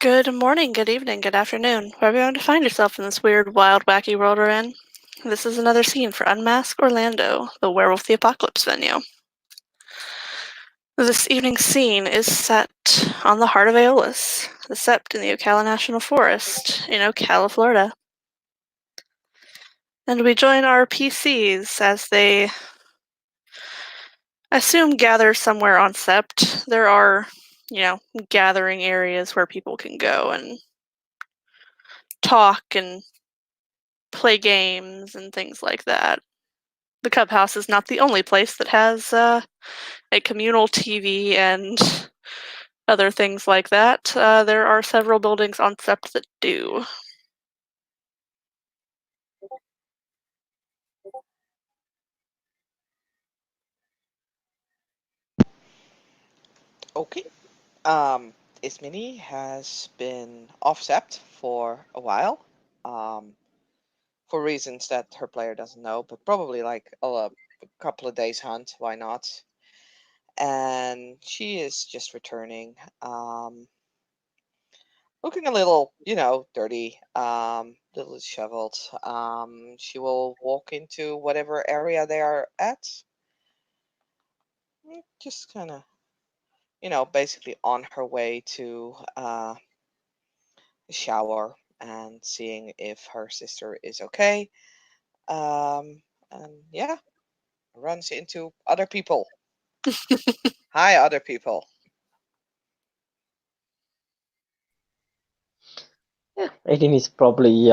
Good morning, good evening, good afternoon, wherever you want to find yourself in this weird, wild, wacky world we're in. This is another scene for Unmask Orlando, the Werewolf the Apocalypse venue. This evening's scene is set on the heart of Aeolus, the Sept in the Ocala National Forest in Ocala, Florida. And we join our PCs as they assume gather somewhere on Sept. There are, gathering areas where people can go and talk and play games and things like that. The Cub House is not the only place that has a communal TV and other things like that. There are several buildings on Sept that do. Okay. Ismini has been offset for a while, for reasons that her player doesn't know, but probably like a couple of days hunt, why not? And she is just returning, looking a little, dirty, little disheveled. She will walk into whatever area they are at, just kind of, basically on her way to shower and seeing if her sister is okay. And yeah, runs into other people. Hi, other people. Yeah, I think it's probably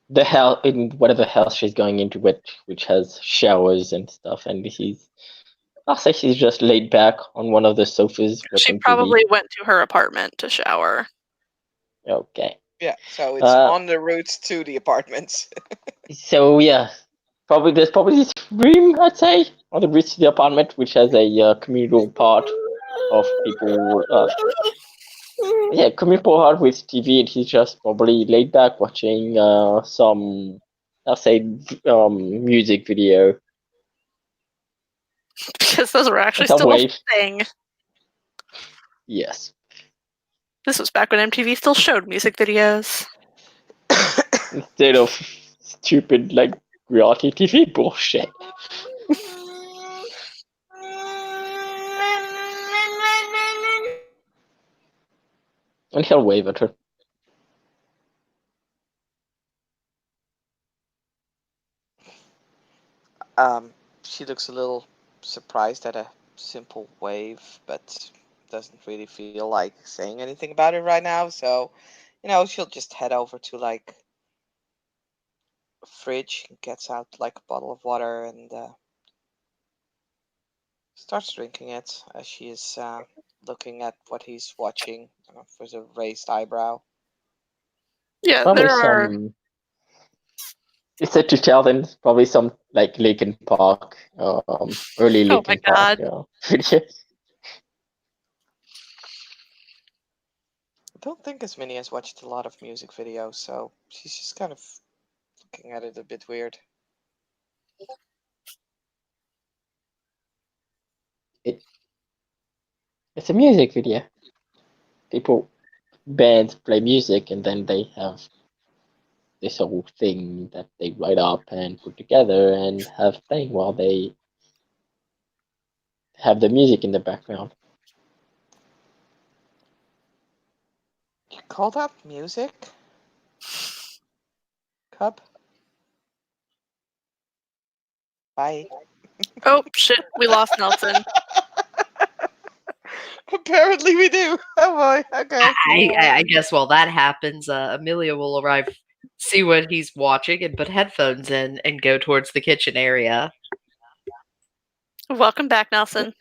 the house in whatever house she's going into, which has showers and stuff, and I'll say she's just laid back on one of the sofas She watching TV. probably went to her apartment to shower. Okay. Yeah, so it's on the route to the apartments. So yeah, there's probably this room, I'd say, on the bridge to the apartment, which has a communal part of people. Yeah, communal part with TV, and he's just probably laid back watching some, I'll say, music video. Because those were actually Some still wave. a thing. Yes. This was back when MTV still showed music videos. Instead of stupid, like, reality TV bullshit. And he'll wave at her. She looks a little surprised at a simple wave, but doesn't really feel like saying anything about it right now. So, she'll just head over to like a fridge, gets out like a bottle of water, and starts drinking it as she is looking at what he's watching with a raised eyebrow. Yeah, Probably there are. some. It's said to tell them probably some like Linkin Park, early Oh my Linkin Park god. I videos. don't think as many has watched a lot of music videos, so she's just kind of looking at it a bit weird. It's a music video. Bands play music, and then they have this whole thing that they write up and put together and have playing while they have the music in the background. You call that music? Cub? Bye. Oh shit, we lost Nelson. Apparently we do. Oh boy. Okay. I guess while that happens, Amelia will arrive, see what he's watching, and put headphones in and go towards the kitchen area. Welcome back, Nelson.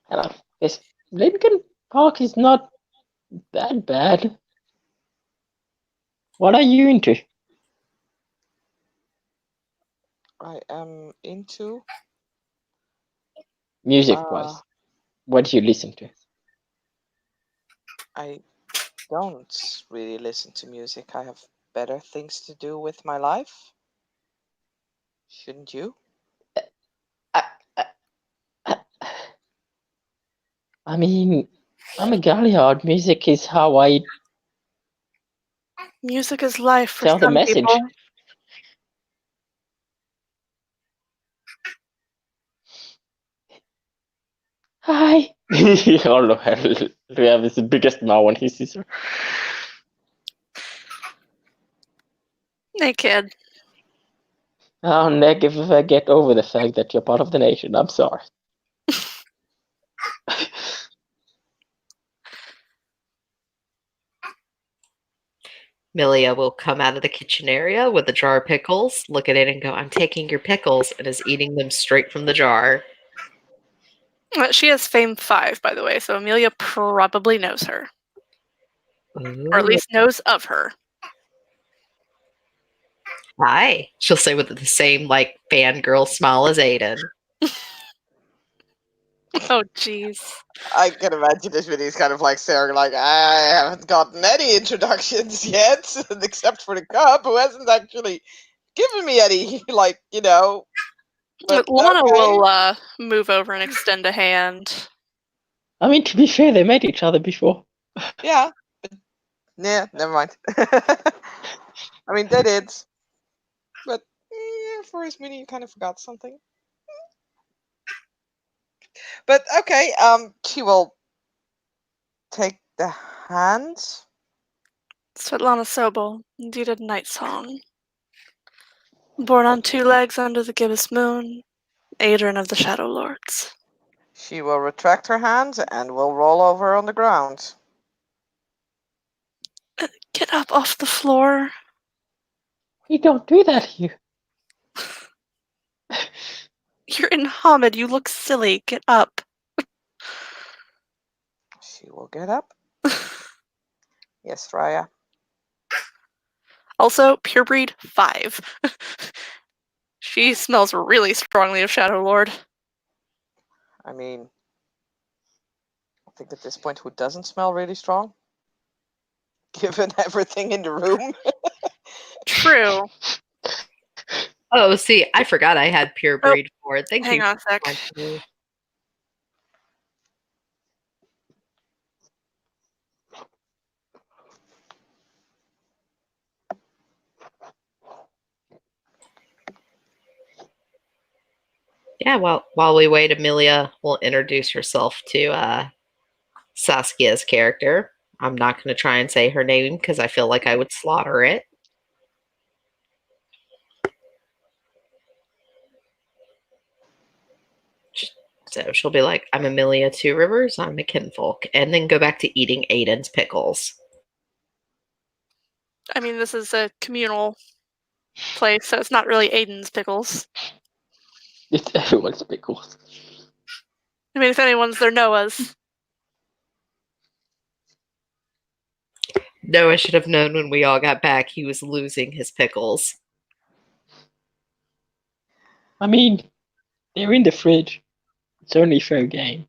And this Lincoln Park is not that bad. What are you into? I am into Music wise. What do you listen to? I don't really listen to music. I have better things to do with my life. Shouldn't you? I, I, I mean, I'm a Galliard. Music is how I Music is life for tell the some message. people. Hi. Oh no, Rev is the biggest now when he sees her. Hey, kid. Oh, Nick, if I get over the fact that you're part of the nation, I'm sorry. Milia will come out of the kitchen area with a jar of pickles, look at it and go, I'm taking your pickles, and is eating them straight from the jar. She has fame 5, by the way, so Amelia probably knows her. Or at Ooh. least knows of her. Hi. She'll say with the same, like, fangirl smile as Aiden. Oh, jeez. I can imagine this video is kind of like staring like, I haven't gotten any introductions yet, except for the cub, who hasn't actually given me any, like, you know. But Lana okay. will move over and extend a hand. I mean, to be fair, they met each other before. Yeah. But, yeah, never mind. I mean, they did. But for his mini, you kind of forgot something. But okay, she will take the hands. Svetlana Sobol, indeed a night song. Born on 2 legs under the gibbous moon, Adrian of the Shadow Lords. She will retract her hands and will roll over on the ground. Get up off the floor. We don't do that here. You're in Hamid, you look silly. Get up. She will get up. Yes, Raya. Also, purebreed 5. She smells really strongly of Shadow Lord. I mean, I think at this point, who doesn't smell really strong? Given everything in the room. True. Oh, see, I forgot I had pure breed for it. Thank Hang you. on a sec. Yeah, while we wait, Amelia will introduce herself to Saskia's character. I'm not going to try and say her name because I feel like I would slaughter it. So she'll be like, I'm Amelia Two Rivers, I'm a kinfolk, and then go back to eating Aiden's pickles. I mean, this is a communal place, so it's not really Aiden's pickles. It's everyone's pickles. I mean, if anyone's, they're Noah's. Noah should have known when we all got back he was losing his pickles. I mean, they're in the fridge. It's only fair game.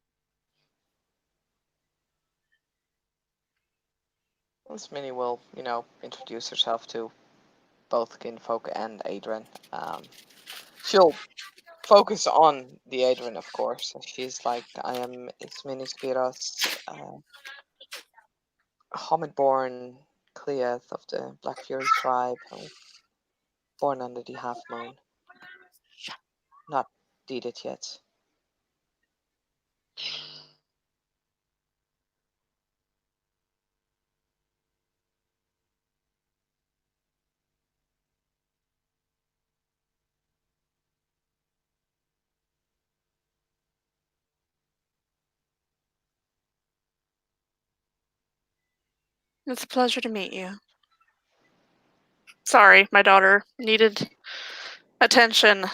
This Minnie will, introduce herself to both Kinfolk and Adrian. She'll focus on the Adrian, of course. She's like, I am Ismini Spiros, Homid-born Cleath of the Black Fury tribe, born under the half moon. Not deeded yet. It's a pleasure to meet you. Sorry, my daughter needed attention.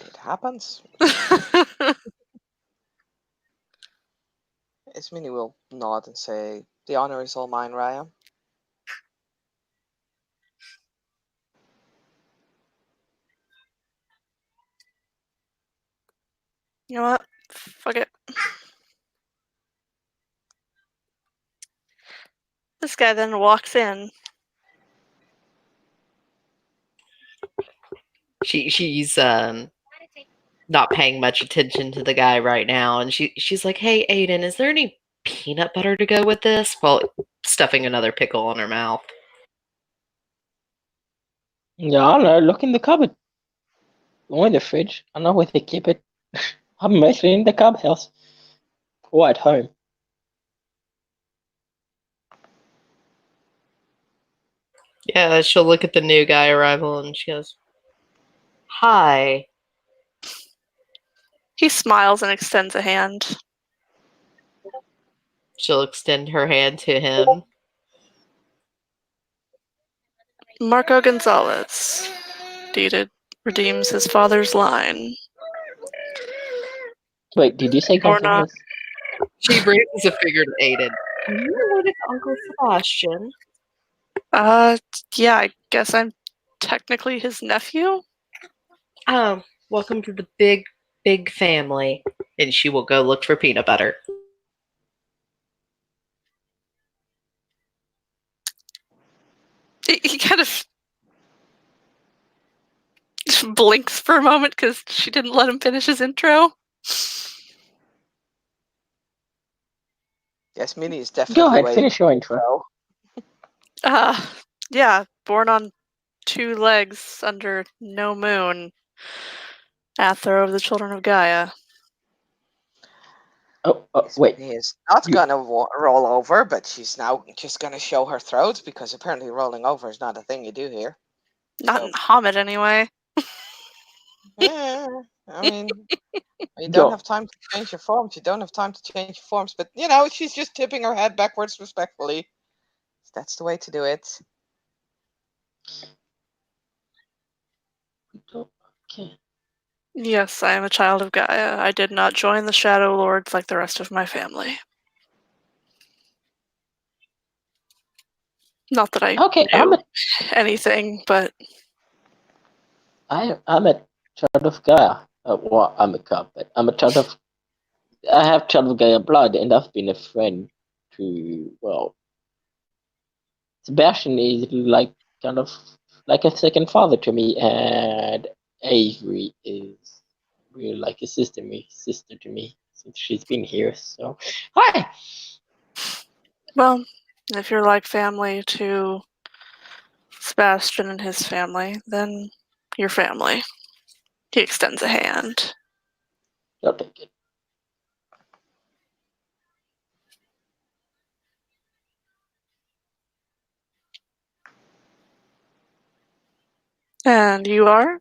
It happens. Ismini will nod and say, the honor is all mine, Raya. You know what? Fuck it. This guy then walks in. She's not paying much attention to the guy right now, and she's like, "Hey, Aiden, is there any peanut butter to go with this?" While stuffing another pickle in her mouth. Yeah, I know. Look in the cupboard. Or in the fridge. I know where they keep it. I'm mostly in the cub house. Or at home. Yeah, she'll look at the new guy arrival and she goes, "Hi." He smiles and extends a hand. She'll extend her hand to him. Marco Gonzalez. Deeded redeems his father's line. Wait, did you say Or not. Gonzalez? She raises a finger to Aiden. Are you related to Uncle Sebastian? Yeah, I guess I'm technically his nephew. Welcome to the big family. And she will go look for peanut butter. He kind of blinks for a moment because she didn't let him finish his intro. Yes, Minnie is Go definitely ahead, waiting. finish your intro. Yeah, born on 2 legs under no moon. Athro of the Children of Gaia. Oh, Yes, wait. Minnie is not You- gonna roll over, but she's now just gonna show her throat because apparently rolling over is not a thing you do here. Not So, in Hamid, anyway. I mean, you don't Go. have time to change your forms. You don't have time to change your forms, but you know, she's just tipping her head backwards respectfully. That's the way to do it. Okay. Yes, I am a child of Gaia. I did not join the Shadow Lords like the rest of my family. Not that I Okay, knew anything, but I'm a child of Gaia. Well, I'm a cub, but I'm a child of. I have child of Gaia blood, and I've been a friend to. Well, Sebastian is like kind of like a second father to me, and Avery is really like a sister to me since she's been here. So, hi. well, if you're like family to Sebastian and his family, then you're family. He extends a hand. You'll take it. And you are?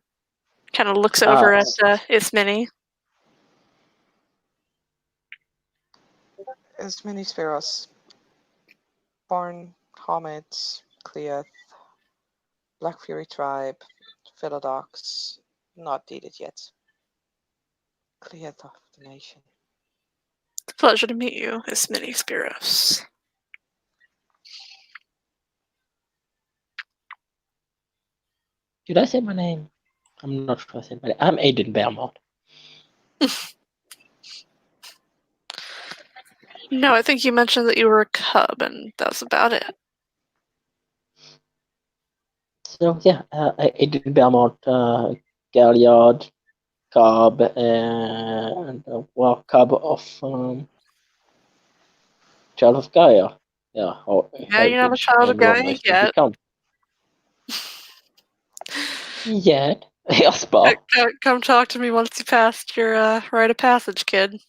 Kind of looks over at Ismini. As many Spheros, born Hamid, Cleath, Black Fury tribe, Philodox, not deeded yet. Cleath of the nation. Pleasure to meet you, Ismini Spiros. Did I say my name? I'm not sure I said my name. I'm Aiden Belmont. No, I think you mentioned that you were a cub, and that was about it. So yeah, Aiden Belmont, Galliard, Cobb, and well, Cobb of Child of Gaia. Yeah, or Yeah, you're not a Heritage, child of and will Gaia mostly yet. become. Yet, yes, Bob. Come talk to me once you passed your rite of passage, kid.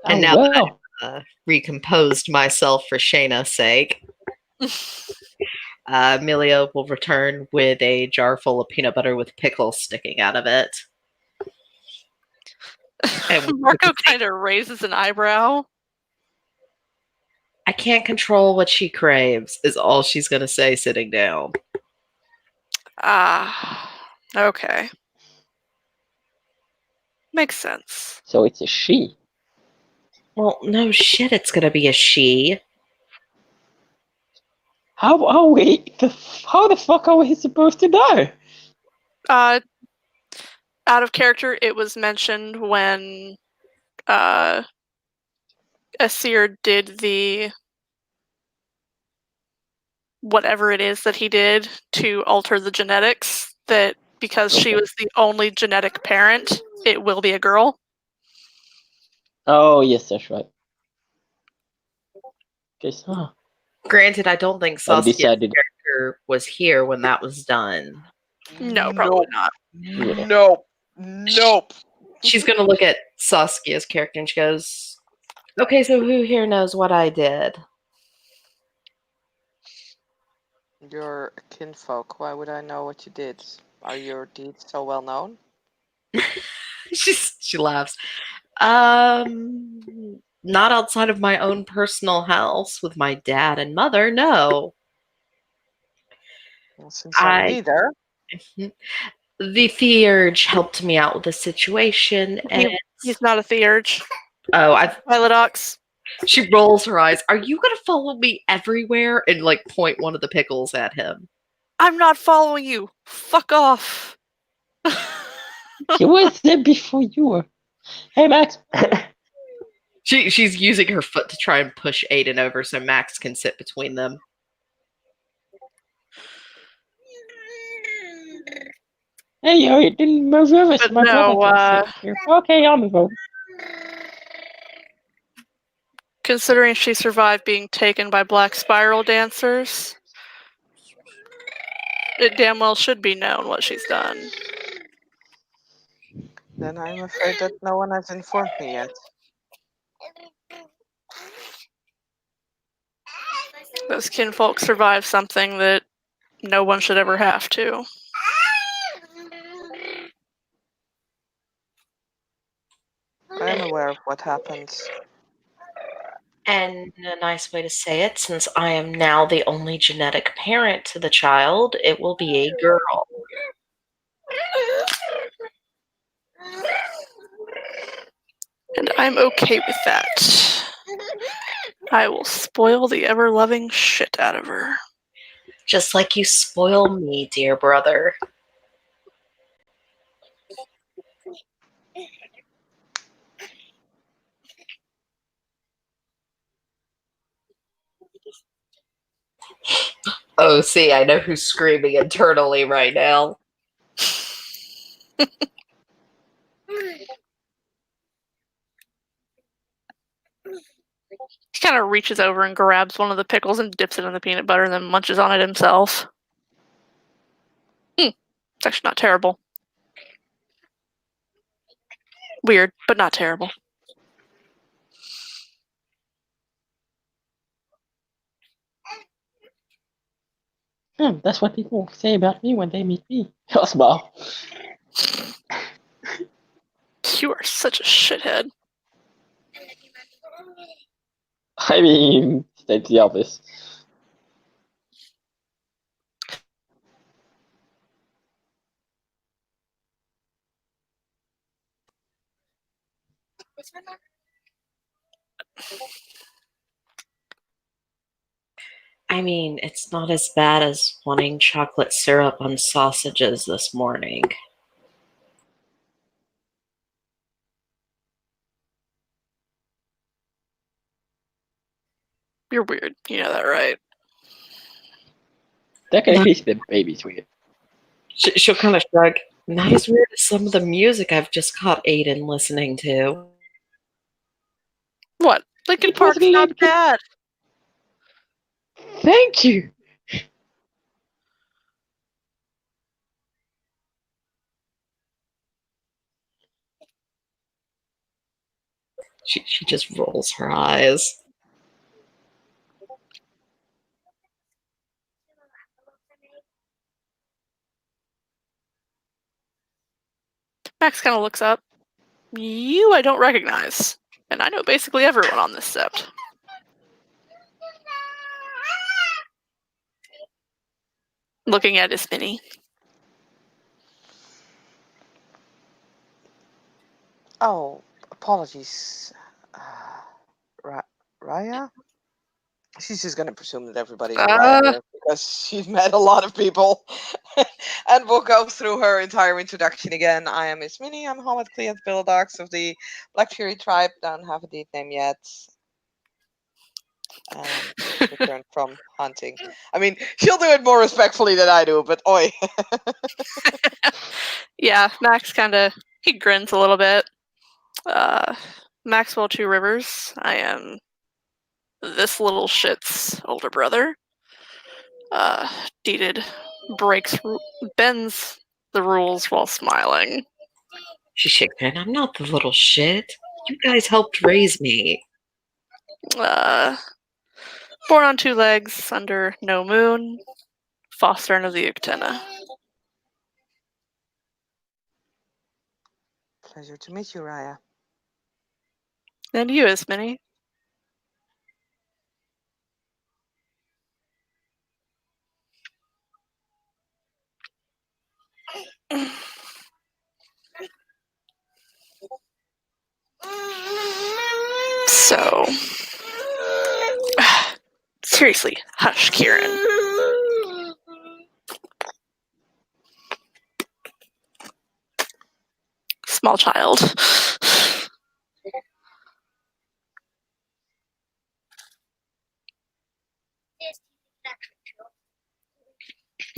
And Oh now well. that I've recomposed myself for Shayna's sake, Amelia will return with a jar full of peanut butter with pickles sticking out of it. And Marco kind of raises an eyebrow. I can't control what she craves, is all she's going to say sitting down. Okay. Makes sense. So it's a she. Well, no shit, it's going to be a she. How are we? How the fuck are we supposed to know? Out of character, it was mentioned when Asir did the whatever it is that he did to alter the genetics that because she was the only genetic parent, it will be a girl. Oh, yes, that's right. Guess, Granted, I don't think I've Saskia's decided. character was here when that was done. No, probably not. Yeah. Nope. She's gonna look at Saskia's character and she goes, "Okay, so who here knows what I did?" Your kinfolk. Why would I know what you did? Are your deeds so well known? She laughs. Not outside of my own personal house with my dad and mother. No, Well, since I'm neither. The Theurge helped me out with the situation, and He's not a theurge. oh, Pilodox. She rolls her eyes. Are you gonna follow me everywhere and like point one of the pickles at him? I'm not following you. Fuck off. He was there before you were. Hey, Max. She's using her foot to try and push Aiden over so Max can sit between them. Hey, you didn't move over. But My no, brother can sit here. Okay, I'll move over. Considering she survived being taken by black spiral dancers, it damn well should be known what she's done. Then I'm afraid that no one has informed me yet. Those kinfolk survived something that no one should ever have to. I am aware of what happens. And a nice way to say it, since I am now the only genetic parent to the child, it will be a girl. And I'm okay with that. I will spoil the ever-loving shit out of her. Just like you spoil me, dear brother. Oh, see, I know who's screaming internally right now. He kind of reaches over and grabs one of the pickles and dips it in the peanut butter and then munches on it himself. It's actually not terrible. Weird, but not terrible. That's what people say about me when they meet me. I'll smile. You are such a shithead. I mean, state the obvious. I mean, it's not as bad as wanting chocolate syrup on sausages this morning. You're weird. You know that, right? Technically, the baby's weird. She'll kind of shrug. Not as weird as some of the music I've just caught Aiden listening to. What? Linkin It was Park's not Linkin- bad. Thank you. She just rolls her eyes. Max kind of looks up. You I don't recognize. And I know basically everyone on this sept. Looking at his mini. Oh, apologies. Raya? She's just gonna presume that everybody's Raya here because she's met a lot of people. And we'll go through her entire introduction again. I am Miss Minnie. I'm home at Cleant Pilodox of the Black Fury tribe. Don't have a deed name yet. and return from hunting. I mean, she'll do it more respectfully than I do, but oi. Yeah, Max he grins a little bit. Maxwell Two Rivers, I am this little shit's older brother. Deeded bends the rules while smiling. She shakes her head. I'm not the little shit. You guys helped raise me. Born on 2 legs, under no moon, foster of the Uktena. Pleasure to meet you, Raya. And you, Ismini. So, seriously, hush, Kieran. Small child.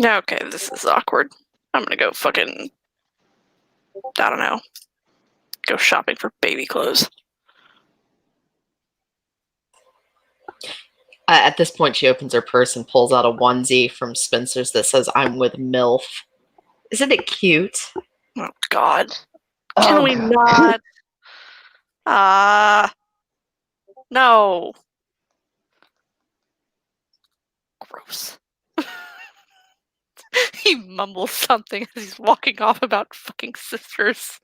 Okay, this is awkward. I'm gonna go fucking, I don't know, go shopping for baby clothes. At this point, she opens her purse and pulls out a onesie from Spencer's that says, "I'm with MILF." Isn't it cute? Oh, God. Can we not? No. Gross. He mumbles something as he's walking off about fucking sisters.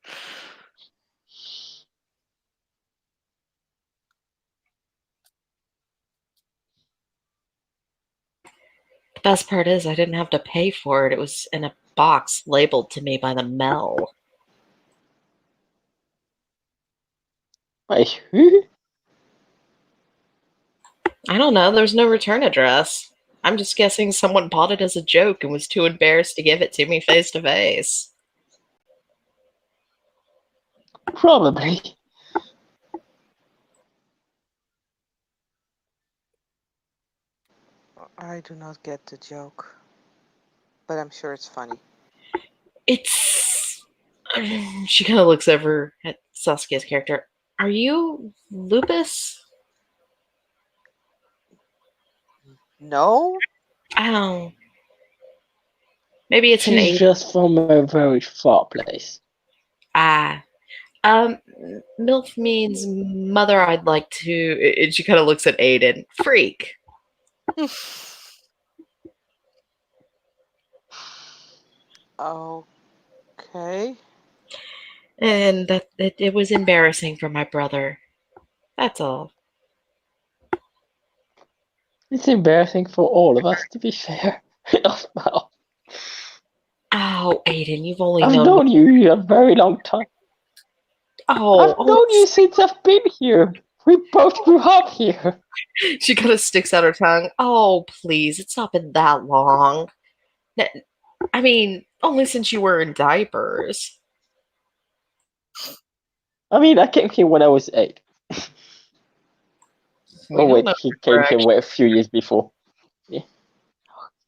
The best part is I didn't have to pay for it. It was in a box labeled to me by the Mel. By who? I don't know. There's no return address. I'm just guessing someone bought it as a joke and was too embarrassed to give it to me face to face. Probably. I do not get the joke, but I'm sure it's funny. It's... She kind of looks over at Saskia's character. Are you Lupus? No? Oh. Maybe it's an She's 8. just from a very far place. MILF means mother I'd like to... And she kind of looks at Aiden. Freak. Okay. And that it was embarrassing for my brother. That's all. It's embarrassing for all of us, to be fair. Well, Oh, Aiden, you've only I've known... known you a very long time. I've known you since I've been here. We both grew up here. She kind of sticks out her tongue. Oh, please, it's not been that long. I mean, only since you were in diapers. I mean, I came here when I was 8. Oh wait, he came here a few years before. Yeah.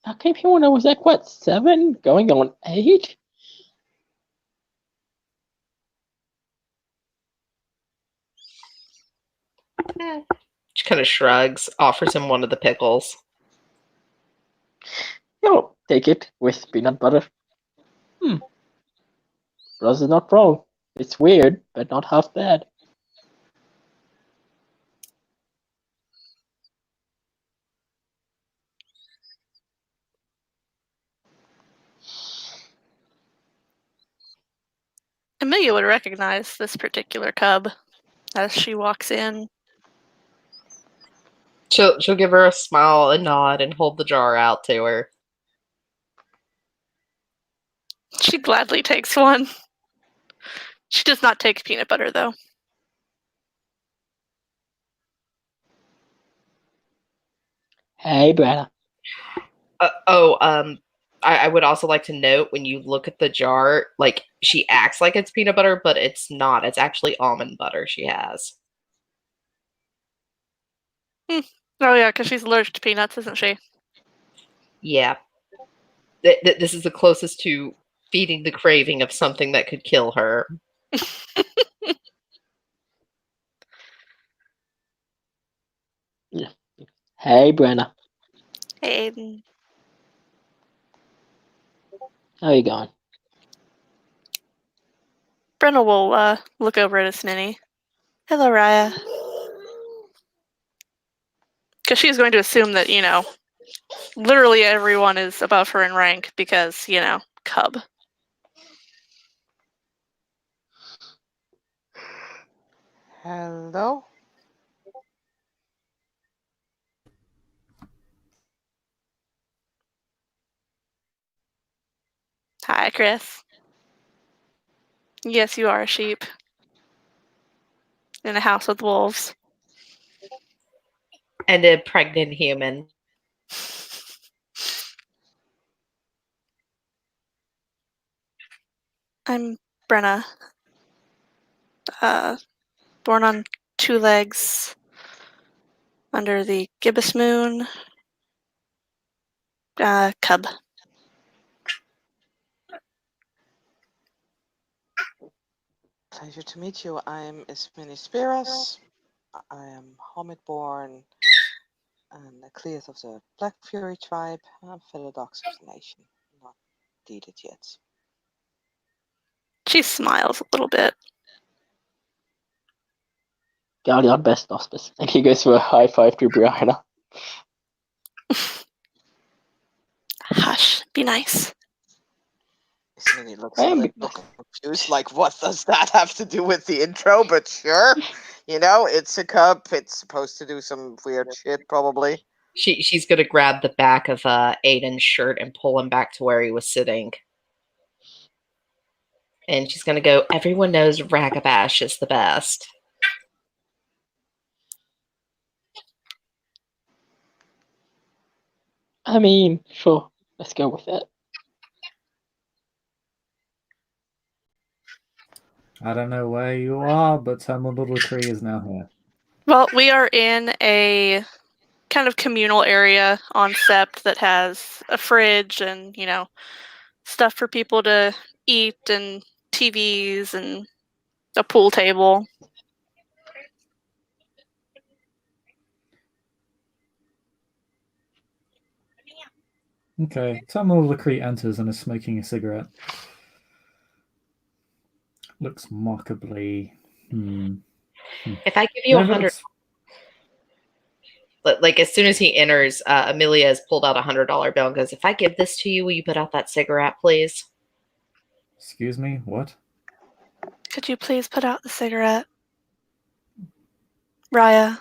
I came here when I was like, what, 7? Going on 8? She kind of shrugs, offers him one of the pickles. No, take it with peanut butter. Brother's not wrong. It's weird, but not half bad. Amelia would recognize this particular cub as she walks in. She'll give her a smile, a nod, and hold the jar out to her. She gladly takes one. She does not take peanut butter, though. Hey, brother. I would also like to note when you look at the jar, like she acts like it's peanut butter, but it's not. It's actually almond butter she has. Oh yeah, because she's allergic to peanuts, isn't she? Yeah. This is the closest to feeding the craving of something that could kill her. Hey, Brenna. Hey, Aiden. How you going? Brenna will look over at his mini. Hello, Raya. Because she's going to assume that, literally everyone is above her in rank because, cub. Hello? Hi, Chris. Yes, you are a sheep. In a house with wolves. And a pregnant human. I'm Brenna. Born on 2 legs under the gibbous moon. Cub. Pleasure to meet you. I'm Ismini Spiros. I am Homid-born and a Cleath of the Black Fury tribe. I'm Philodox of the Nation. Not deeded yet. She smiles a little bit. Guardian best auspice. And he goes for a high five to Brianna. Hush, be nice. Ismini looks I a am little confused, like, what does that have to do with the intro? But sure. It's a cub. It's supposed to do some weird shit, probably. She's gonna grab the back of Aiden's shirt and pull him back to where he was sitting. And she's gonna go, everyone knows Ragabash is the best. I mean, sure. Let's go with it. I don't know where you are, but Thermal Little Tree is now here. Well, we are in a kind of communal area on Sept that has a fridge and, stuff for people to eat and TVs and a pool table. Okay, Thermal Little Tree enters and is smoking a cigarette. Looks markedly. If I give you Never 100, looks- like as soon as he enters, Amelia has pulled out $100 bill and goes, if I give this to you, will you put out that cigarette, please? Excuse me, what? Could you please put out the cigarette? Raya,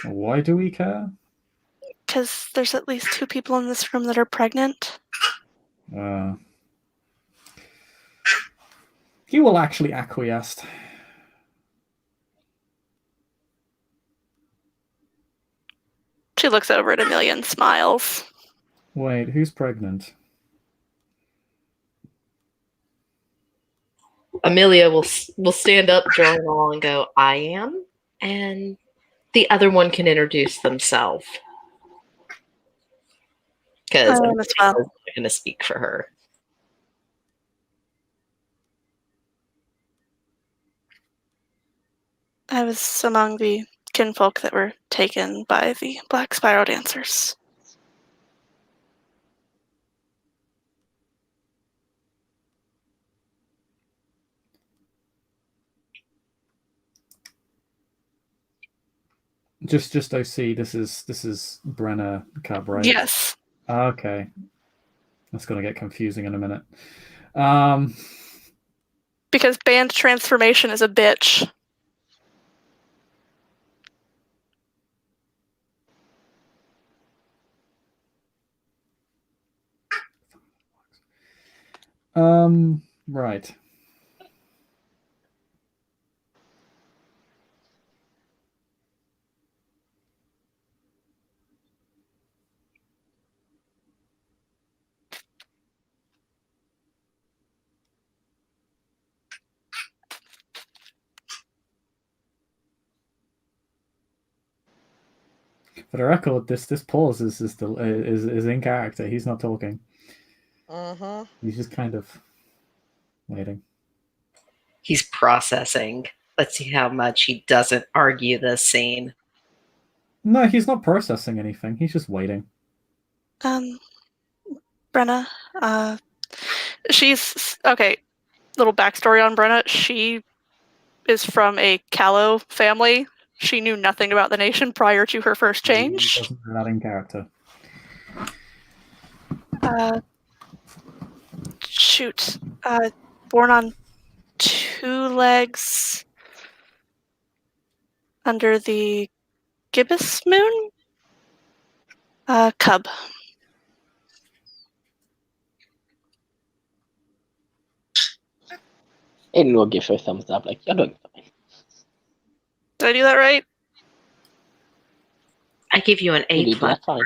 Why do we care? because there's at least 2 people in this room that are pregnant. He will actually acquiesce. She looks over at Amelia and smiles. Wait, who's pregnant? Amelia will stand up, draw it all, and go, I am, and the other one can introduce themselves. Because I'm as well. not going to speak for her. I was among the kinfolk that were taken by the Black Spiral Dancers. Just OC. This is Brenna Cub, right? Yes. Okay, that's gonna get confusing in a minute. Because band transformation is a bitch. Right. For the record, this pause is in character. He's not talking. Mm-hmm. He's just kind of waiting. He's processing. Let's see how much he doesn't argue this scene. No, he's not processing anything. He's just waiting. Brenna, she's okay. Little backstory on Brenna. She is from a Callow family. She knew nothing about the nation prior to her first He change. doesn't do that in character. Shoot. Born on 2 legs under the gibbous moon? Cub. Aiden will give her a thumbs up, like, you're doing fine. Did I do that right? I give you an You A+. did that fine.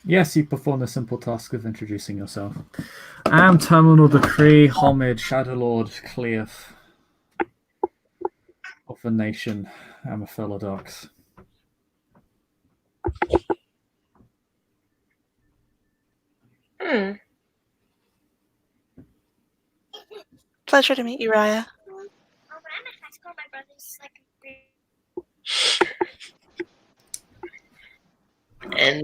Yes, you perform the simple task of introducing yourself. I am Terminal Decree, Homage, Shadow Lord, Cleof of the nation. I'm a Philodox. Pleasure to meet you, Raya. And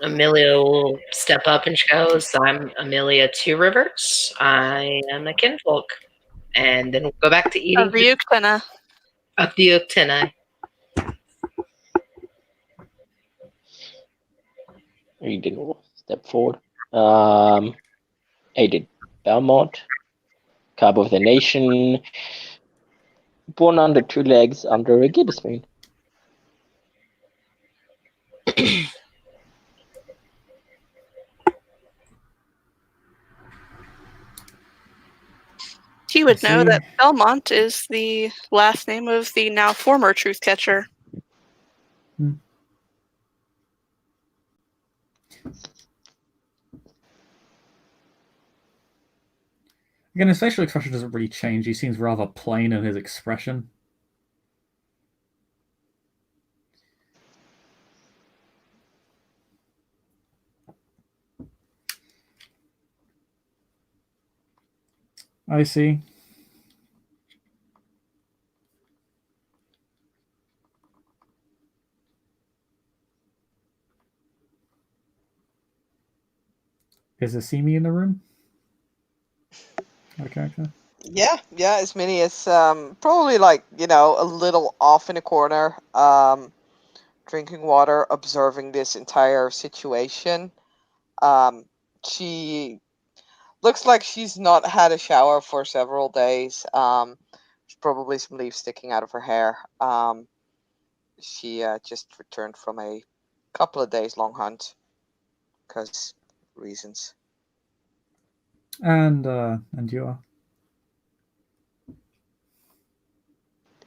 Amelia will step up and she goes, I'm Amelia Two Rivers. I am a kinfolk. And then we'll go back to eating Ryuktena. of the Uktena. Aiden will step forward. Aiden Belmont, Cub of the Nation, born under 2 legs under a gibbous moon. He would know that Belmont is the last name of the now former truth catcher. Again, his facial expression doesn't really change. He seems rather plain in his expression. I see. Is there Simi in the room? Our character? Yeah, as many as probably like, a little off in a corner, drinking water, observing this entire situation. She looks like she's not had a shower for several days. There's probably some leaves sticking out of her hair. She just returned from a couple of days long hunt because reasons. And you are?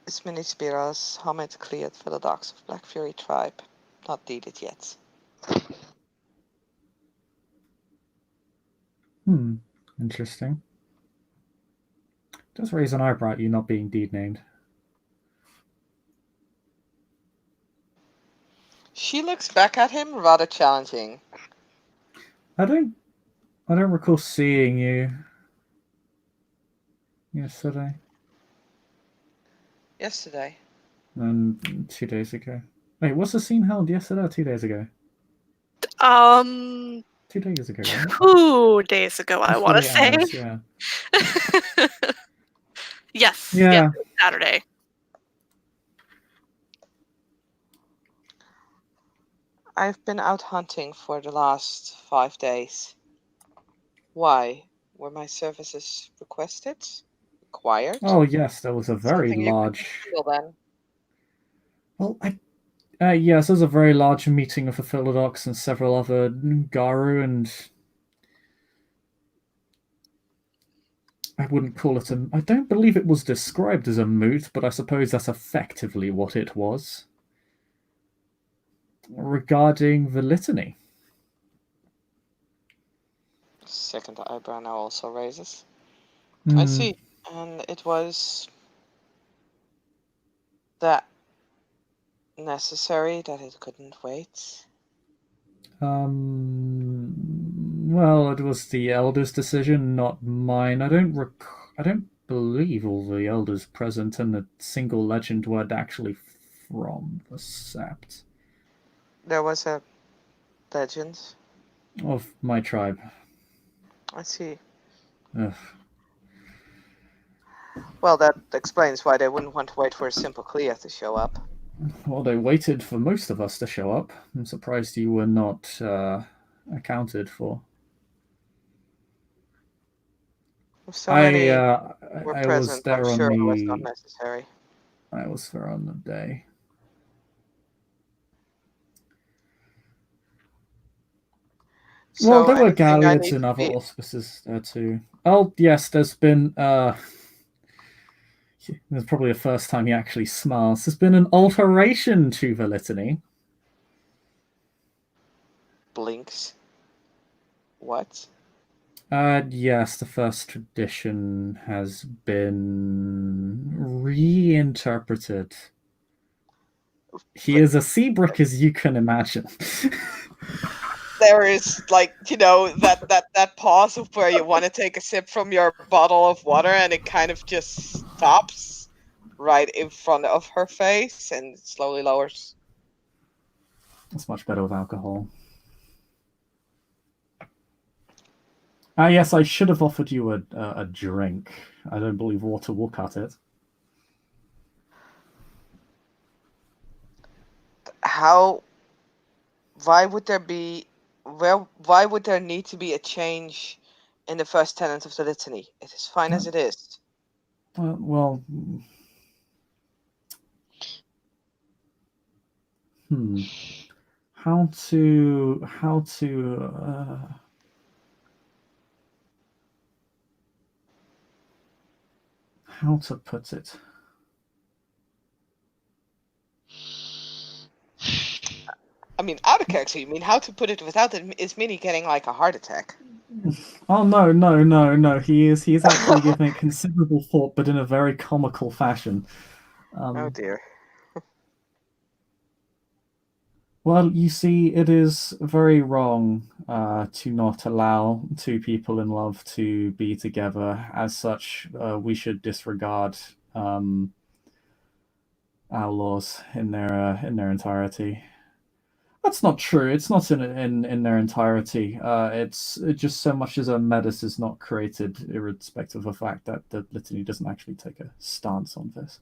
Ismini Spiros, Hamid cleared for the docks of Black Fury tribe. Not deeded yet. Interesting. Does raise an eyebrow at you not being deed named. She looks back at him rather challenging. I don't recall seeing you yesterday. Yesterday. And 2 days ago. Wait, was the scene held yesterday or 2 days ago? 2 days ago, right? 2 days ago, I want to 48 say. hours, yeah. Yes. Yeah. Yes, Saturday. I've been out hunting for the last 5 days. Why? Were my services requested? Required? Oh yes, there was a very Something you large. could feel then. Well, yes, there was a very large meeting of the Philodox and several other Garu, and I wouldn't call it a. I don't believe it was described as a moot, but I suppose that's effectively what it was. Regarding the litany. Second eyebrow now also raises. I Hmm. see. And it was that necessary that it couldn't wait? Well, it was the elders' decision, not mine. I don't believe all the elders present in the single legend were actually from the Sept There was a legend. of my tribe. I see. Ugh. Well, that explains why they wouldn't want to wait for a simple Clea to show up. Well, they waited for most of us to show up. I'm surprised you were not accounted for. If so many were I was present, I'm there on sure it was not the. necessary. I was there on the day. Well, So there were anything I Galliards need and to other be... auspices there too. Oh, yes, there's been. There's probably the first time he actually smiles. There's been an alteration to the litany. Blinks. What? Yes, the first tradition has been reinterpreted. He But is a Seabrook as you can imagine. there is, like, that pause of where you want to take a sip from your bottle of water and it kind of just stops right in front of her face and slowly lowers. It's much better with alcohol. Yes, I should have offered you a drink. I don't believe water will cut it. Why would there be... why would there need to be a change in the first tenet of the litany? It is fine as it is. Well, how to put it? I mean, out of character, you mean how to put it without Ismini getting like a heart attack? Oh no! He is actually giving it considerable thought, but in a very comical fashion. Oh dear. Well, you see, it is very wrong to not allow two people in love to be together. As such, we should disregard our laws in their entirety. That's not true. It's not in their entirety. It's just so much as a metis is not created, irrespective of the fact that the litany doesn't actually take a stance on this.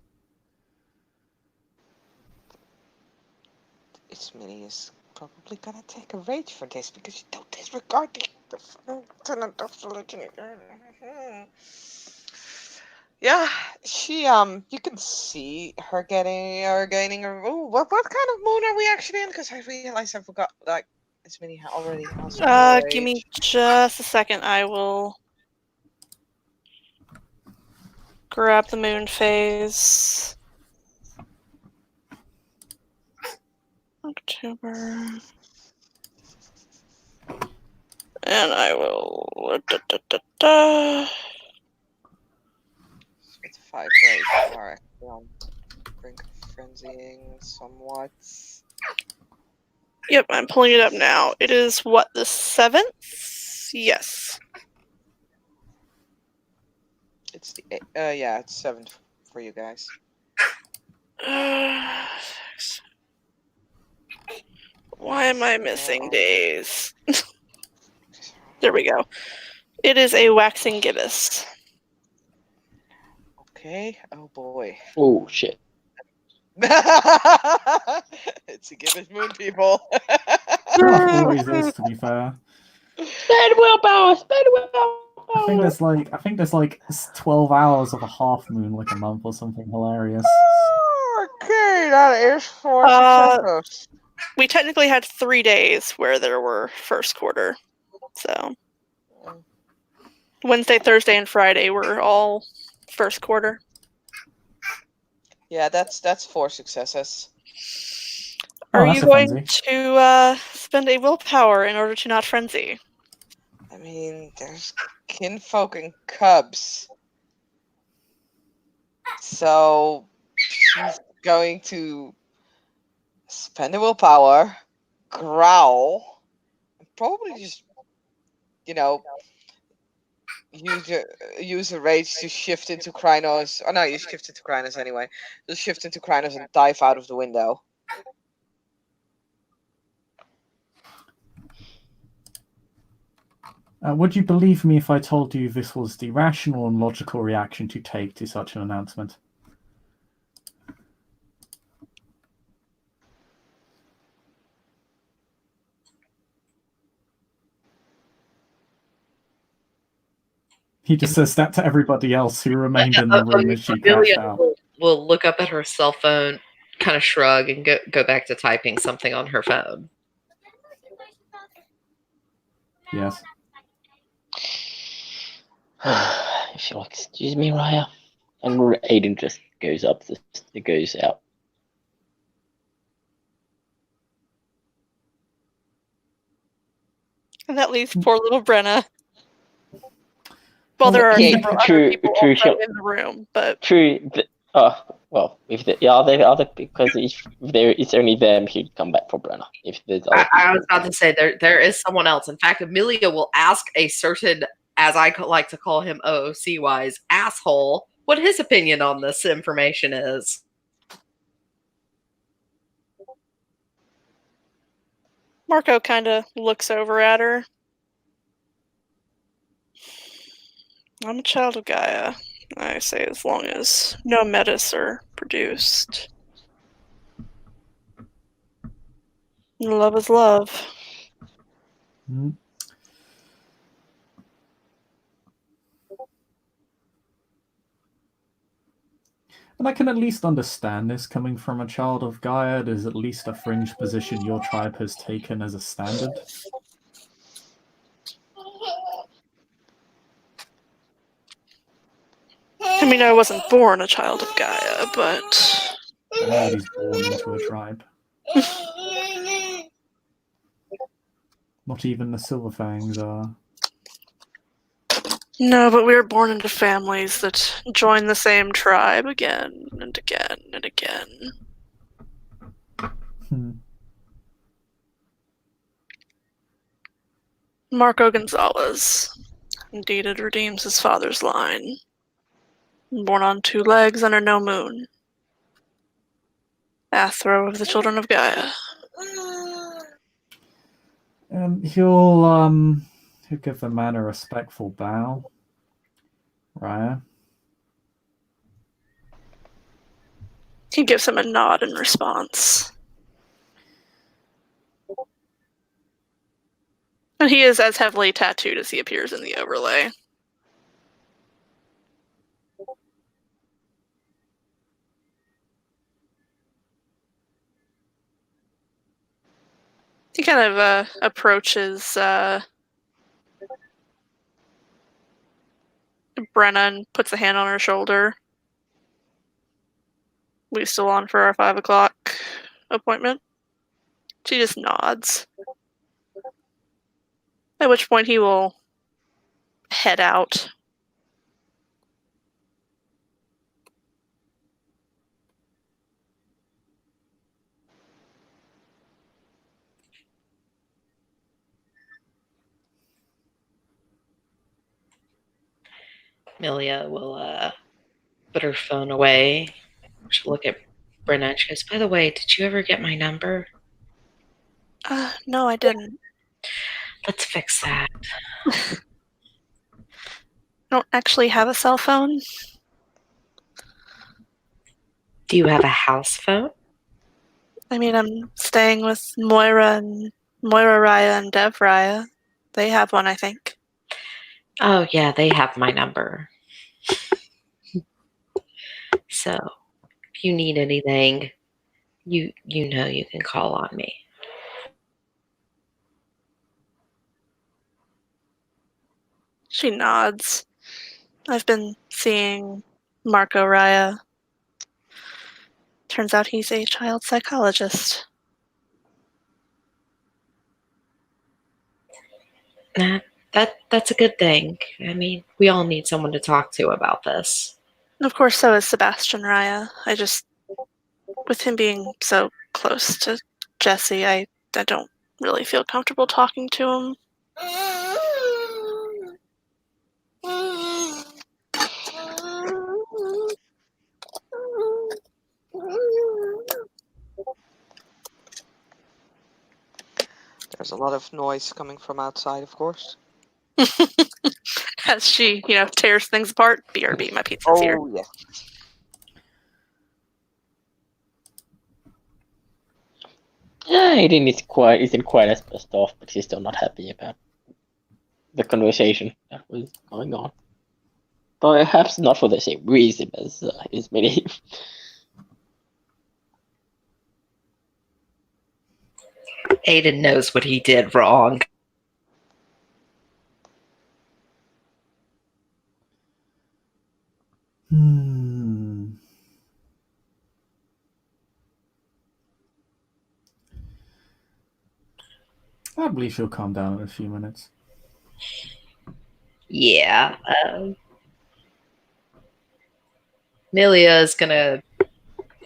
Ismini is probably gonna take a rage for this because you don't disregard the tenet of the litany. Yeah, she you can see her gaining a... Ooh, what kind of moon are we actually in? Because I realized I forgot, like, Ismini already has a Give me rage. just a second. I will grab the moon phase. October. And I will... It's 5 rage. You are actually on brink of frenzying somewhat. Yep, I'm pulling it up now. It is what, the 7th? Yes. It's the yeah, it's 7 for you guys. Why am I missing days? There we go. It is a waxing gibbous. Okay. Oh boy. Oh shit. It's a gibbous moon, people. Always is, to be fair. Spend willpower. Spend willpower. I think there's like 12 hours of a half moon, like a month or something hilarious. Okay, that is 4 successes. We technically had 3 days where there were first quarter. So Wednesday, Thursday, and Friday were all first quarter. Yeah, that's 4 successes. Are that's you a going frenzy. to spend a willpower in order to not frenzy? I mean, there's kinfolk and cubs. So she's going to spend the willpower, growl, and probably just, use a rage to shift into Krynos. Oh no, you shift into Krynos anyway. Just shift into Krynos and dive out of the window. Would you believe me if I told you this was the rational and logical reaction to take to such an announcement? He just says that to everybody else who remained in the room as she crashed Amelia out. will look up at her cell phone, kind of shrug, and go back to typing something on her phone. Yes. If you'll excuse me, Raya. And Aiden just goes goes out. And that leaves poor little Brenna. Well, there are several other people also in the room, but true. Well, if are there other, because if there it's only them who'd come back for Brenna. If there's I was about to say there is someone else. In fact, Amelia will ask a certain, as I like to call him, OOC wise asshole, what his opinion on this information is. Marco kind of looks over at her. I'm a child of Gaia, I say, as long as no metas are produced. Love is love. Mm. And I can at least understand this coming from a child of Gaia. There's at least a fringe position your tribe has taken as a standard. I mean, I wasn't born a child of Gaia, but Nobody's born into a tribe. Not even the Silverfangs are. No, but we were born into families that join the same tribe again and again and again. Marco Gonzalez. Indeed, it redeems his father's line. Born on 2 legs under no moon. Athro of the children of Gaia. He'll give the man a respectful bow. Raya. He gives him a nod in response. And he is as heavily tattooed as he appears in the overlay. He kind of approaches Brenna and puts a hand on her shoulder. We still on for our 5 o'clock appointment? She just nods. At which point he will head out. Amelia will put her phone away. She'll look at Brenna and she goes, by the way, did you ever get my number? No, I didn't. Let's fix that. I don't actually have a cell phone. Do you have a house phone? I mean, I'm staying with Moira Raya and Dev Raya. They have one, I think. Oh, yeah, they have my number. So, if you need anything, you know you can call on me. She nods. I've been seeing Marco Raya. Turns out he's a child psychologist. That's a good thing. I mean, we all need someone to talk to about this. Of course, so is Sebastian Raya. I just with him being so close to Jesse, I don't really feel comfortable talking to him. There's a lot of noise coming from outside, of course. As she, tears things apart. BRB, my pizza's here. Oh, yes. Aiden isn't quite as pissed off, but he's still not happy about the conversation that was going on. Perhaps not for the same reason as many. Aiden knows what he did wrong. I believe she'll calm down in a few minutes. Yeah. Amelia is gonna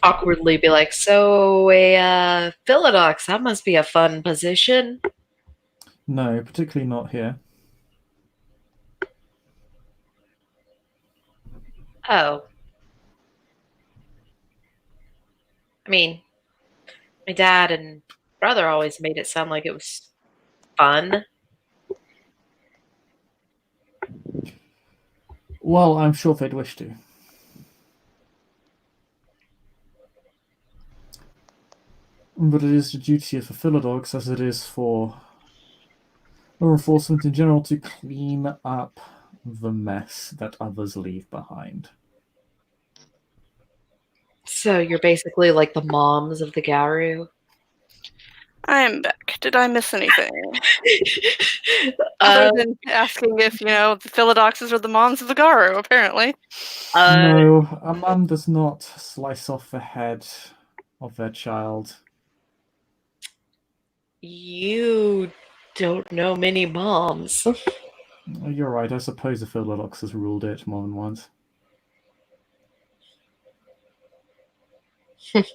awkwardly be like, so a Philodox, that must be a fun position. No, particularly not here. Oh. I mean, my dad and brother always made it sound like it was fun. Well, I'm sure they'd wish to. But it is the duty of the Philodogs, as it is for law enforcement in general, to clean up the mess that others leave behind. So you're basically like the moms of the Garu. I am back. Did I miss anything? Other than asking if, the Philodoxes are the moms of the Garu, apparently. No, a mum does not slice off the head of their child. You don't know many moms. You're right, I suppose the Philodox has ruled it more than once. It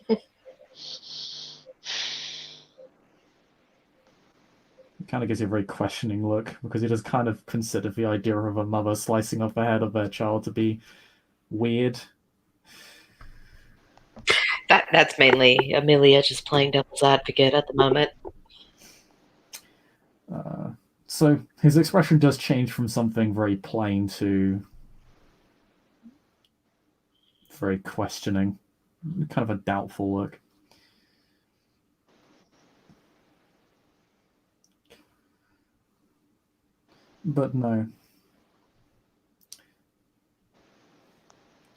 kind of gives you a very questioning look, because he does kind of consider the idea of a mother slicing off the head of their child to be weird. That's mainly Amelia just playing devil's advocate at the moment. So his expression does change from something very plain to very questioning, kind of a doubtful look. But no.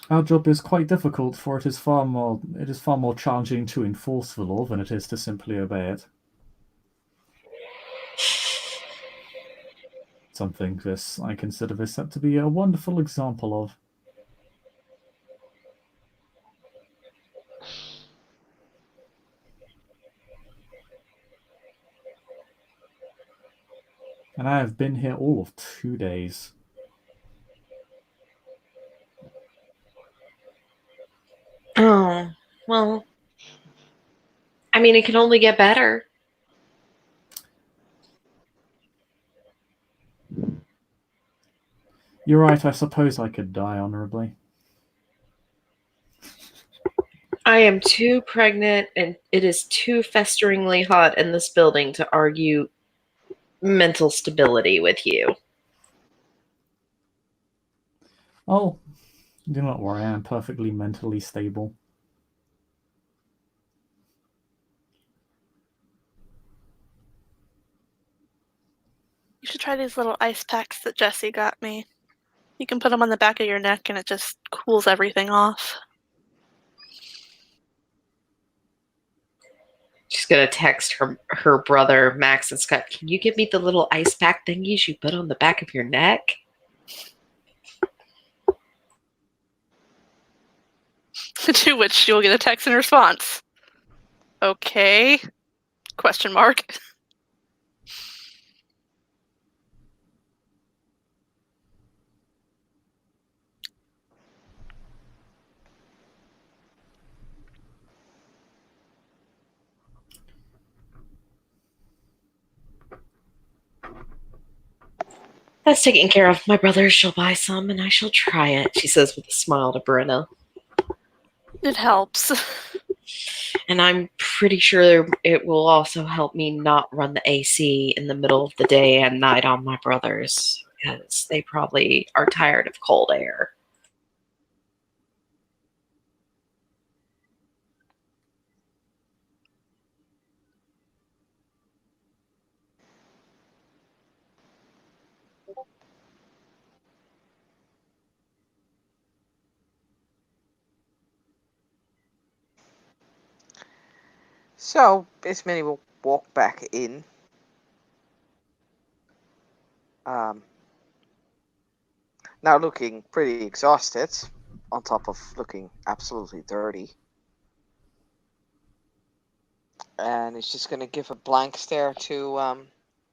Our job is quite difficult, for it is far more challenging to enforce the law than it is to simply obey it. Something I consider this to be a wonderful example of. And I have been here all of 2 days. Oh, well. I mean, it can only get better. You're right, I suppose I could die honorably. I am too pregnant and it is too festeringly hot in this building to argue mental stability with you. Oh, do not worry, I am perfectly mentally stable. You should try these little ice packs that Jesse got me. You can put them on the back of your neck and it just cools everything off. She's gonna text her brother Max and Scott. Can you give me the little ice pack thingies you put on the back of your neck? To which you'll get a text in response. Okay? Question mark. That's taken care of. My brothers shall buy some, and I shall try it, she says with a smile to Brenna. It helps. And I'm pretty sure it will also help me not run the AC in the middle of the day and night on my brothers, because they probably are tired of cold air. So, Ismini will walk back in. Now looking pretty exhausted, on top of looking absolutely dirty. And he's just gonna give a blank stare to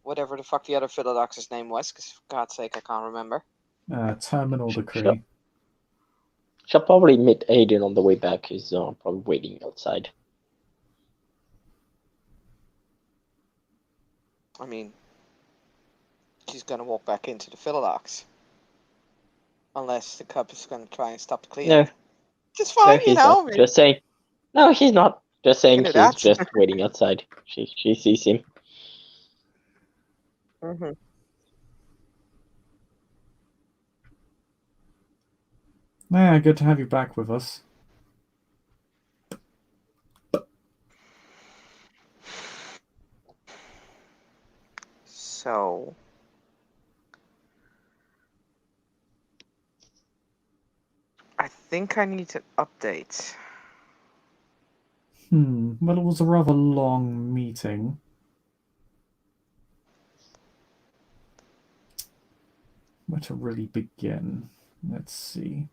whatever the fuck the other Philodox's name was, because for God's sake I can't remember. Terminal decree. She'll probably meet Aiden on the way back. He's probably waiting outside. I mean, she's gonna walk back into the Philodox. Unless the cub is gonna try and stop the cleaning. No, Just fine, no, you he's know. not. Just saying. No, he's not. Just saying do he's that. just waiting outside. She sees him. Mm-hmm. Yeah, good to have you back with us. So, I think I need an update. Well, it was a rather long meeting. Where to really begin? Let's see.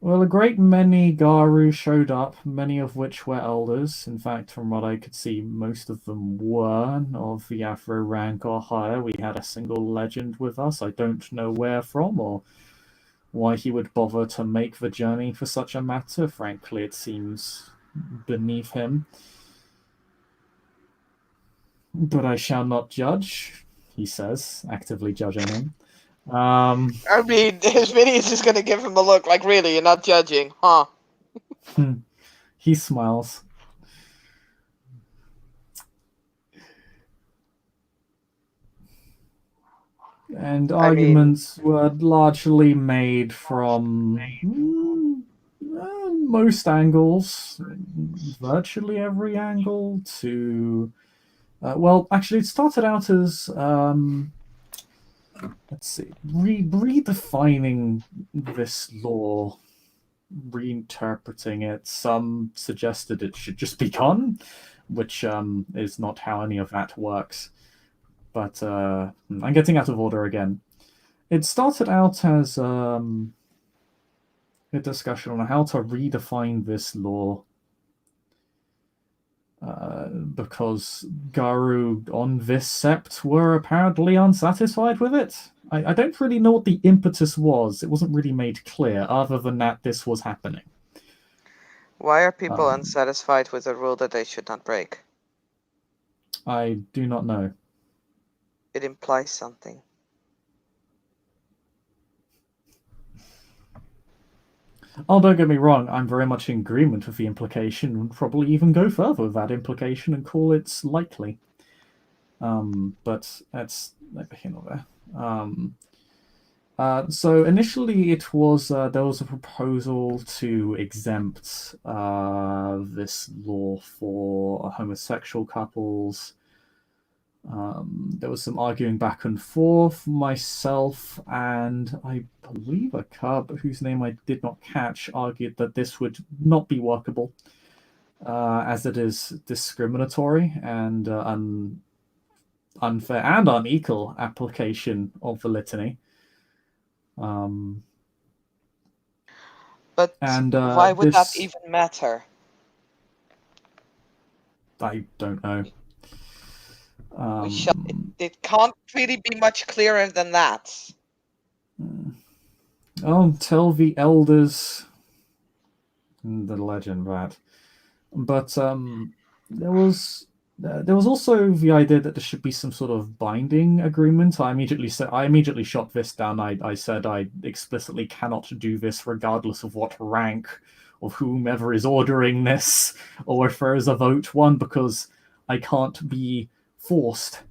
Well, a great many Garu showed up, many of which were elders. In fact, from what I could see, most of them were of the Afro rank or higher. We had a single legend with us. I don't know where from or why he would bother to make the journey for such a matter. Frankly, it seems beneath him. But I shall not judge, he says, actively judging him. I mean, his mini is just gonna give him a look like, really, you're not judging, huh? He smiles. And arguments were largely made from most angles, virtually every angle, to... well, actually, it started out as... let's see, redefining this law, reinterpreting it. Some suggested it should just be gone, which is not how any of that works. But I'm getting out of order again. It started out as a discussion on how to redefine this law, because Garu on this sept were apparently unsatisfied with it. I don't really know what the impetus was. It wasn't really made clear, other than that this was happening. Why are people unsatisfied with a rule that they should not break? I do not know. It implies something. Oh, don't get me wrong, I'm very much in agreement with the implication, and probably even go further with that implication and call it likely. But that's neither here nor there. So initially it was, there was a proposal to exempt this law for homosexual couples. There was some arguing back and forth. Myself and I believe a cub whose name I did not catch argued that this would not be workable, as it is discriminatory and unfair and unequal application of the litany. But why would that even matter? I don't know. It can't really be much clearer than that. Oh, tell the elders the legend that. But there was There was also the idea that there should be some sort of binding agreement. I immediately shot this down. I said I explicitly cannot do this regardless of what rank of whomever is ordering this, or if there is a vote. One, because I can't be forced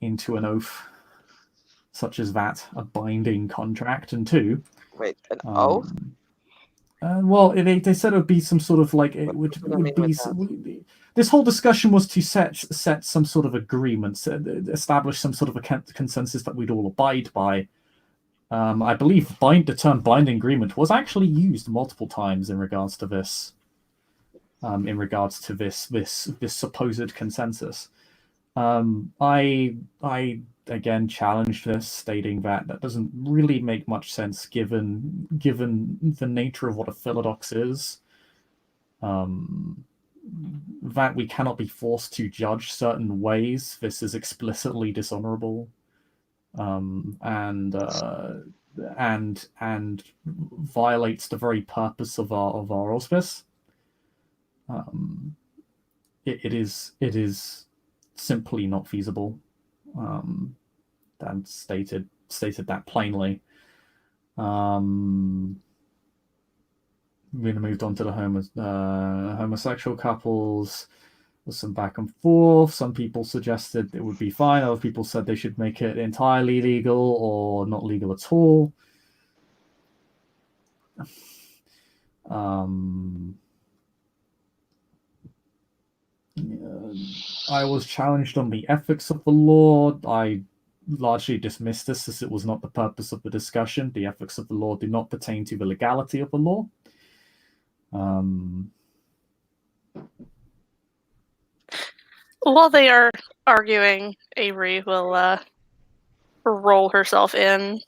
into an oath such as that, a binding contract, and two, Wait, an oath? well, they said it would be some sort of like it What do you would mean be. with that? This whole discussion was to set some sort of agreement, establish some sort of a consensus that we'd all abide by. I believe the term binding agreement was actually used multiple times in regards to this. In regards to this supposed consensus, I again challenged this, stating that doesn't really make much sense given the nature of what a philodox is. That we cannot be forced to judge certain ways. This is explicitly dishonorable, and violates the very purpose of our auspice. It is simply not feasible. And stated that plainly. We moved on to the homosexual couples. There's some back and forth. Some people suggested it would be fine. Other people said they should make it entirely legal or not legal at all. I was challenged on the ethics of the law. I largely dismissed this as it was not the purpose of the discussion. The ethics of the law do not pertain to the legality of the law. While they are arguing, Avery will roll herself in.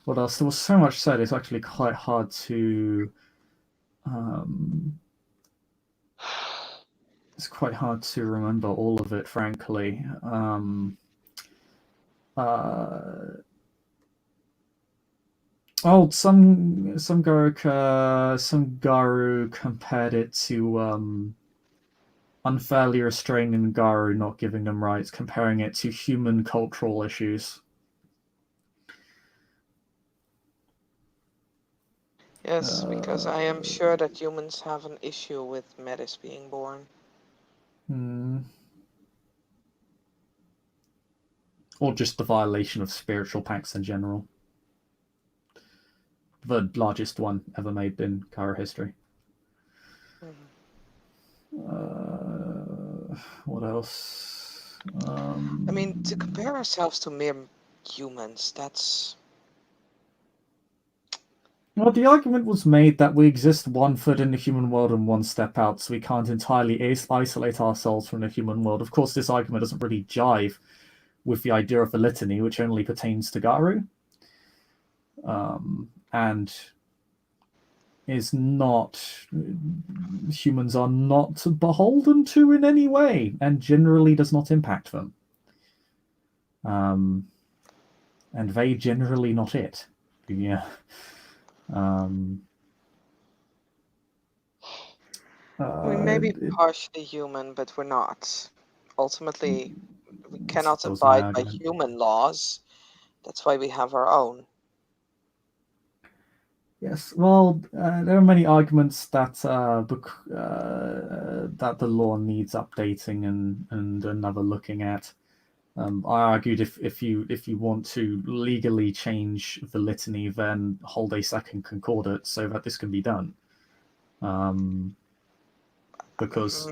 What else? There was so much said. It's actually quite hard to. It's quite hard to remember all of it, frankly. Some Garu compared it to unfairly restraining Garu, not giving them rights, comparing it to human cultural issues. Yes, because I am sure that humans have an issue with Metis being born. Or just the violation of spiritual pacts in general. The largest one ever made in Kara history. What else? I mean, to compare ourselves to mere humans, that's... Well, the argument was made that we exist 1 foot in the human world and 1 step out, so we can't entirely isolate ourselves from the human world. Of course, this argument doesn't really jive with the idea of the litany, which only pertains to Garu. And is not... Humans are not beholden to in any way, and generally does not impact them. And they generally not it. Yeah. We may be partially human, but we're not. Ultimately, we cannot abide by human laws. That's why we have our own. Yes, well, there are many arguments that that the law needs updating and another looking at. I argued if you want to legally change the litany, then hold a second concordate so that this can be done. Because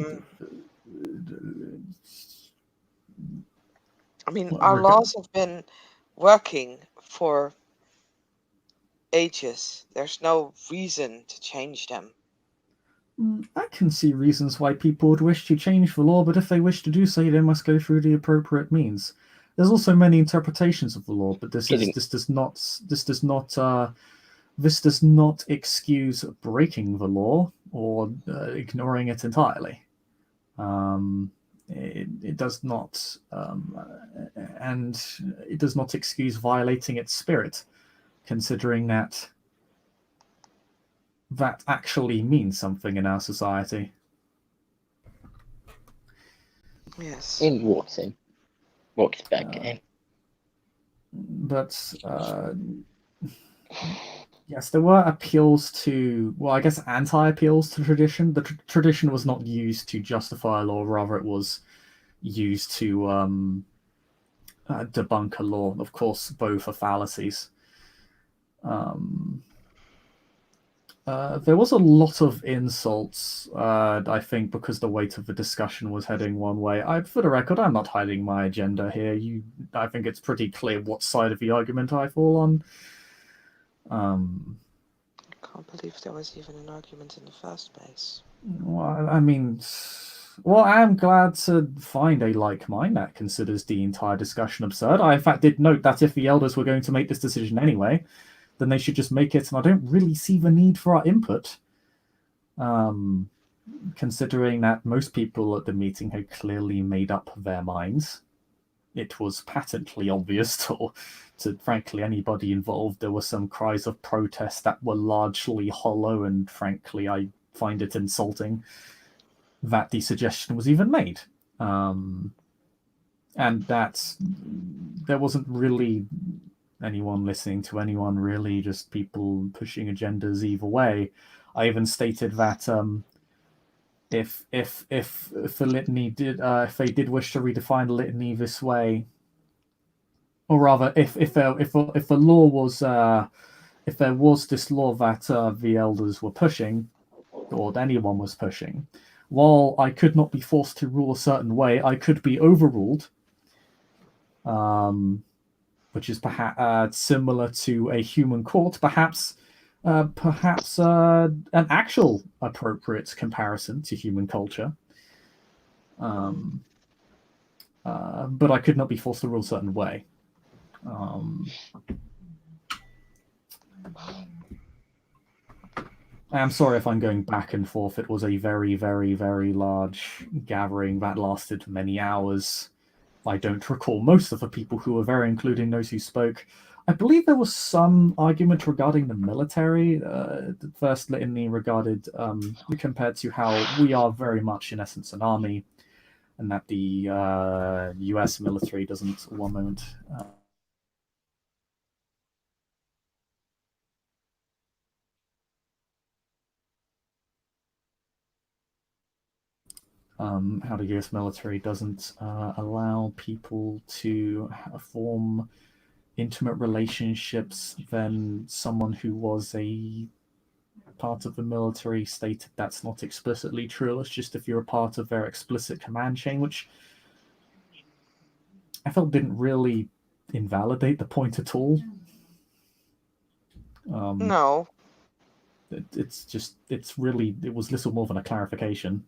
I mean, our laws have been working for ages. There's no reason to change them. I can see reasons why people would wish to change the law, but if they wish to do so, they must go through the appropriate means. There's also many interpretations of the law, but this does not excuse breaking the law or ignoring it entirely. It does not, and it does not excuse violating its spirit, considering that that actually means something in our society. Yes. In walks in. Walks back in. But yes, there were appeals to, well, I guess anti-appeals to tradition. The tradition was not used to justify a law, rather it was used to debunk a law. Of course, both are fallacies. There was a lot of insults, I think, because the weight of the discussion was heading one way. For the record, I'm not hiding my agenda here. I think it's pretty clear what side of the argument I fall on. I can't believe there was even an argument in the first place. Well, I mean, well, I'm glad to find a like mind that considers the entire discussion absurd. I, in fact, did note that if the elders were going to make this decision anyway, then they should just make it, and I don't really see the need for our input. Considering that most people at the meeting had clearly made up their minds, it was patently obvious to frankly anybody involved. There were some cries of protest that were largely hollow, and frankly, I find it insulting that the suggestion was even made. And that there wasn't really anyone listening to anyone, really, just people pushing agendas either way. I even stated that if the litany did, if they did wish to redefine the litany this way, or rather, if the law was, if there was this law that the elders were pushing, or anyone was pushing, while I could not be forced to rule a certain way, I could be overruled. Which is perhaps similar to a human court, perhaps an actual appropriate comparison to human culture. But I could not be forced to rule a certain way. I'm sorry if I'm going back and forth. It was a very, very, very large gathering that lasted many hours. I don't recall most of the people who were there, including those who spoke. I believe there was some argument regarding the military. The first litany regarded compared to how we are very much, in essence, an army, and that the U.S. military doesn't. One moment. How the U.S. military doesn't allow people to form intimate relationships, then someone who was a part of the military stated that's not explicitly true. It's just if you're a part of their explicit command chain, which I felt didn't really invalidate the point at all. No. It was little more than a clarification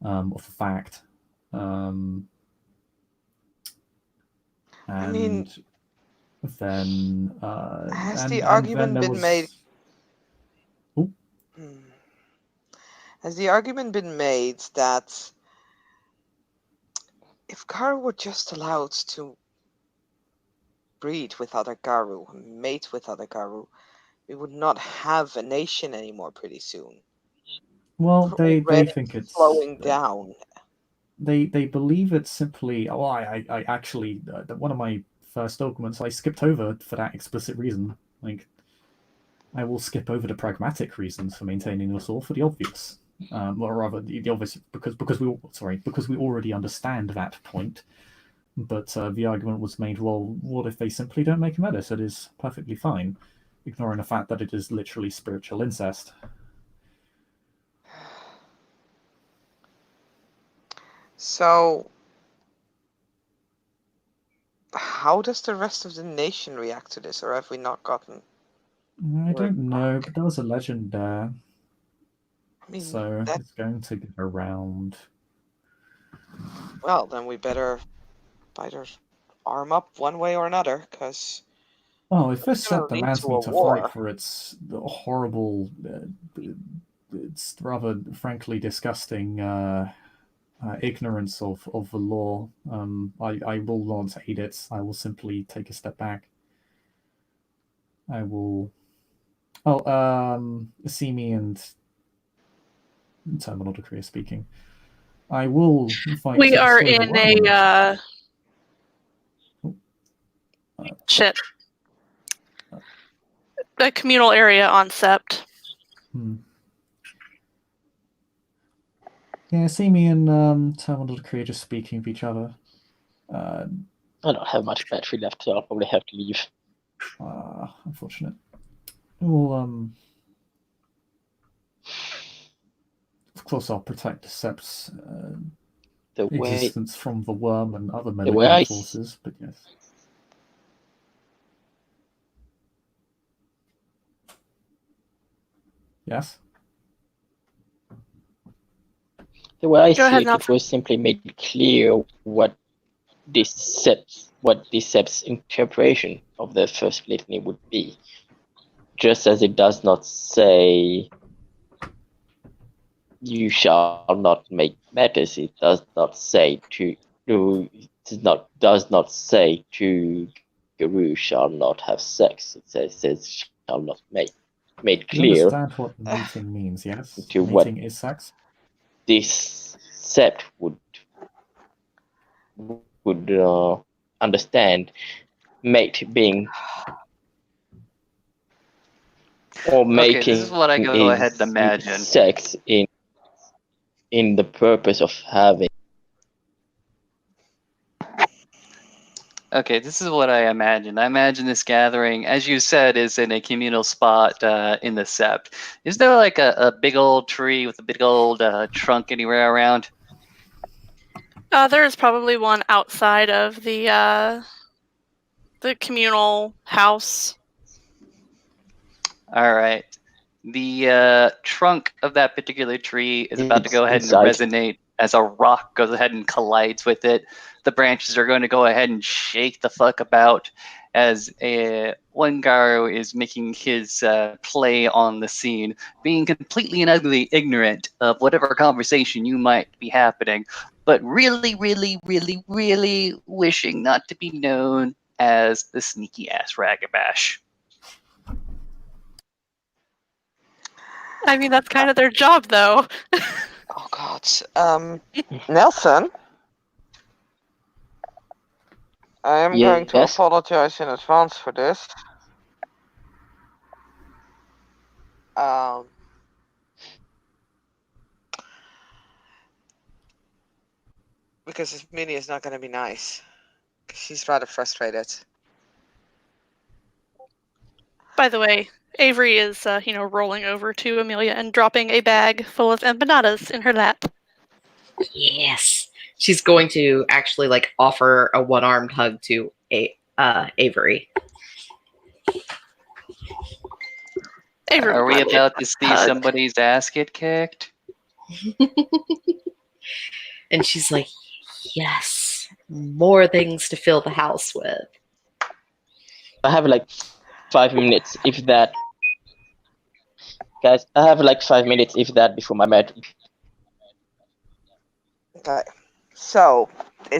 of the fact. I mean, then has the argument been made? Has the argument been made that if Garu were just allowed to breed with other Garu, mate with other Garu, we would not have a nation anymore pretty soon? Well, We're they already think it's slowing down. They believe it's simply. Oh, I actually one of my first arguments I skipped over for that explicit reason. Like, I will skip over the pragmatic reasons for maintaining the law for the obvious, or rather the obvious because we already understand that point. But the argument was made. Well, what if they simply don't make a medicine? It is perfectly fine, ignoring the fact that it is literally spiritual incest. So, how does the rest of the nation react to this, or have we not gotten? I don't know, but there was a legend there. I mean, so it's going to get around. Well, then we better either arm up one way or another, because Well, if this it's gonna set lead demands to me a to war. fight for its horrible, it's rather frankly disgusting ignorance of the law, I will not aid it. I will simply take a step back. I will Simi and Terminal Decree are speaking. I will fight We to are destroy the in world. shit. A communal area on Sept. Yeah, Simi and Terminal Decree are just speaking with each other. I don't have much battery left, so I'll probably have to leave. Unfortunate. Well, of course, I'll protect Sept's The way existence from the worm and other way I malignant s- forces, but yes. Yes? the way I Go see ahead, it, it Nelson. was simply made clear what Decept's interpretation of the first litany would be. Just as it does not say you shall not make matters, it does not say to does not say to Guru shall not have sex. It says shall not make. Made You clear understand what mating means, yes? to what Mating is sex? this Sept would understand mate being or Okay, making this is what I go ahead and imagine. sex in the purpose of having. Okay, this is what I imagine. I imagine this gathering, as you said, is in a communal spot in the Sept. Is there like a big old tree with a big old trunk anywhere around? There is probably one outside of the communal house. All right. The trunk of that particular tree is about to It's go ahead and inside. resonate as a rock goes ahead and collides with it. The branches are going to go ahead and shake the fuck about as one Garo is making his play on the scene, being completely and utterly ignorant of whatever conversation you might be happening, but really, really, really, really wishing not to be known as the sneaky ass Ragabash. I mean, that's kind of their job, though. Oh God. Nelson, I am going to Yes. apologize in advance for this. Because this Minnie is not going to be nice. She's rather frustrated. By the way, Avery is, rolling over to Amelia and dropping a bag full of empanadas in her lap. Yes. She's going to actually like offer a one-armed hug to Avery. Avery Are would we gladly about to see hug. somebody's ass get kicked? And she's like, yes, more things to fill the house with. I have like 5 minutes, if that. Guys, I have like 5 minutes, if that, before my match. Okay. So,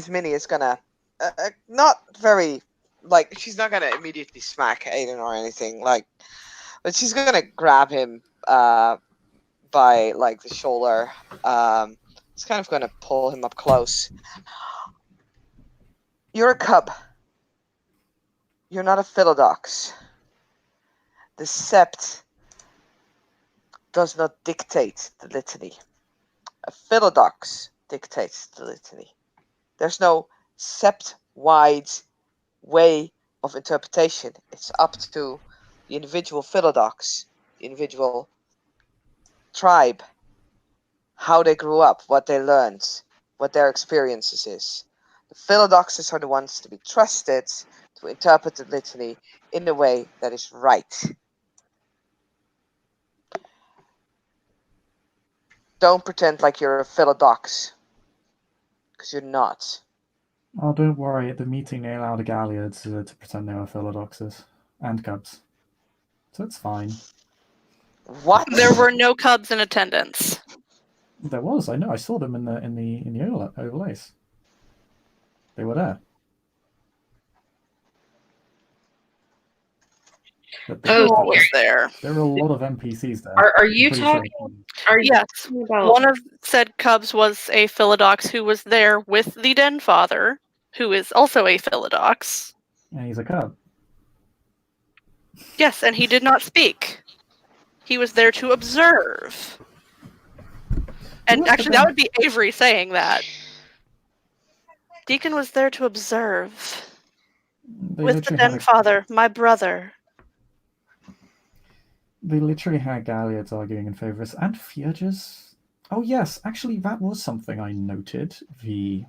Minnie is gonna not very she's not gonna immediately smack Aiden or anything but she's gonna grab him by the shoulder. It's kind of gonna pull him up close. You're a cub. You're not a philodox. The Sept does not dictate the litany. A philodox dictates the litany. There's no Sept-wide way of interpretation. It's up to the individual philodox, the individual tribe, how they grew up, what they learned, what their experiences is. The philodoxes are the ones to be trusted to interpret the litany in a way that is right. Don't pretend like you're a philodox, because you're not. Oh, don't worry. At the meeting, they allowed a Gallia to pretend they were Philodoxes and Cubs. So it's fine. What? There were no cubs in attendance. There was, I know. I saw them in the overlays. They were there. But Oh, Who was there? there are a lot of NPCs there. Are you I'm pretty sure. talking? Are you Yes. talking about? One of said cubs was a Philodox who was there with the Den Father, who is also a Philodox. Yeah, he's a cub. Yes, and he did not speak. He was there to observe. And was the actually, that Den- would be Avery saying that. Deacon was there to observe. They With the literally Den had Father, my brother. they literally had Galliards arguing in favor of this, and Fjorges. Oh yes, actually, that was something I noted. The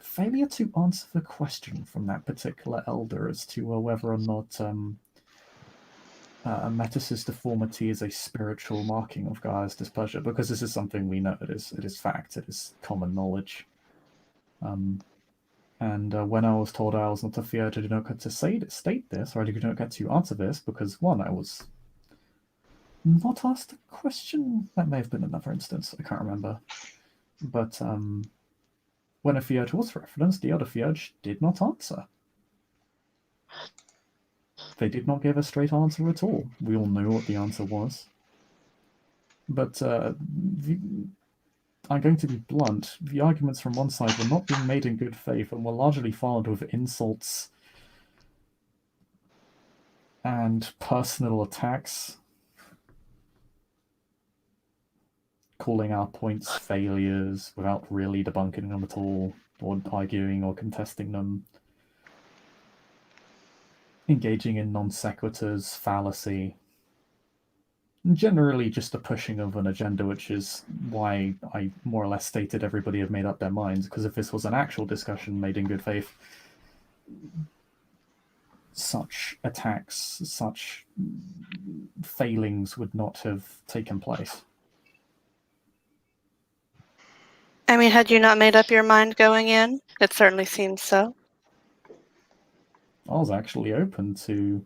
failure to answer the question from that particular elder as to whether or not Metis' deformity is a spiritual marking of Gaia's displeasure, because this is something we know. It is fact. It is common knowledge. And when I was told I was not a Fjord, I did not get to state this, or I did not get to answer this, because one, I was not asked a question. That may have been another instance. I can't remember. But when a Fjord was referenced, the other Fjord did not answer. They did not give a straight answer at all. We all knew what the answer was. But I'm going to be blunt. The arguments from one side were not being made in good faith and were largely followed with insults and personal attacks, calling our points failures without really debunking them at all, or arguing or contesting them, engaging in non sequiturs, fallacy, and generally just a pushing of an agenda, which is why I more or less stated everybody had made up their minds, because if this was an actual discussion made in good faith, such attacks, such failings would not have taken place. I mean, had you not made up your mind going in? It certainly seems so. I was actually open to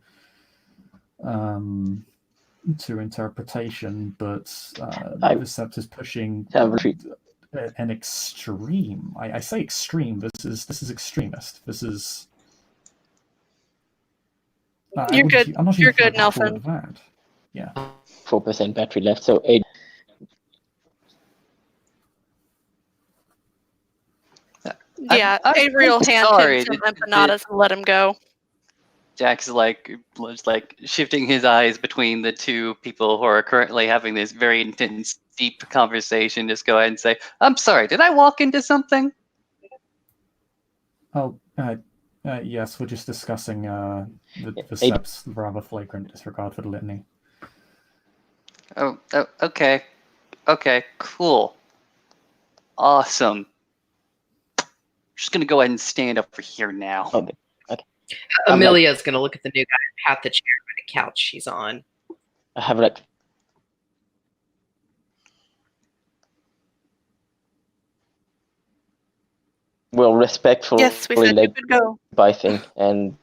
interpretation, but the Sept is pushing an extreme. I say extreme. This is extremist. This is. You're good. I'm not You're even good, sure I'd call Nelson. it that. Yeah. 4% battery left, so 8. Yeah, Avery will hand him some empanadas and let him go. Jack's like shifting his eyes between the two people who are currently having this very intense, deep conversation. Just go ahead and say, "I'm sorry, did I walk into something?" Oh, yes, we're just discussing the Sept's rather flagrant disregard for the litany. Oh, okay. Okay, cool. Awesome. Just gonna go ahead and stand over here now. Okay. Amelia's gonna look at the new guy and pat the chair by the couch she's on. I have like respectfully Yes, we said you could go. by thing, and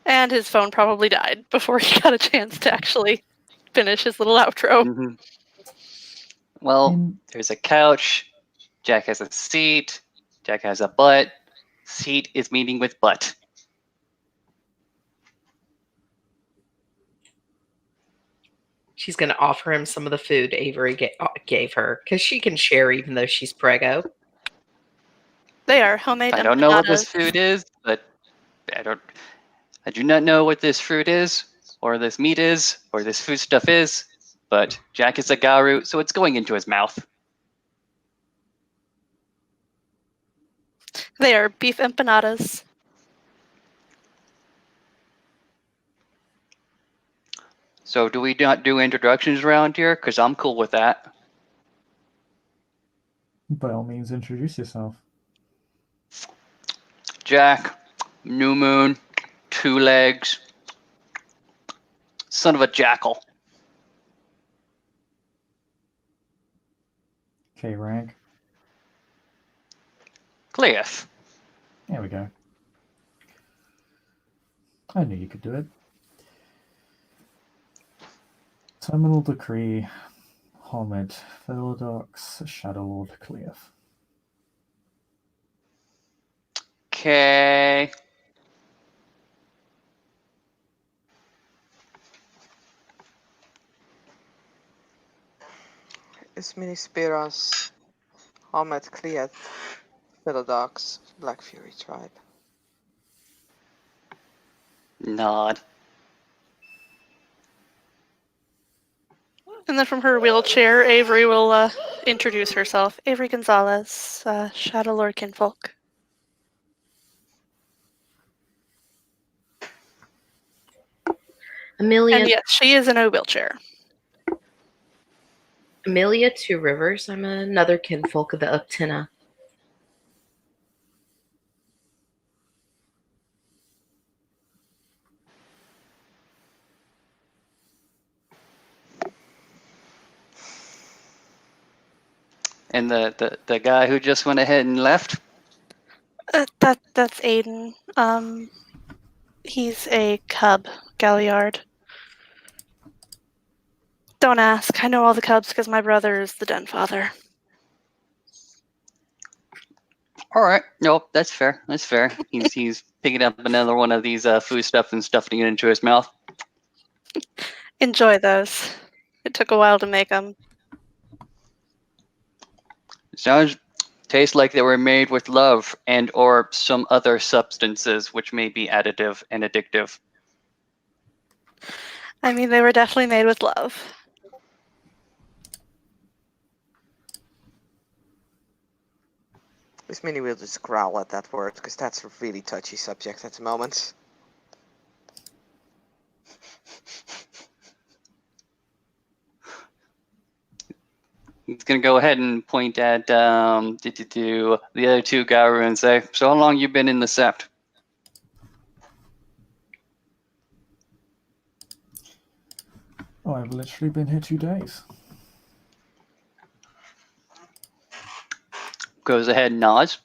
And his phone probably died before he got a chance to actually finish his little outro. Mm-hmm. Well, there's a couch. Jack has a seat. Jack has a butt. Seat is meeting with butt. She's going to offer him some of the food Avery gave her, because she can share even though she's preggo. They are homemade empanadas. I don't know what this food is, but I do not know what this fruit is, or this meat is, or this food stuff is, but Jack is a Garu, so it's going into his mouth. They are beef empanadas. So do we not do introductions around here? Because I'm cool with that. By all means, introduce yourself. Jack, New Moon, 2 legs, son of a jackal. Okay, rank. Cleoth. There we go. I knew you could do it. Terminal decree. Homid, Philodox, Shadowlord, Cleof. Okay. Ismini Spiros, Hamed Kliet, Philodox, Black Fury Tribe. Nod. And then from her wheelchair, Avery will introduce herself. Avery Gonzalez, Shadow Lord Kinfolk. Amelia. And yes, she is in a wheelchair. Amelia Two Rivers. I'm another kinfolk of the Uptina. And the guy who just went ahead and left? That's Aiden. He's a cub, Galliard. Don't ask. I know all the cubs because my brother is the den father. All right. Nope, that's fair. That's fair. He's picking up another one of these food stuff and stuffing it into his mouth. Enjoy those. It took a while to make them. Sounds taste like they were made with love and or some other substances which may be additive and addictive. I mean, they were definitely made with love. Ismini will just growl at that word, because that's a really touchy subject at the moment. He's gonna go ahead and point at the other two Garu and say, "So how long you been in the sept?" Oh, I've literally been here 2 days. Goes ahead and nods.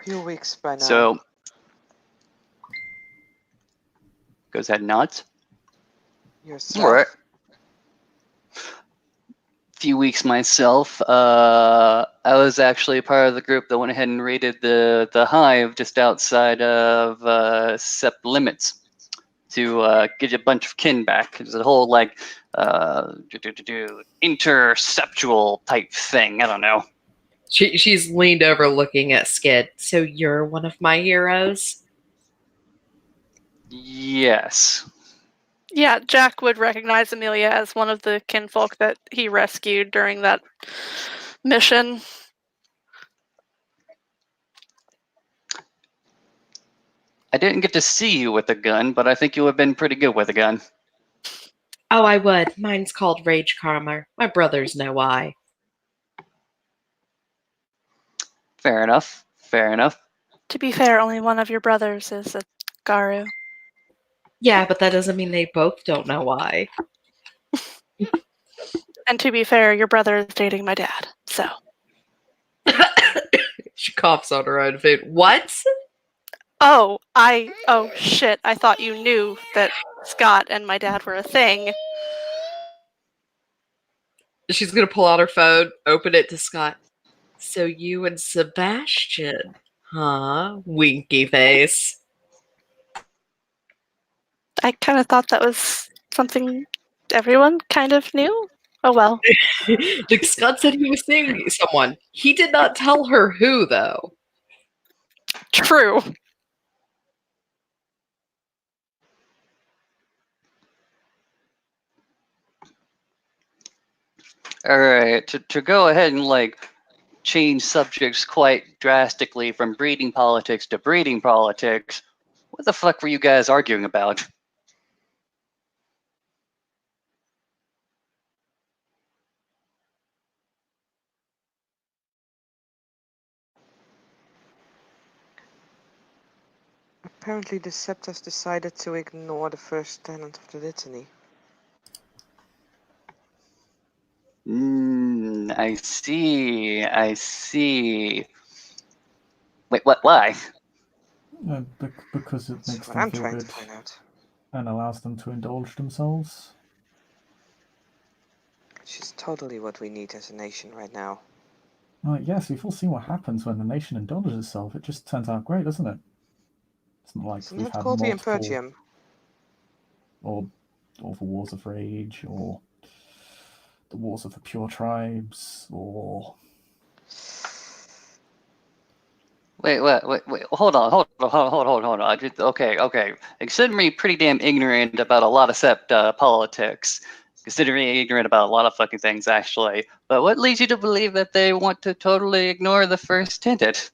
Few weeks by now. So goes ahead and nods. Yourself. All right. Few weeks myself. I was actually part of the group that went ahead and raided the hive just outside of Sept limits to get a bunch of kin back. It's a whole like interceptual type thing. I don't know. She's leaned over looking at Skid. So you're one of my heroes? Yes. Yeah, Jack would recognize Amelia as one of the kinfolk that he rescued during that mission. I didn't get to see you with a gun, but I think you have been pretty good with a gun. Oh, I would. Mine's called Rage Karma. My brothers know why. Fair enough. Fair enough. To be fair, only one of your brothers is a Garu. Yeah, but that doesn't mean they both don't know why. And to be fair, your brother is dating my dad, so. She coughs on her own food. What? Oh shit, I thought you knew that Scott and my dad were a thing. She's gonna pull out her phone, open it to Scott. So you and Sebastian, huh? Winky face. I kind of thought that was something everyone kind of knew. Oh well. Like Scott said he was seeing someone. He did not tell her who, though. True. All right. To go ahead and like change subjects quite drastically from breeding politics to breeding politics. What the fuck were you guys arguing about? Apparently the Sept has decided to ignore the first tenant of the litany. I see. I see. Wait, what? Why? Because it That's makes what them I'm feel trying good. to find out. and allows them to indulge themselves. Which is totally what we need as a nation right now. Yes, we've all seen what happens when the nation indulges itself. It just turns out great, doesn't it? It's not like Isn't we've that had called the multiple, Impergium? or the Wars of Rage, or the Wars of the Pure Tribes, or Wait, hold on. Okay. Consider me pretty damn ignorant about a lot of sept politics. Consider me ignorant about a lot of fucking things, actually. But what leads you to believe that they want to totally ignore the first tenet?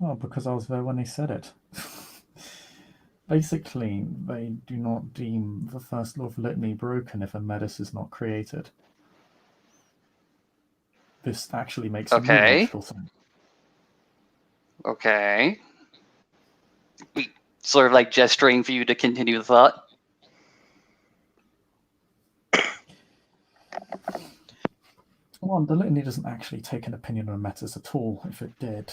well, because I was there when they said it. Basically, they do not deem the first law of litany broken if a menace is not created. This actually makes really Okay. logical sense. Okay. Sort of like gesturing for you to continue the thought. Well, the litany doesn't actually take an opinion on matters at all. If it did,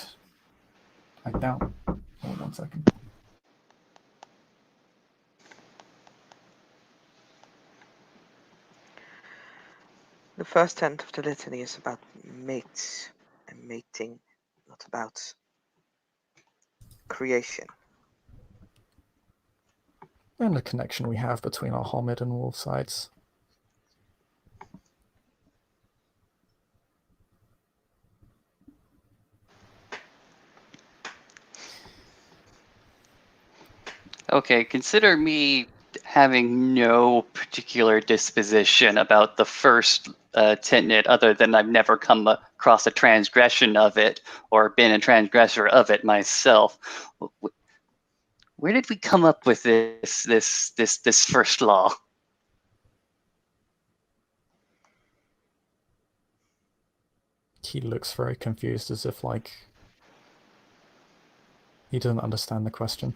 I doubt. Hold on 1 second. The first tenet of the litany is about mates and mating, not about creation. And the connection we have between our Homid and Wolf sides. Okay, consider me having no particular disposition about the first tenet, other than I've never come across a transgression of it or been a transgressor of it myself. Where did we come up with this first law? He looks very confused, as if like he doesn't understand the question.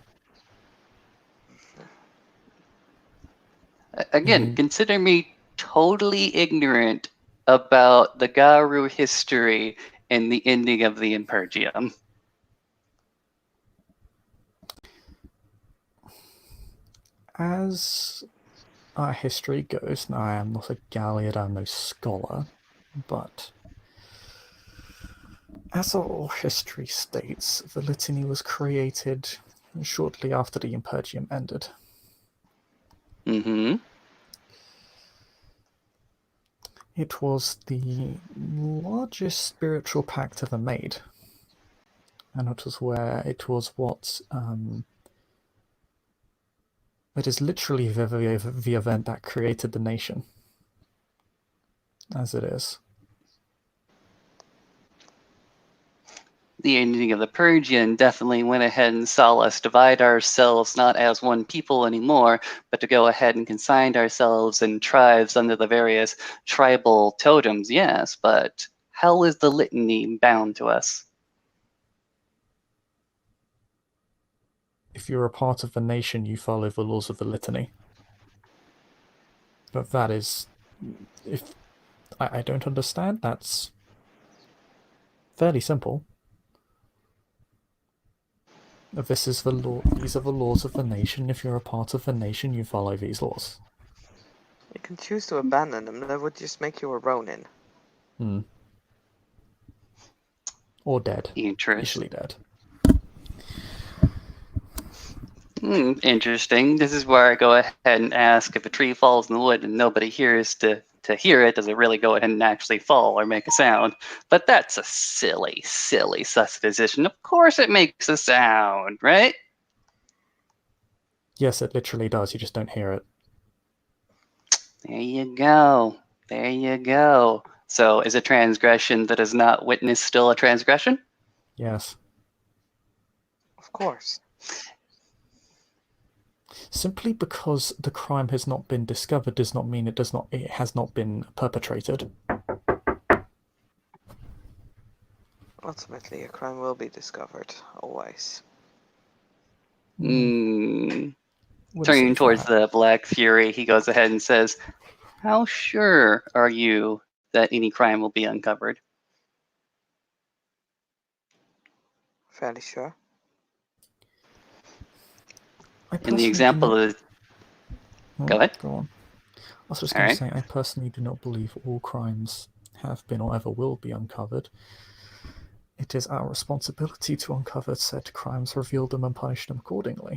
Again, consider me totally ignorant about the Garu history and the ending of the Impergium. As our history goes, now I am not a Galliard, I'm no scholar, but as our history states, the litany was created shortly after the Impergium ended. Mm-hmm. It was the largest spiritual pact ever made, and it was what it is literally the event that created the nation, as it is. The ending of the Purgian definitely went ahead and saw us divide ourselves not as one people anymore, but to go ahead and consign ourselves in tribes under the various tribal totems, yes, but how is the litany bound to us? If you're a part of the nation, you follow the laws of the litany. But that is, if I don't understand, that's fairly simple. This is the law. These are the laws of the nation. If you're a part of the nation, you follow these laws. You can choose to abandon them, that would just make you a Ronin. Or dead. Interesting. Usually dead. Interesting. This is where I go ahead and ask if a tree falls in the wood and nobody hears to hear it, does it really go ahead and actually fall or make a sound? But that's a silly supposition. Of course it makes a sound, right? Yes, it literally does. You just don't hear it. There you go. There you go. So is a transgression that is not witnessed still a transgression? Yes. Of course. Simply because the crime has not been discovered does not mean it has not been perpetrated. Ultimately, a crime will be discovered, always. Wouldn't Turning say towards that. the Black Fury, he goes ahead and says, "How sure are you that any crime will be uncovered?" Fairly sure. I In the personally do example not- of Go ahead. Go on. I was just All going right. to say, I personally do not believe all crimes have been or ever will be uncovered. It is our responsibility to uncover said crimes, reveal them, and punish them accordingly.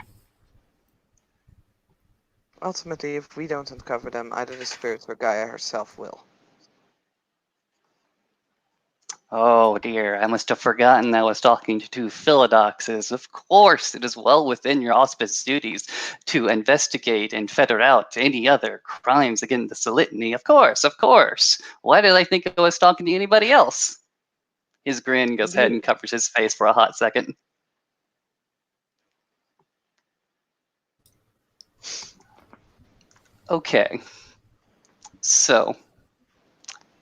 Ultimately, if we don't uncover them, either the spirit or Gaia herself will. Oh dear, I must have forgotten I was talking to two Philodoxes. Of course, it is well within your auspice duties to investigate and fetter out any other crimes against the litany. Of course, of course. Why did I think I was talking to anybody else? His grin goes ahead and covers his face for a hot second. Okay. So,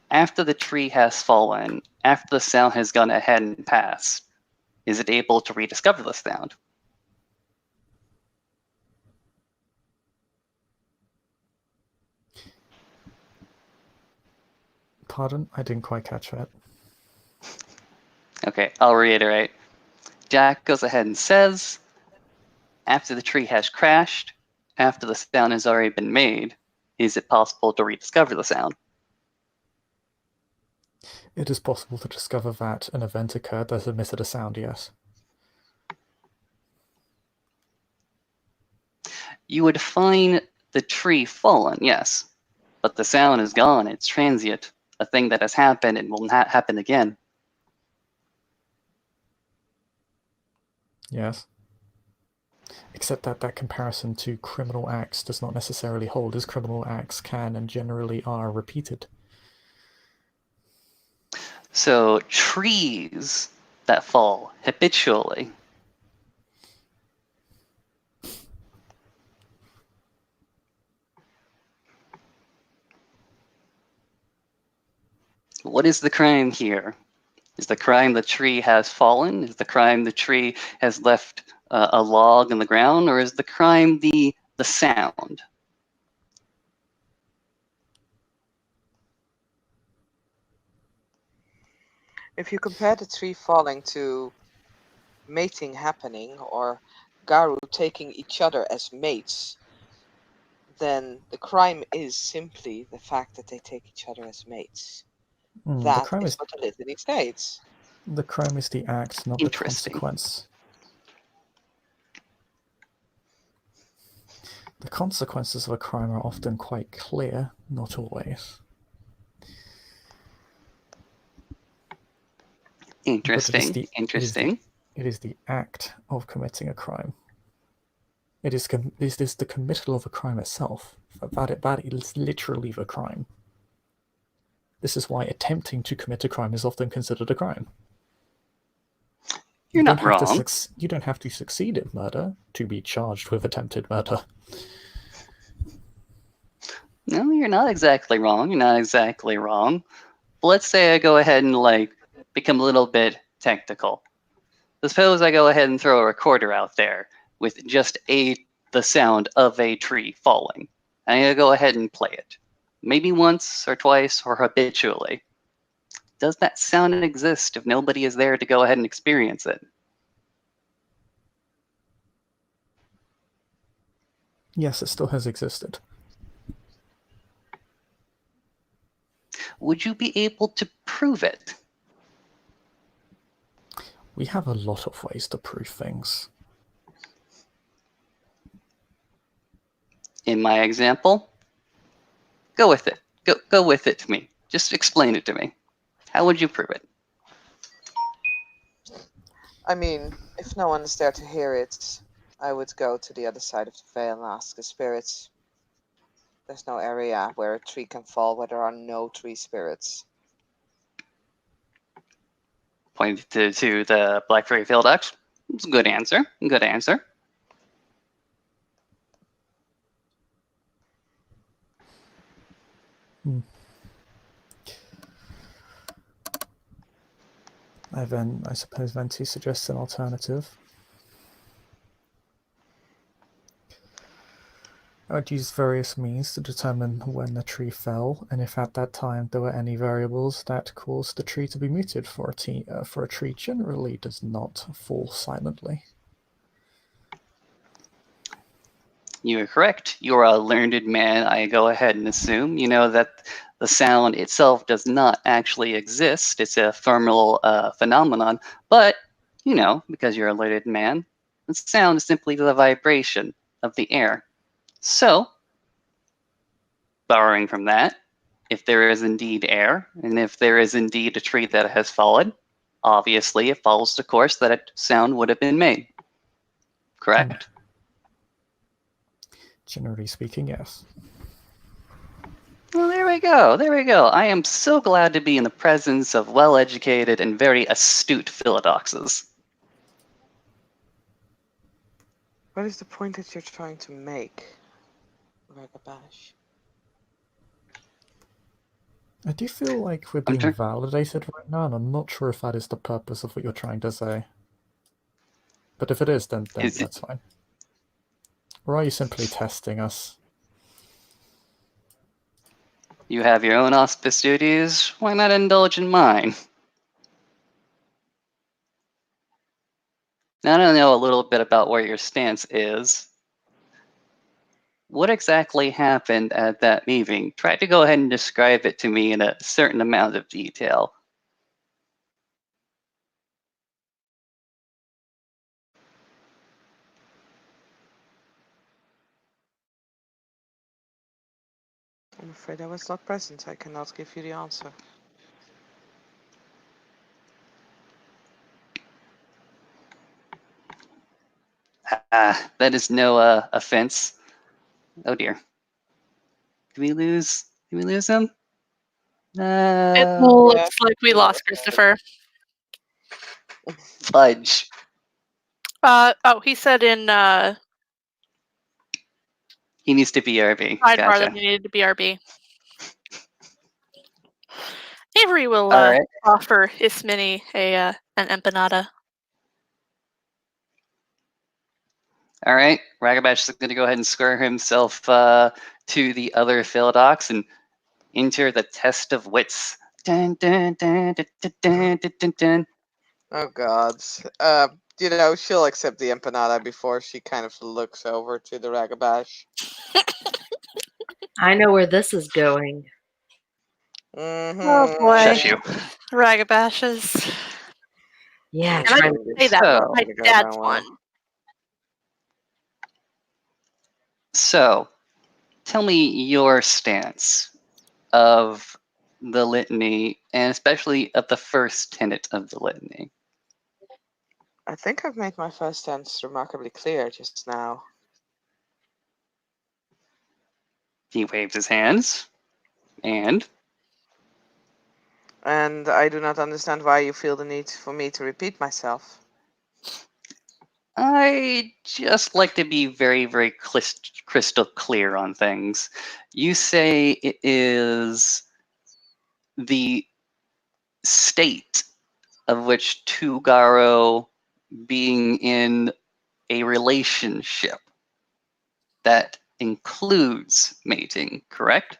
after the tree has fallen, after the sound has gone ahead and passed, is it able to rediscover the sound? Pardon? I didn't quite catch that. Okay, I'll reiterate. Jack goes ahead and says, after the tree has crashed, after the sound has already been made, is it possible to rediscover the sound? It is possible to discover that an event occurred that emitted a sound, yes. You would find the tree fallen, yes, but the sound is gone. It's transient, a thing that has happened and will not happen again. Yes. Except that that comparison to criminal acts does not necessarily hold, as criminal acts can and generally are repeated. So trees that fall habitually. What is the crime here? Is the crime the tree has fallen? Is the crime the tree has left a log in the ground? Or is the crime the sound? If you compare the tree falling to mating happening or Garu taking each other as mates, then the crime is simply the fact that they take each other as mates. The That crime is is what the litany states. the crime is the act, not the Interesting. consequence. The consequences of a crime are often quite clear, not always. Interesting. Interesting. It is the act of committing a crime. It is the committal of a crime itself. That is literally the crime. This is why attempting to commit a crime is often considered a crime. You're not wrong. You don't have to succeed in murder to be charged with attempted murder. No, you're not exactly wrong. You're not exactly wrong. But let's say I go ahead and become a little bit technical. Suppose I go ahead and throw a recorder out there with just the sound of a tree falling. I'm gonna go ahead and play it. Maybe once or twice or habitually. Does that sound exist if nobody is there to go ahead and experience it? Yes, it still has existed. Would you be able to prove it? We have a lot of ways to prove things. In my example, go with it. Go with it to me. Just explain it to me. How would you prove it? I mean, if no one is there to hear it, I would go to the other side of the veil and ask the spirits. There's no area where a tree can fall where there are no tree spirits. Point to the Black Fairy Field Axe. It's a good answer. Good answer. I suppose Venti suggests an alternative. I would use various means to determine when the tree fell, and if at that time there were any variables that caused the tree to be muted, for a tree generally does not fall silently. You are correct. You are a learned man, I go ahead and assume. You know that the sound itself does not actually exist. It's a ephemeral phenomenon. But, you know, because you're a learned man, the sound is simply the vibration of the air. So, borrowing from that, if there is indeed air, and if there is indeed a tree that has fallen, obviously it follows the course that a sound would have been made. Correct? Generally speaking, yes. Well, there we go. There we go. I am so glad to be in the presence of well-educated and very astute philodoxes. What is the point that you're trying to make, Ragabash? I do feel like we're being Hunter? validated right now, and I'm not sure if that is the purpose of what you're trying to say. But if it is, then Is it- that's fine. Or are you simply testing us? You have your own auspice duties. Why not indulge in mine? Now that I know a little bit about where your stance is, what exactly happened at that meeting? Try to go ahead and describe it to me in a certain amount of detail. I'm afraid I was not present. I cannot give you the answer. That is no offense. Oh dear. Did we lose? Did we lose him? It Yeah. looks like we lost Christopher. Fudge. Oh, he said in He needs to be RB. sidebar Gotcha. that he needed to BRB. Avery will All right. offer Ismini an empanada. All right. Ragabash is going to go ahead and square himself to the other Philodox and enter the test of wits. Dun, dun, dun, dun, dun, dun, dun, dun, dun. Oh God. She'll accept the empanada before she kind of looks over to the Ragabash. I know where this is going. Oh boy. Shush you. Ragabashes. Yeah, And I try didn't say that. So- My Gonna go dad's down well. one. So, tell me your stance of the litany, and especially of the first tenet of the litany. I think I've made my first stance remarkably clear just now. He waves his hands, and And I do not understand why you feel the need for me to repeat myself. I just like to be very, very crystal clear on things. You say it is the state of which two Garo being in a relationship that includes mating, correct?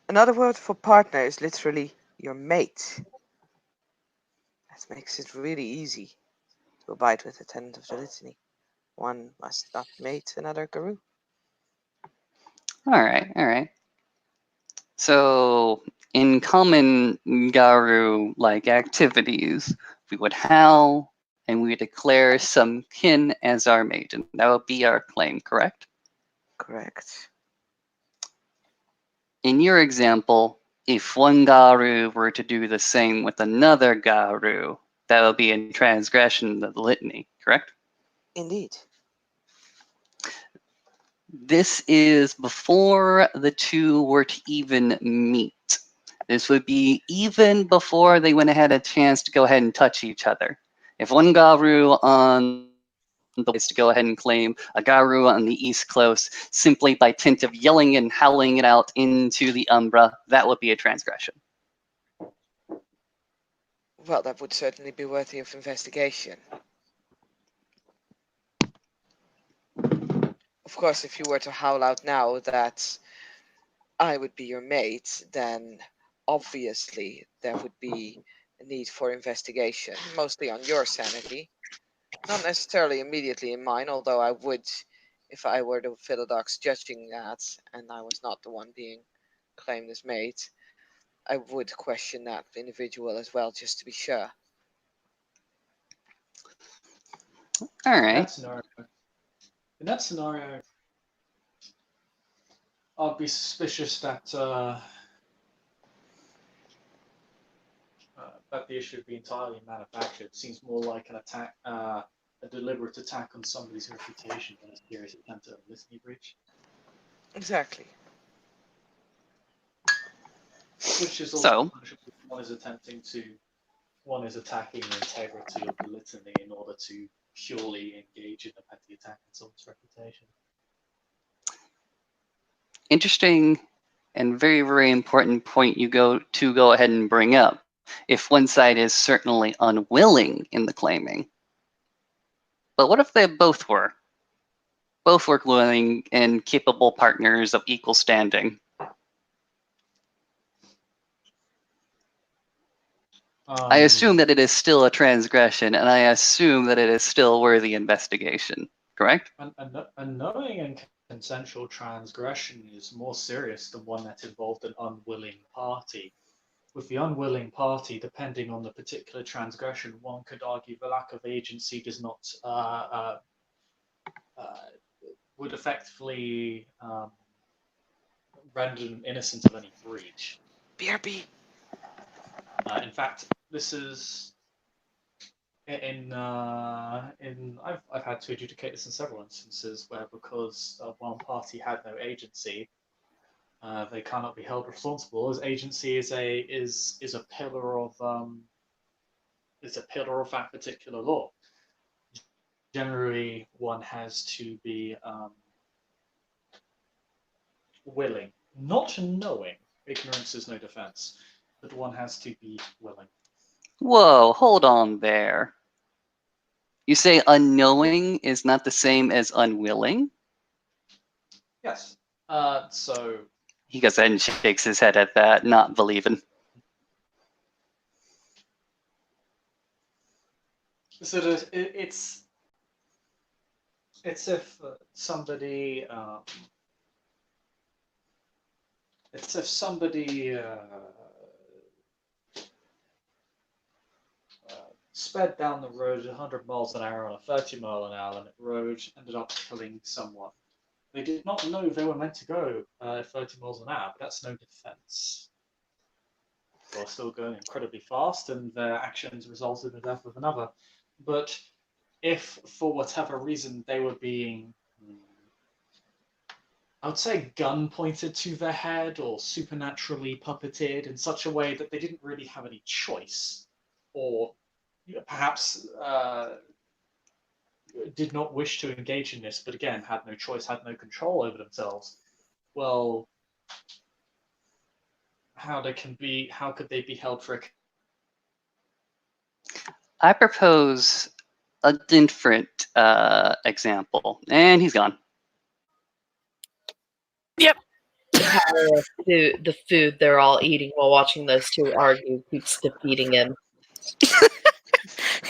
Another word for partner is literally your mate. That makes it really easy to abide with the tenet of the litany. One must not mate another Guru. All right, all right. So, in common Garu-like activities, we would howl and we would declare some kin as our mate, and that would be our claim, correct? Correct. In your example, if one Garu were to do the same with another Garu, that would be a transgression of the litany, correct? Indeed. This is before the two were to even meet. This would be even before they went ahead a chance to go ahead and touch each other. If one Garu on the place to go ahead and claim a Garu on the East Coast simply by dint of yelling and howling it out into the Umbra, that would be a transgression. Well, that would certainly be worthy of investigation. Of course, if you were to howl out now that I would be your mate, then obviously there would be a need for investigation, mostly on your sanity. Not necessarily immediately in mind, although I would, if I were the Philodox judging that, and I was not the one being claimed as mate, I would question that individual as well, just to be sure. All In right. that scenario, I'd be suspicious that that the issue would be entirely manufactured. Seems more like an attack, a deliberate attack on somebody's reputation than a serious attempt at a listening breach. Exactly. Which is also So, punishable. One is attacking the integrity of the litany in order to purely engage in a petty attack on someone's reputation. interesting and very, very important point you go ahead and bring up. If one side is certainly unwilling in the claiming, but what if they both were? Both were willing and capable partners of equal standing. I assume that it is still a transgression, and I assume that it is still worthy investigation. Correct? A knowing and consensual transgression is more serious than one that involved an unwilling party. With the unwilling party, depending on the particular transgression, one could argue the lack of agency does not would effectively render them innocent of any breach. BRB. In fact, this is I've had to adjudicate this in several instances where because one party had no agency, they cannot be held responsible, as agency is a pillar of that particular law. Generally, one has to be willing, not knowing. Ignorance is no defense, but one has to be willing. Whoa, hold on there. You say unknowing is not the same as unwilling? Yes. So He goes ahead and shakes his head at that, not believing. So it's if somebody sped down the road at 100 miles an hour on a 30-mile-an-hour limit road, ended up killing someone. They did not know they were meant to go 30 miles an hour, but that's no defense. They were still going incredibly fast, and their actions resulted in the death of another. But if, for whatever reason, they were being, I would say, gun pointed to their head or supernaturally puppeted in such a way that they didn't really have any choice, or perhaps did not wish to engage in this, but again, had no choice, had no control over themselves, well, how could they be held for a... I propose a different example. And he's gone. Yep. The food they're all eating while watching those two argue keeps defeating him.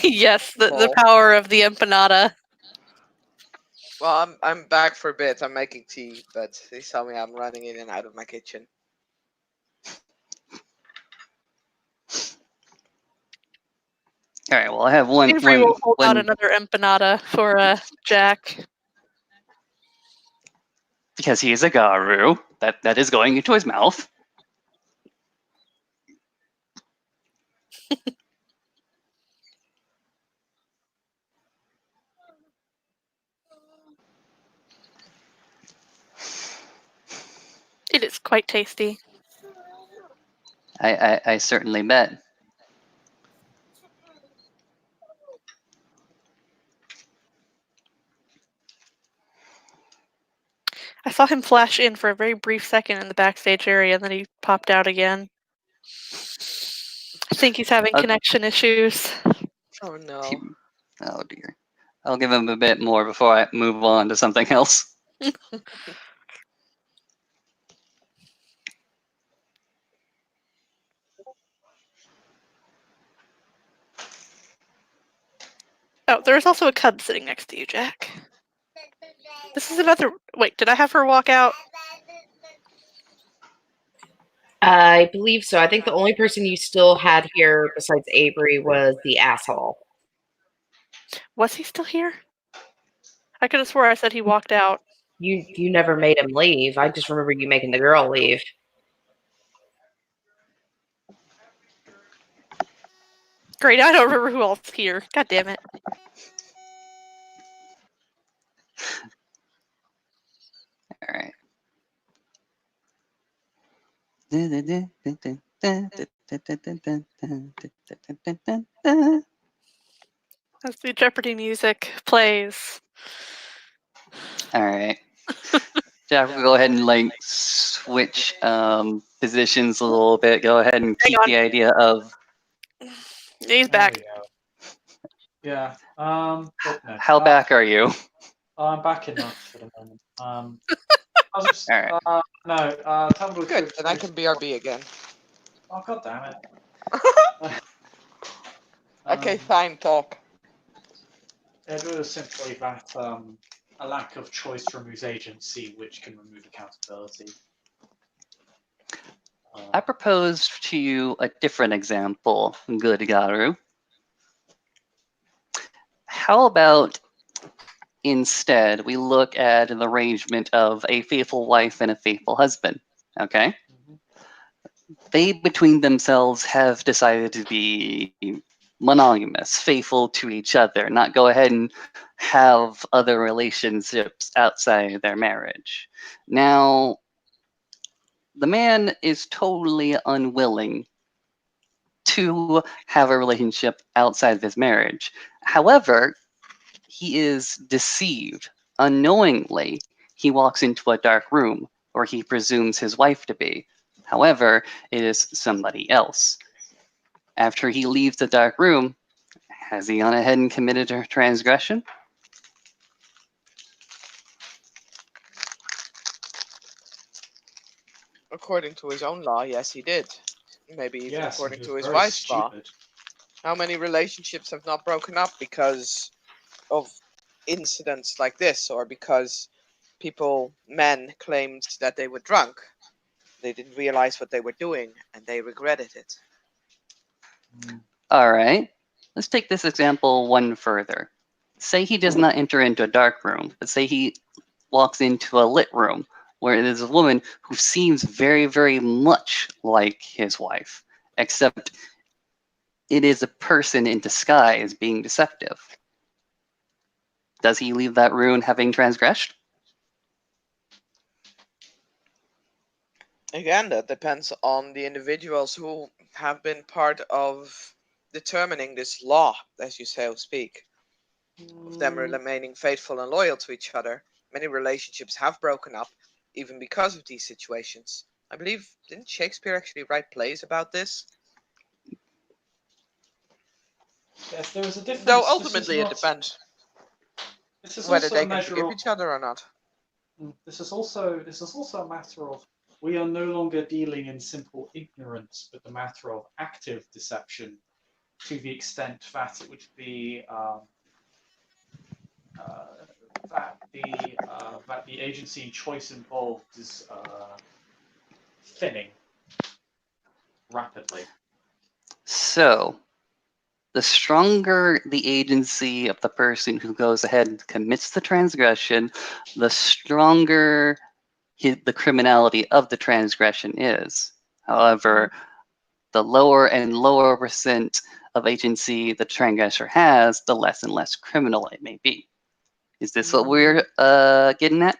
Yes, the Cool. power of the empanada. Well, I'm back for a bit. I'm making tea, but they tell me I'm running in and out of my kitchen. All right, well, I have one. Avery will hold out another empanada for Jack. Because he is a Garu. That is going into his mouth. It is quite tasty. I certainly bet. I saw him flash in for a very brief second in the backstage area, and then he popped out again. I think he's having connection issues. Oh no. Oh dear. I'll give him a bit more before I move on to something else. Oh, there's also a cub sitting next to you, Jack. This is another. Wait, did I have her walk out? I believe so. I think the only person you still had here besides Avery was the asshole. Was he still here? I could have swore I said he walked out. You never made him leave. I just remember you making the girl leave. Great, I don't remember who else is here. God damn it. All right. As the Jeopardy music plays. All right. Jack, we'll go ahead and like switch positions a little bit. Go ahead and keep on. the idea of He's There back. we go. Yeah. But no. how back are you? I'm back enough for the moment. I'll just. All right. Tell me the Good, truth. then I can BRB again. Oh, god damn it. Okay, fine, talk. It was simply that a lack of choice removes agency, which can remove accountability. I proposed to you a different example, good Garu. How about instead we look at an arrangement of a faithful wife and a faithful husband? Okay? They between themselves have decided to be monogamous, faithful to each other, not go ahead and have other relationships outside their marriage. Now, the man is totally unwilling to have a relationship outside of his marriage. However, he is deceived unknowingly. He walks into a dark room where he presumes his wife to be. However, it is somebody else. After he leaves the dark room, has he gone ahead and committed a transgression? According to his own law, yes, he did. Maybe even Yes, according it to was his very wife's law. stupid. How many relationships have not broken up because of incidents like this, or because men claimed that they were drunk? They didn't realize what they were doing, and they regretted it. All right. Let's take this example one further. Say he does not enter into a dark room, but say he walks into a lit room where there's a woman who seems very, very much like his wife, except it is a person in disguise being deceptive. Does he leave that room having transgressed? Again, that depends on the individuals who have been part of determining this law, as you so speak, of them remaining faithful and loyal to each other. Many relationships have broken up, even because of these situations. I believe, didn't Shakespeare actually write plays about this? Yes, there is a difference. Though ultimately it depends This is whether also a they can measure forgive of. each other or not. This is also a matter of we are no longer dealing in simple ignorance, but the matter of active deception, to the extent that it would be that the agency choice involved is thinning rapidly. So, the stronger the agency of the person who goes ahead and commits the transgression, the stronger the criminality of the transgression is. However, the lower and lower percent of agency the transgressor has, the less and less criminal it may be. Is this what we're getting at?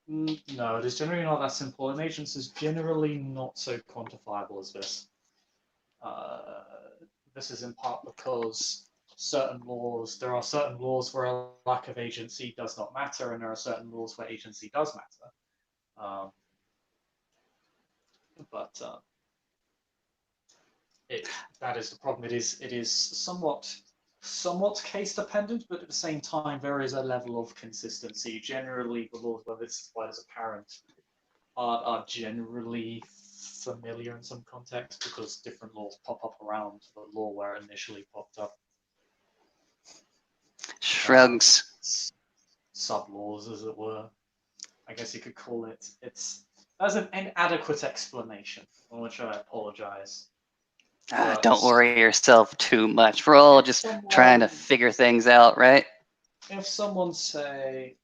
No, it is generally not that simple. An agent is generally not so quantifiable as this. This is in part because there are certain laws where a lack of agency does not matter, and there are certain laws where agency does matter. But that is the problem. It is somewhat case dependent, but at the same time there is a level of consistency. Generally, the laws, whether it's quite as apparent, are generally familiar in some context because different laws pop up around the law where it initially popped up. shrugs. Sub-laws, as it were. I guess you could call it. That's an inadequate explanation, for which I apologize. Don't worry yourself too much. We're all just trying to figure things out, right? If someone say,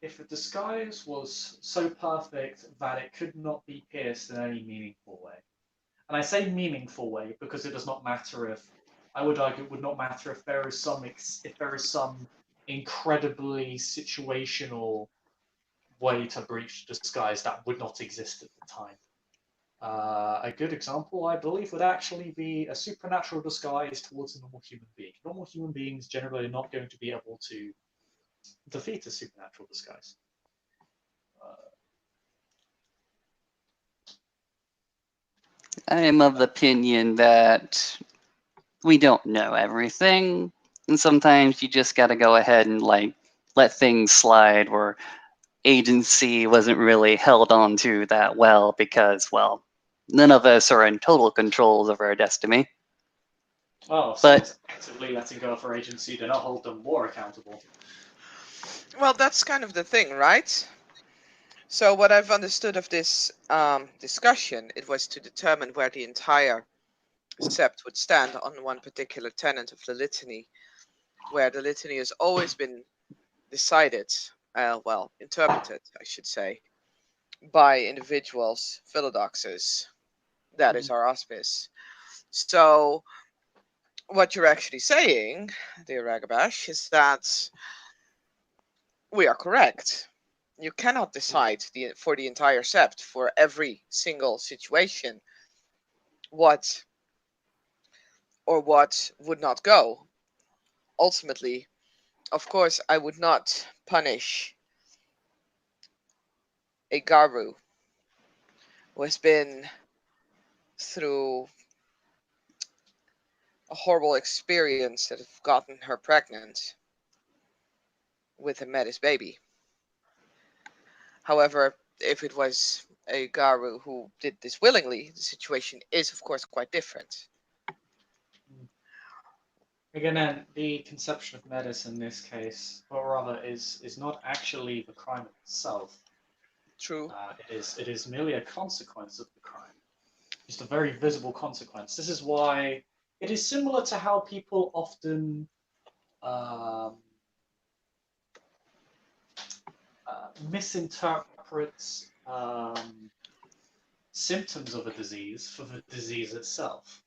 if a disguise was so perfect that it could not be pierced in any meaningful way, and I say meaningful way because it does not matter if, I would argue, it would not matter if there is some incredibly situational way to breach disguise that would not exist at the time. A good example, I believe, would actually be a supernatural disguise towards a normal human being. Normal human beings generally are not going to be able to defeat a supernatural disguise. I am of the opinion that we don't know everything, and sometimes you just got to go ahead and let things slide where agency wasn't really held on to that well because, well, none of us are in total control of our destiny. Well, if someone's actively letting go of her agency, then I'll hold them more accountable. Well, that's kind of the thing, right? So what I've understood of this discussion, it was to determine where the entire sept would stand on one particular tenet of the litany, where the litany has always been decided, interpreted, I should say, by individuals, philodoxes. That is our auspice. So what you're actually saying, dear Ragabash, is that we are correct. You cannot decide for the entire sept, for every single situation, what or what would not go. Ultimately, of course, I would not punish a Garu who has been through a horrible experience that have gotten her pregnant with a Metis baby. However, if it was a Garu who did this willingly, the situation is, of course, quite different. Again, the conception of Metis in this case, or rather, is not actually the crime itself. True. It is merely a consequence of the crime. Just a very visible consequence. This is why it is similar to how people often misinterpret symptoms of a disease for the disease itself.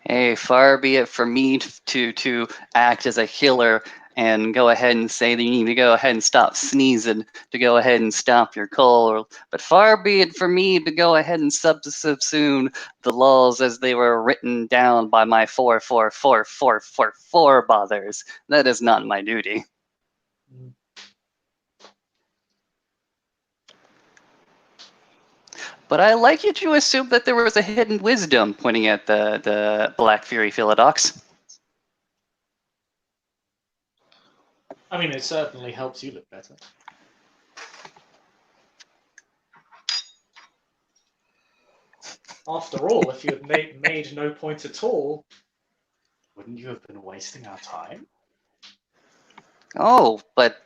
Hey, far be it from me to act as a healer and go ahead and say that you need to go ahead and stop sneezing, to go ahead and stop your cold. But far be it from me to go ahead and subsume the laws as they were written down by my 4 bothers. That is not my duty. But I like you to assume that there was a hidden wisdom pointing at the Black Fury Philodox. I mean, it certainly helps you look better. After all, if you had made no point at all, wouldn't you have been wasting our time? Oh, but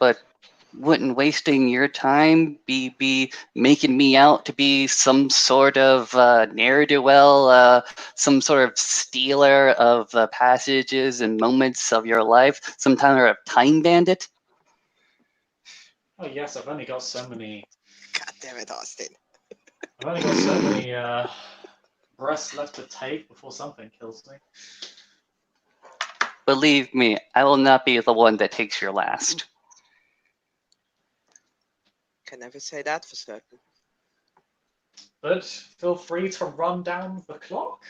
wouldn't wasting your time be making me out to be some sort of ne'er-do-well, some sort of stealer of passages and moments of your life, some kind of time bandit? Oh yes, I've only got so many. God damn it, Austin. I've only got so many breaths left to take before something kills me. Believe me, I will not be the one that takes your last. Can never say that for certain. But feel free to run down the clock.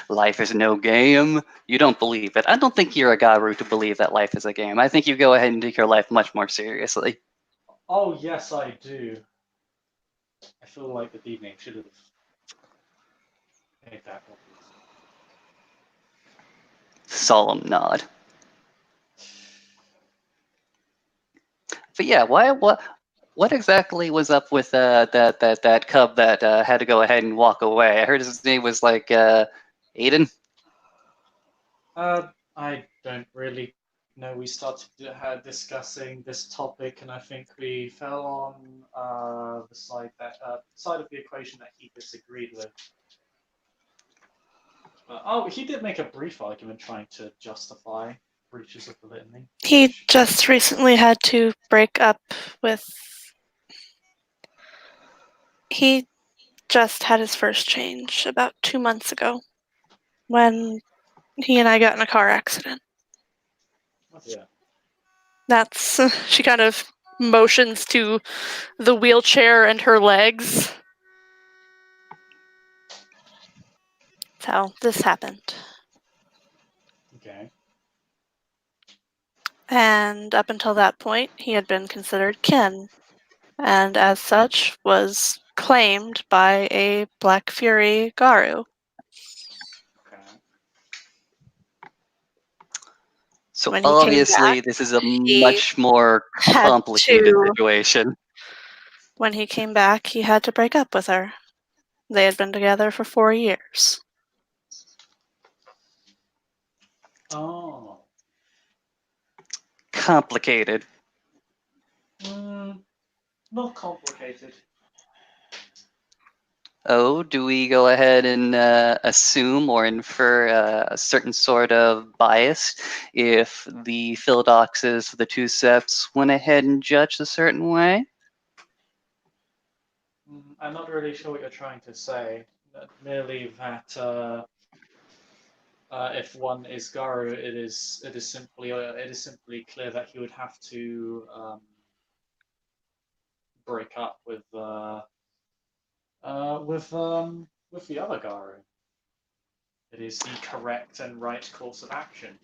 Life is no game. You don't believe it. I don't think you're a Garu to believe that life is a game. I think you go ahead and take your life much more seriously. Oh yes, I do. I feel like the evening should have made that obvious. Solemn nod. But yeah, what What exactly was up with that cub that had to go ahead and walk away? I heard his name was like Aiden. I don't really know. We started discussing this topic, and I think we fell on the side of the equation that he disagreed with. He did make a brief argument trying to justify breaches of the litany. He just recently had to break up with. He just had his first change about 2 months ago when he and I got in a car accident. Yeah. That's. She kind of motions to the wheelchair and her legs. That's how this happened. Okay. And up until that point, he had been considered kin, and as such was claimed by a Black Fury Garu. Okay. So When he came obviously, back, this is a he much more had complicated to. situation. When he came back, he had to break up with her. They had been together for 4 years. Oh. Complicated. Not complicated. Oh, do we go ahead and assume or infer a certain sort of bias if the Philodoxes for the two septs went ahead and judged a certain way? I'm not really sure what you're trying to say. Merely that if one is Garu, it is simply clear that he would have to break up with the other Garu. It is the correct and right course of action.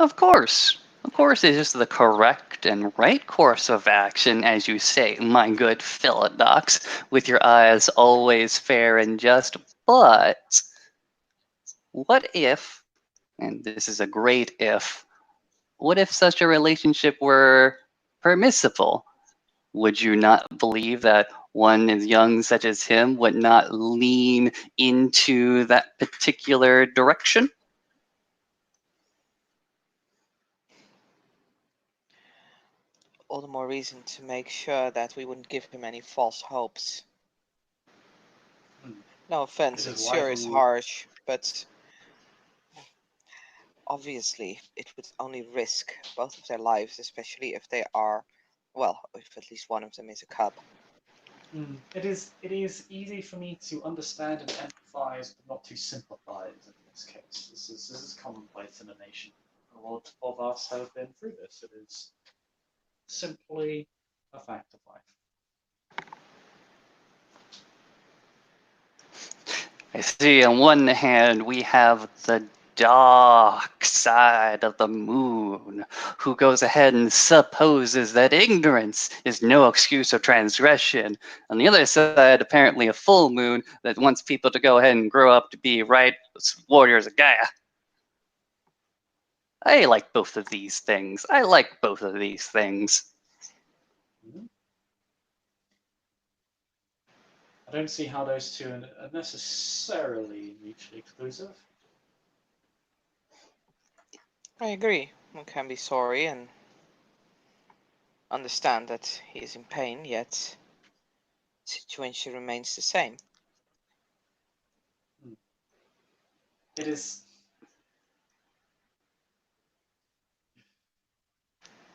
Of course. Of course, it is the correct and right course of action, as you say, my good Philodox, with your eyes always fair and just. But what if, and this is a great if, what if such a relationship were permissible? Would you not believe that one as young such as him would not lean into that particular direction? All the more reason to make sure that we wouldn't give him any false hopes. No offense, This is it why sure is the- harsh, but obviously it would only risk both of their lives, especially if they are, well, if at least one of them is a cub. It is easy for me to understand and empathize, but not to sympathize in this case. This is commonplace in the nation. A lot of us have been through this. It is simply a fact of life. I see on one hand we have the dark side of the moon, who goes ahead and supposes that ignorance is no excuse of transgression. On the other side, apparently a full moon that wants people to go ahead and grow up to be right warriors of Gaia. I like both of these things. I like both of these things. I don't see how those two are necessarily mutually exclusive. I agree. One can be sorry and understand that he is in pain, yet the situation remains the same. It is.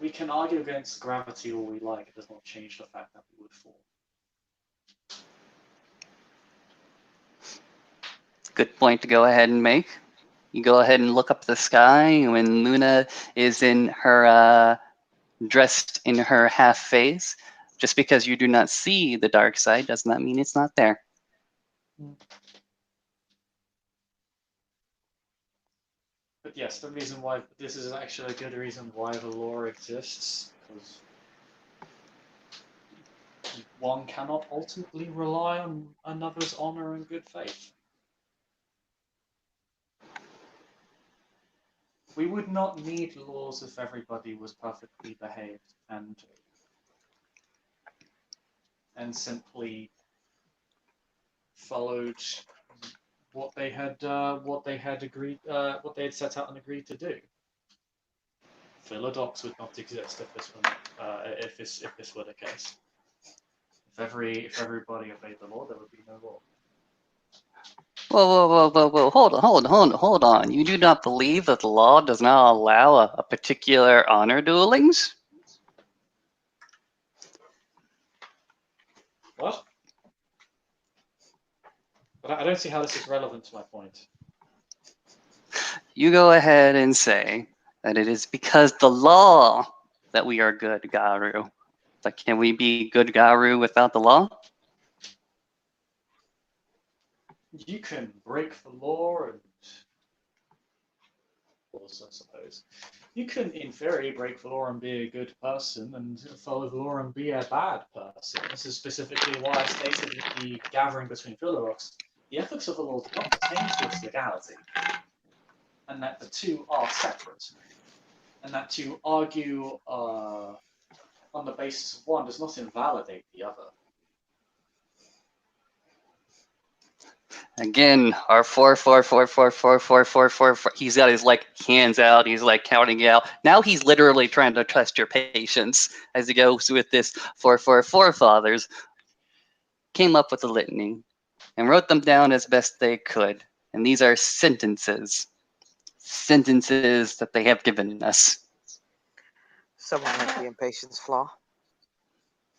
We can argue against gravity all we like. It does not change the fact that we would fall. Good point to go ahead and make. You go ahead and look up the sky when Luna is in her dressed in her half phase. Just because you do not see the dark side does not mean it's not there. But yes, the reason why this is actually a good reason why the law exists, because one cannot ultimately rely on another's honor and good faith. We would not need laws if everybody was perfectly behaved, and and simply followed what they had set out and agreed to do. Philodox would not exist if this were if this were the case. If everybody obeyed the law, there would be no law. Whoa. Hold on. You do not believe that the law does not allow a particular honor duelings? What? But I don't see how this is relevant to my point. You go ahead and say that it is because the law that we are good Garu. But can we be good Garu without the law? You can break the law and also, I suppose. You can, in theory, break the law and be a good person, and follow the law and be a bad person. This is specifically why I stated that the gathering between Philodox, the ethics of the law do not pertain to its legality, and that the two are separate, and that to argue on the basis of one does not invalidate the other. Again, our 4. He's got his hands out. He's counting it out. Now he's literally trying to test your patience as he goes with this 4 forefathers. Came up with a litany and wrote them down as best they could. And these are sentences that they have given us. Someone had the impatience flaw.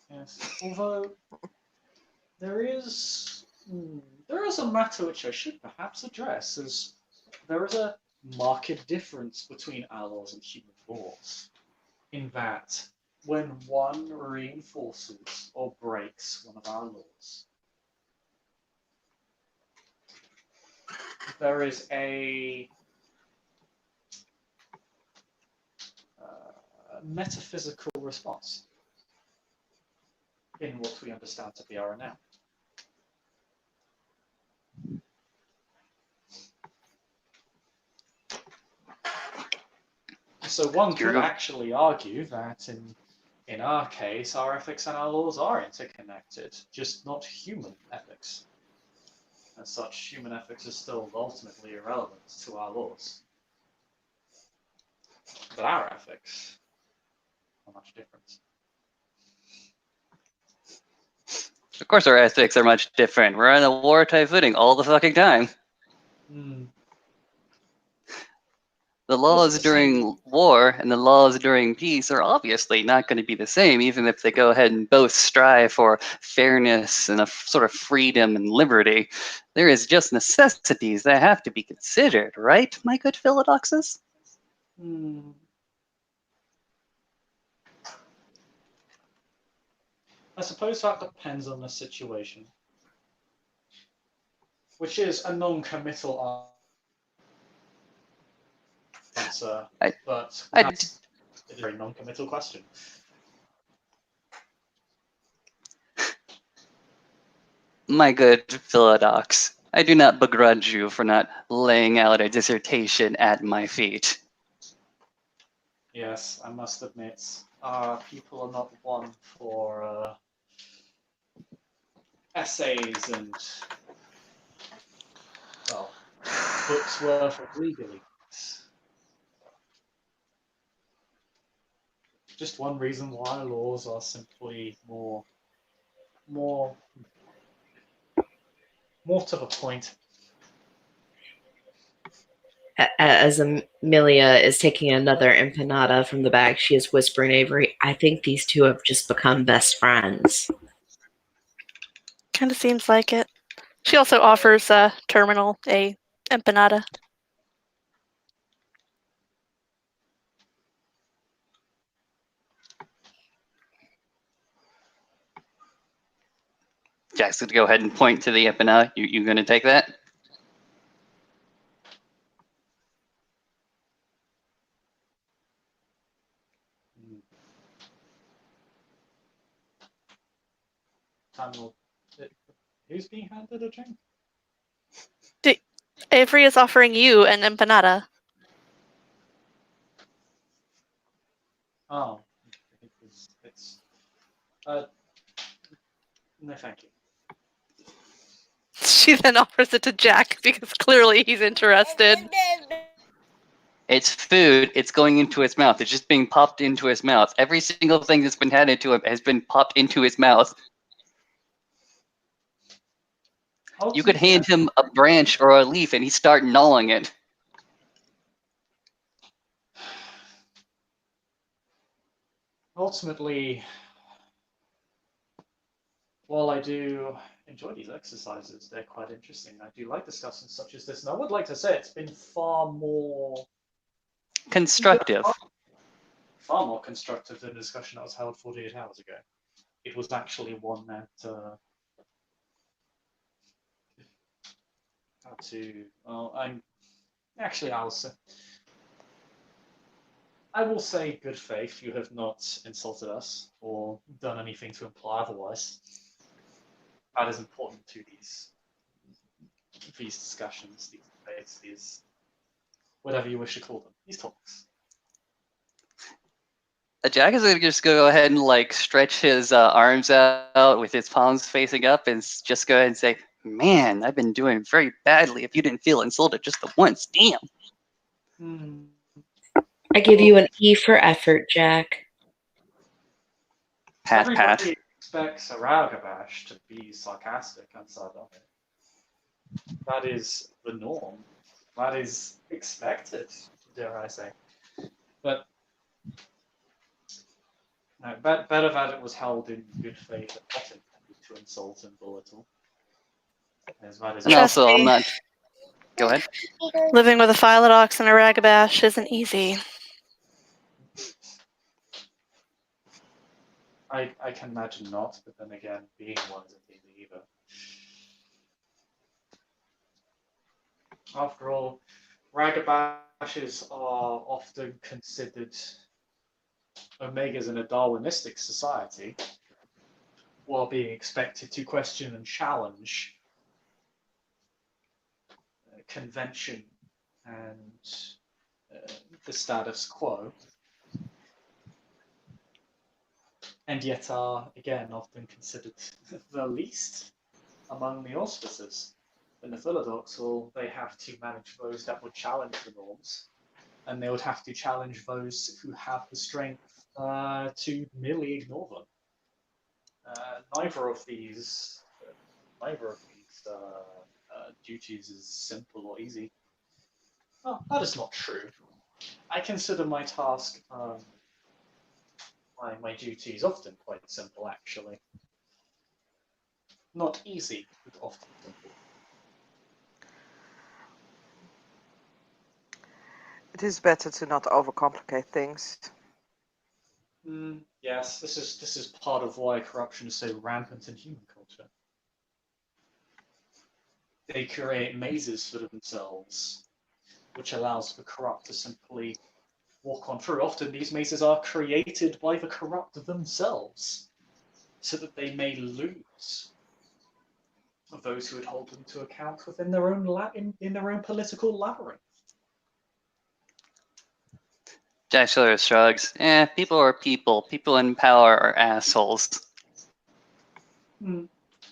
Yes, although there is a matter which I should perhaps address, as there is a marked difference between our laws and human laws, in that when one reinforces or breaks one of our laws, there is a metaphysical response in what we understand to be our renown. So one could actually argue that in our case, our ethics and our laws are interconnected, just not human ethics. As such, human ethics is still ultimately irrelevant to our laws. But our ethics are much different. Of course our ethics are much different. We're on a war-type footing all the fucking time. The laws during war and the laws during peace are obviously not going to be the same, even if they go ahead and both strive for fairness and a sort of freedom and liberty. There is just necessities that have to be considered, right, my good Philodoxes? I suppose that depends on the situation, which is a non-committal answer, but it's a very non-committal question. My good Philodox, I do not begrudge you for not laying out a dissertation at my feet. Yes, I must admit, people are not one for essays and, well, books worth of legalese. Just one reason why laws are simply more to the point. As Amelia is taking another empanada from the bag, she is whispering Avery, I think these two have just become best friends. Kind of seems like it. She also offers Terminal a empanada. Jackson, go ahead and point to the empanada. You going to take that? Who's being handed a drink? Avery is offering you an empanada. Oh, it's No, thank you. She then offers it to Jack because clearly he's interested. It's food. It's going into his mouth. It's just being popped into his mouth. Every single thing that's been handed to him has been popped into his mouth. You could hand him a branch or a leaf and he'd start gnawing it. Ultimately, while I do enjoy these exercises, they're quite interesting. I do like discussions such as this, and I would like to say it's been far more Constructive. constructive than the discussion that was held 48 hours ago. It was actually one that I will say good faith, you have not insulted us or done anything to imply otherwise. That is important to these discussions, these debates, these whatever you wish to call them, these talks. Jack is gonna just go ahead and like stretch his arms out with his palms facing up and just go ahead and say, "Man, I've been doing very badly. If you didn't feel insulted just the once, damn." I give you an E for effort, Jack. Pat, Everybody expects a Raugabash to be sarcastic and sardonic. That is the norm. That is expected, dare I say. But no, better that it was held in good faith and not intended to insult and belittle. As that is And Trust also, me. I'm not. Go ahead. Living with a Philodox and a Ragabash isn't easy. I can imagine not, but then again, being one isn't easy either. After all, Ragabashes are often considered omegas in a Darwinistic society, while being expected to question and challenge convention and the status quo, and yet are, again, often considered the least among the auspices. In the Philodoxal, they have to manage those that would challenge the norms, and they would have to challenge those who have the strength to merely ignore them. Neither of these duties is simple or easy. Oh, that is not true. I consider my task, my duties often quite simple, actually. Not easy, but often simple. It is better to not overcomplicate things. Yes, this is part of why corruption is so rampant in human culture. They create mazes for themselves, which allows the corrupt to simply walk on through. Often these mazes are created by the corrupt themselves, so that they may lose those who would hold them to account within their own in their own political labyrinth. Jack sort of shrugs. People are people. People in power are assholes.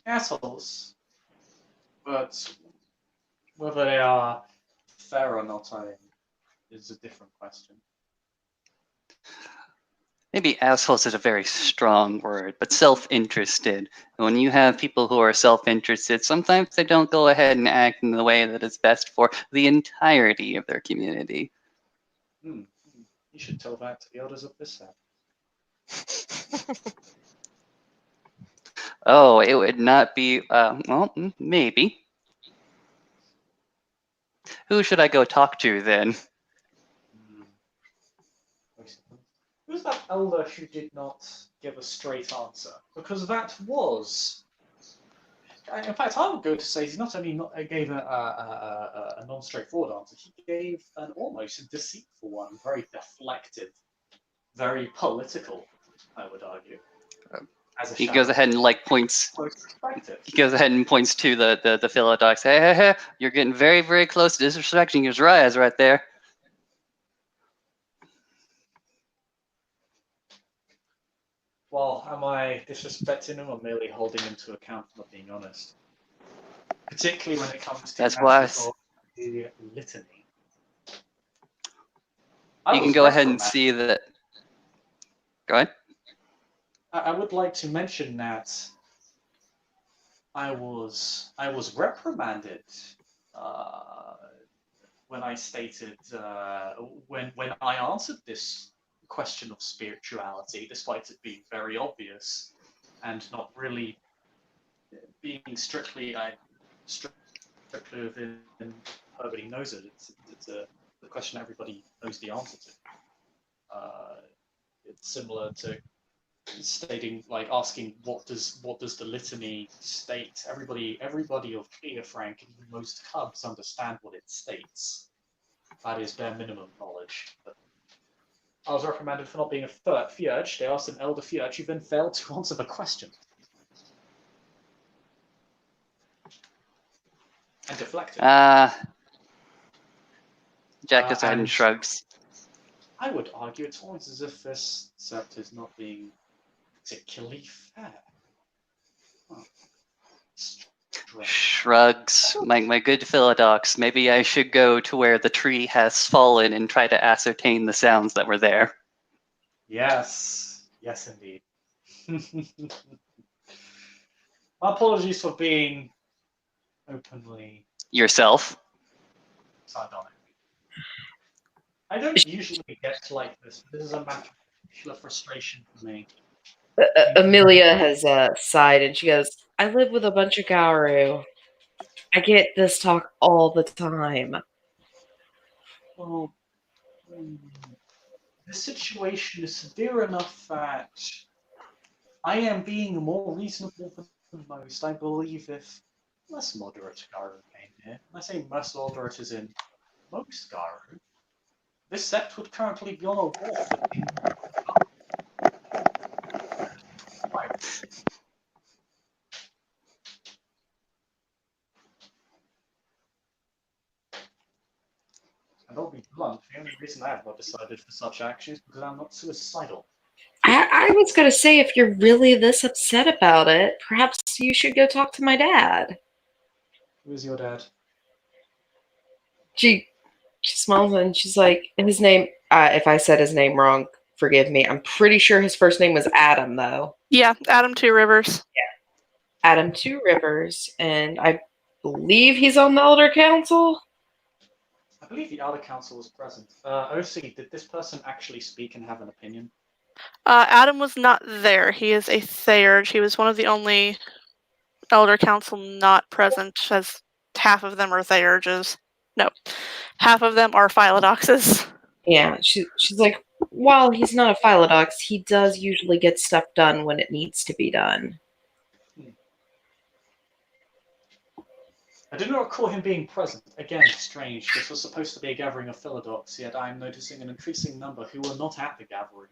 Assholes. But whether they are fair or not, is a different question. Maybe assholes is a very strong word, but self-interested. When you have people who are self-interested, sometimes they don't go ahead and act in the way that is best for the entirety of their community. You should tell that to the elders of this set. Oh, it would not be, well, maybe. Who should I go talk to then? Who's that elder who did not give a straight answer? Because that was, in fact, I would go to say he not only gave a non-straightforward answer, he gave an almost deceitful one, very deflected, very political, I would argue. He goes ahead and like points. He goes ahead and points to the Philodox. Hey, you're getting very, very close to disrespecting your Rise right there. Well, am I disrespecting him or merely holding him to account for not being honest? Particularly when it comes to That's why matters of the litany. you can go ahead and see that. Go ahead. I would like to mention that I was reprimanded when I stated when I answered this question of spirituality, despite it being very obvious and not really being strictly within everybody knows it. It's a question everybody knows the answer to. It's similar to stating, like asking, what does the litany state? Everybody of clear, frank, and even most cubs understand what it states. That is bare minimum knowledge. But I was reprimanded for not being a Fierge. They asked an elder Fierge who then failed to answer the question. And deflected. Jack goes ahead and shrugs. I would argue it's almost as if this sept is not being particularly fair. Oh. Shrugs. My good Philodox, maybe I should go to where the tree has fallen and try to ascertain the sounds that were there. Yes. Yes, indeed. My apologies for being openly Yourself? sardonic. I don't usually get like this. This is a matter of particular frustration for me. Amelia has sighed and she goes, I live with a bunch of Garu. I get this talk all the time. Well, this situation is severe enough that I am being more reasonable than most. I believe if less moderate Garu came here, when I say less moderate as in most Garu, this sept would currently be on a war for the kingdom. And I'll be blunt, the only reason I have not decided for such action is because I'm not suicidal. I was going to say, if you're really this upset about it, perhaps you should go talk to my dad. Who is your dad? She smiles and she's like, his name, if I said his name wrong, forgive me. I'm pretty sure his first name was Adam, though. Yeah, Adam Two Rivers. Yeah. Adam Two Rivers, and I believe he's on the Elder Council. I believe the Elder Council was present. OC, did this person actually speak and have an opinion? Adam was not there. He is a Theurge. He was one of the only Elder Council not present, as half of them are Theurges. No, half of them are Philodoxes. Yeah, she's like, while he's not a Philodox, he does usually get stuff done when it needs to be done. I do not recall him being present. Again, strange. This was supposed to be a gathering of Philodox, yet I am noticing an increasing number who were not at the gathering.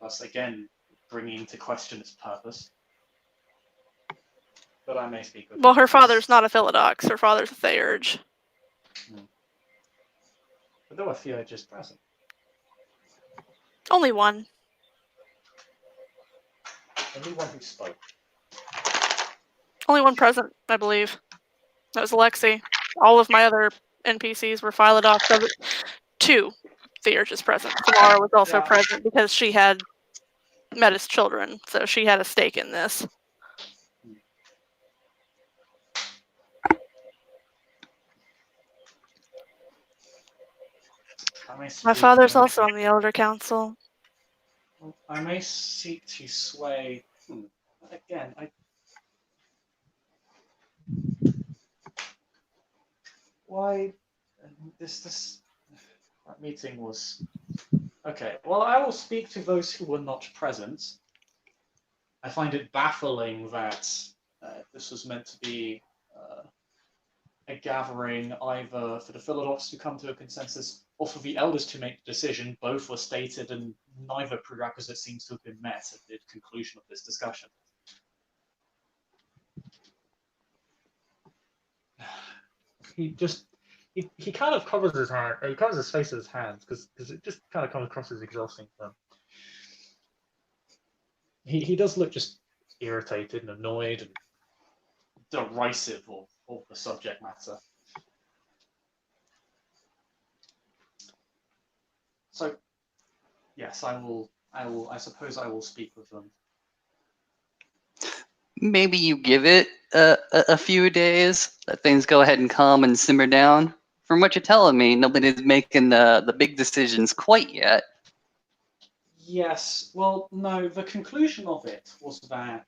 Thus, again, bringing into question its purpose. But I may speak with Well, her father's not a Philodox. Her father's a Theurge. But there were Theurges present. Only one. Only one who spoke. Only one present, I believe. That was Alexi. All of my other NPCs were Philodox. Two Theurges present. Samara was also present because she had met his children, so she had a stake in this. My father's also on the Elder Council. I may seek to sway. Again, why this meeting was okay. Well, I will speak to those who were not present. I find it baffling that this was meant to be a gathering either for the Philodox to come to a consensus or for the elders to make the decision. Both were stated, and neither prerequisite seems to have been met at the conclusion of this discussion. He kind of covers his hand. He covers his face with his hands because it just kind of comes across as exhausting for him. he does look just irritated and annoyed and derisive of the subject matter. So, yes, I suppose I will speak with them. Maybe you give it a few days, let things go ahead and calm and simmer down. From what you're telling me, nobody's making the big decisions quite yet. Yes, well, no, the conclusion of it was that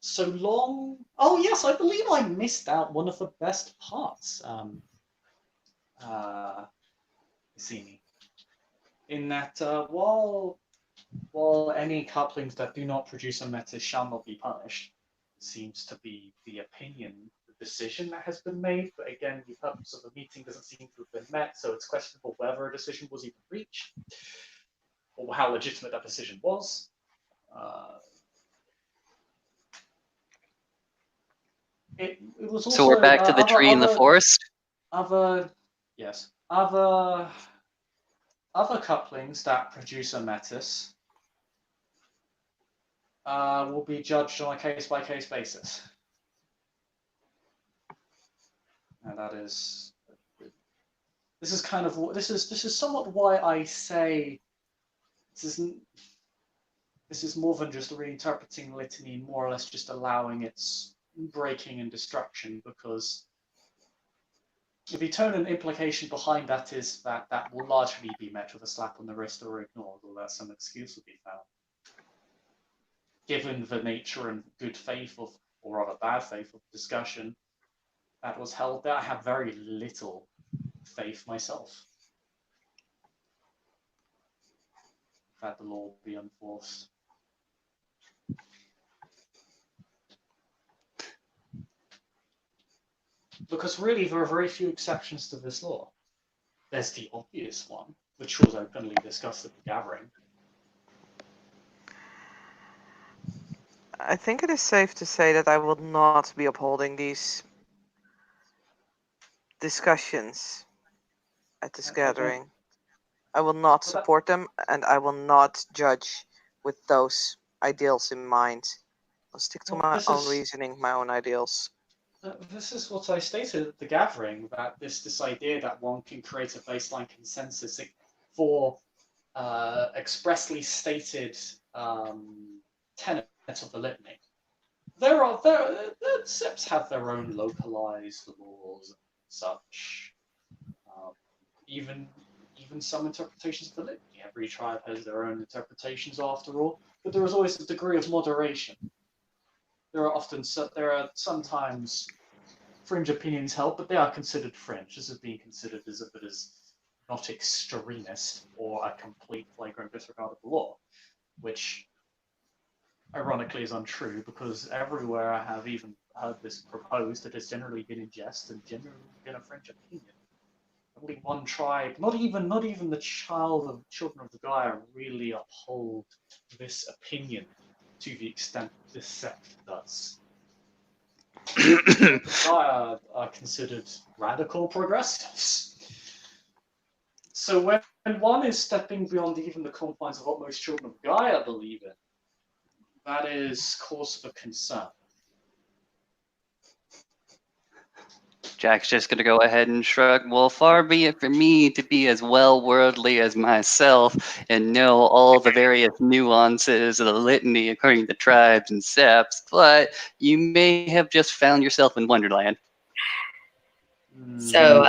so long. Oh, yes, I believe I missed out one of the best parts. See me. In that, while any couplings that do not produce a metis shall not be punished, seems to be the opinion, the decision that has been made. But again, the purpose of the meeting doesn't seem to have been met, so it's questionable whether a decision was even reached or how legitimate that decision was. It was also So we're back to the tree in the forest? Other couplings that produce a metis will be judged on a case-by-case basis. And that is, this is somewhat why I say this is more than just reinterpreting litany, more or less just allowing its breaking and destruction, because the tone and implication behind that is that will largely be met with a slap on the wrist or ignored, or that some excuse will be found. Given the nature and good faith of, or rather bad faith of the discussion that was held there, I have very little faith myself that the law will be enforced. Because really, there are very few exceptions to this law. There's the obvious one, which was openly discussed at the gathering. I think it is safe to say that I will not be upholding these discussions at this gathering. I will not support them, and I will not judge with those ideals in mind. I'll stick to my own reasoning, my own ideals. This is what I stated at the gathering, that this idea that one can create a baseline consensus for expressly stated tenets of the litany. The SIPs have their own localized laws and such. Even some interpretations of the litany. Every tribe has their own interpretations, after all, but there is always a degree of moderation. There are sometimes fringe opinions held, but they are considered fringe. This is being considered as if it is not extremist or a complete flagrant disregard of the law, which ironically is untrue, because everywhere I have even heard this proposed, it has generally been in jest and generally been a fringe opinion. Only one tribe, not even the children of the Gaia, really uphold this opinion to the extent this sect does. The Gaia are considered radical progressives. So when one is stepping beyond even the confines of what most children of Gaia believe in, that is cause for concern. Jack's just going to go ahead and shrug. Well, far be it from me to be as well-worldly as myself and know all the various nuances of the litany according to tribes and septs, but you may have just found yourself in Wonderland. So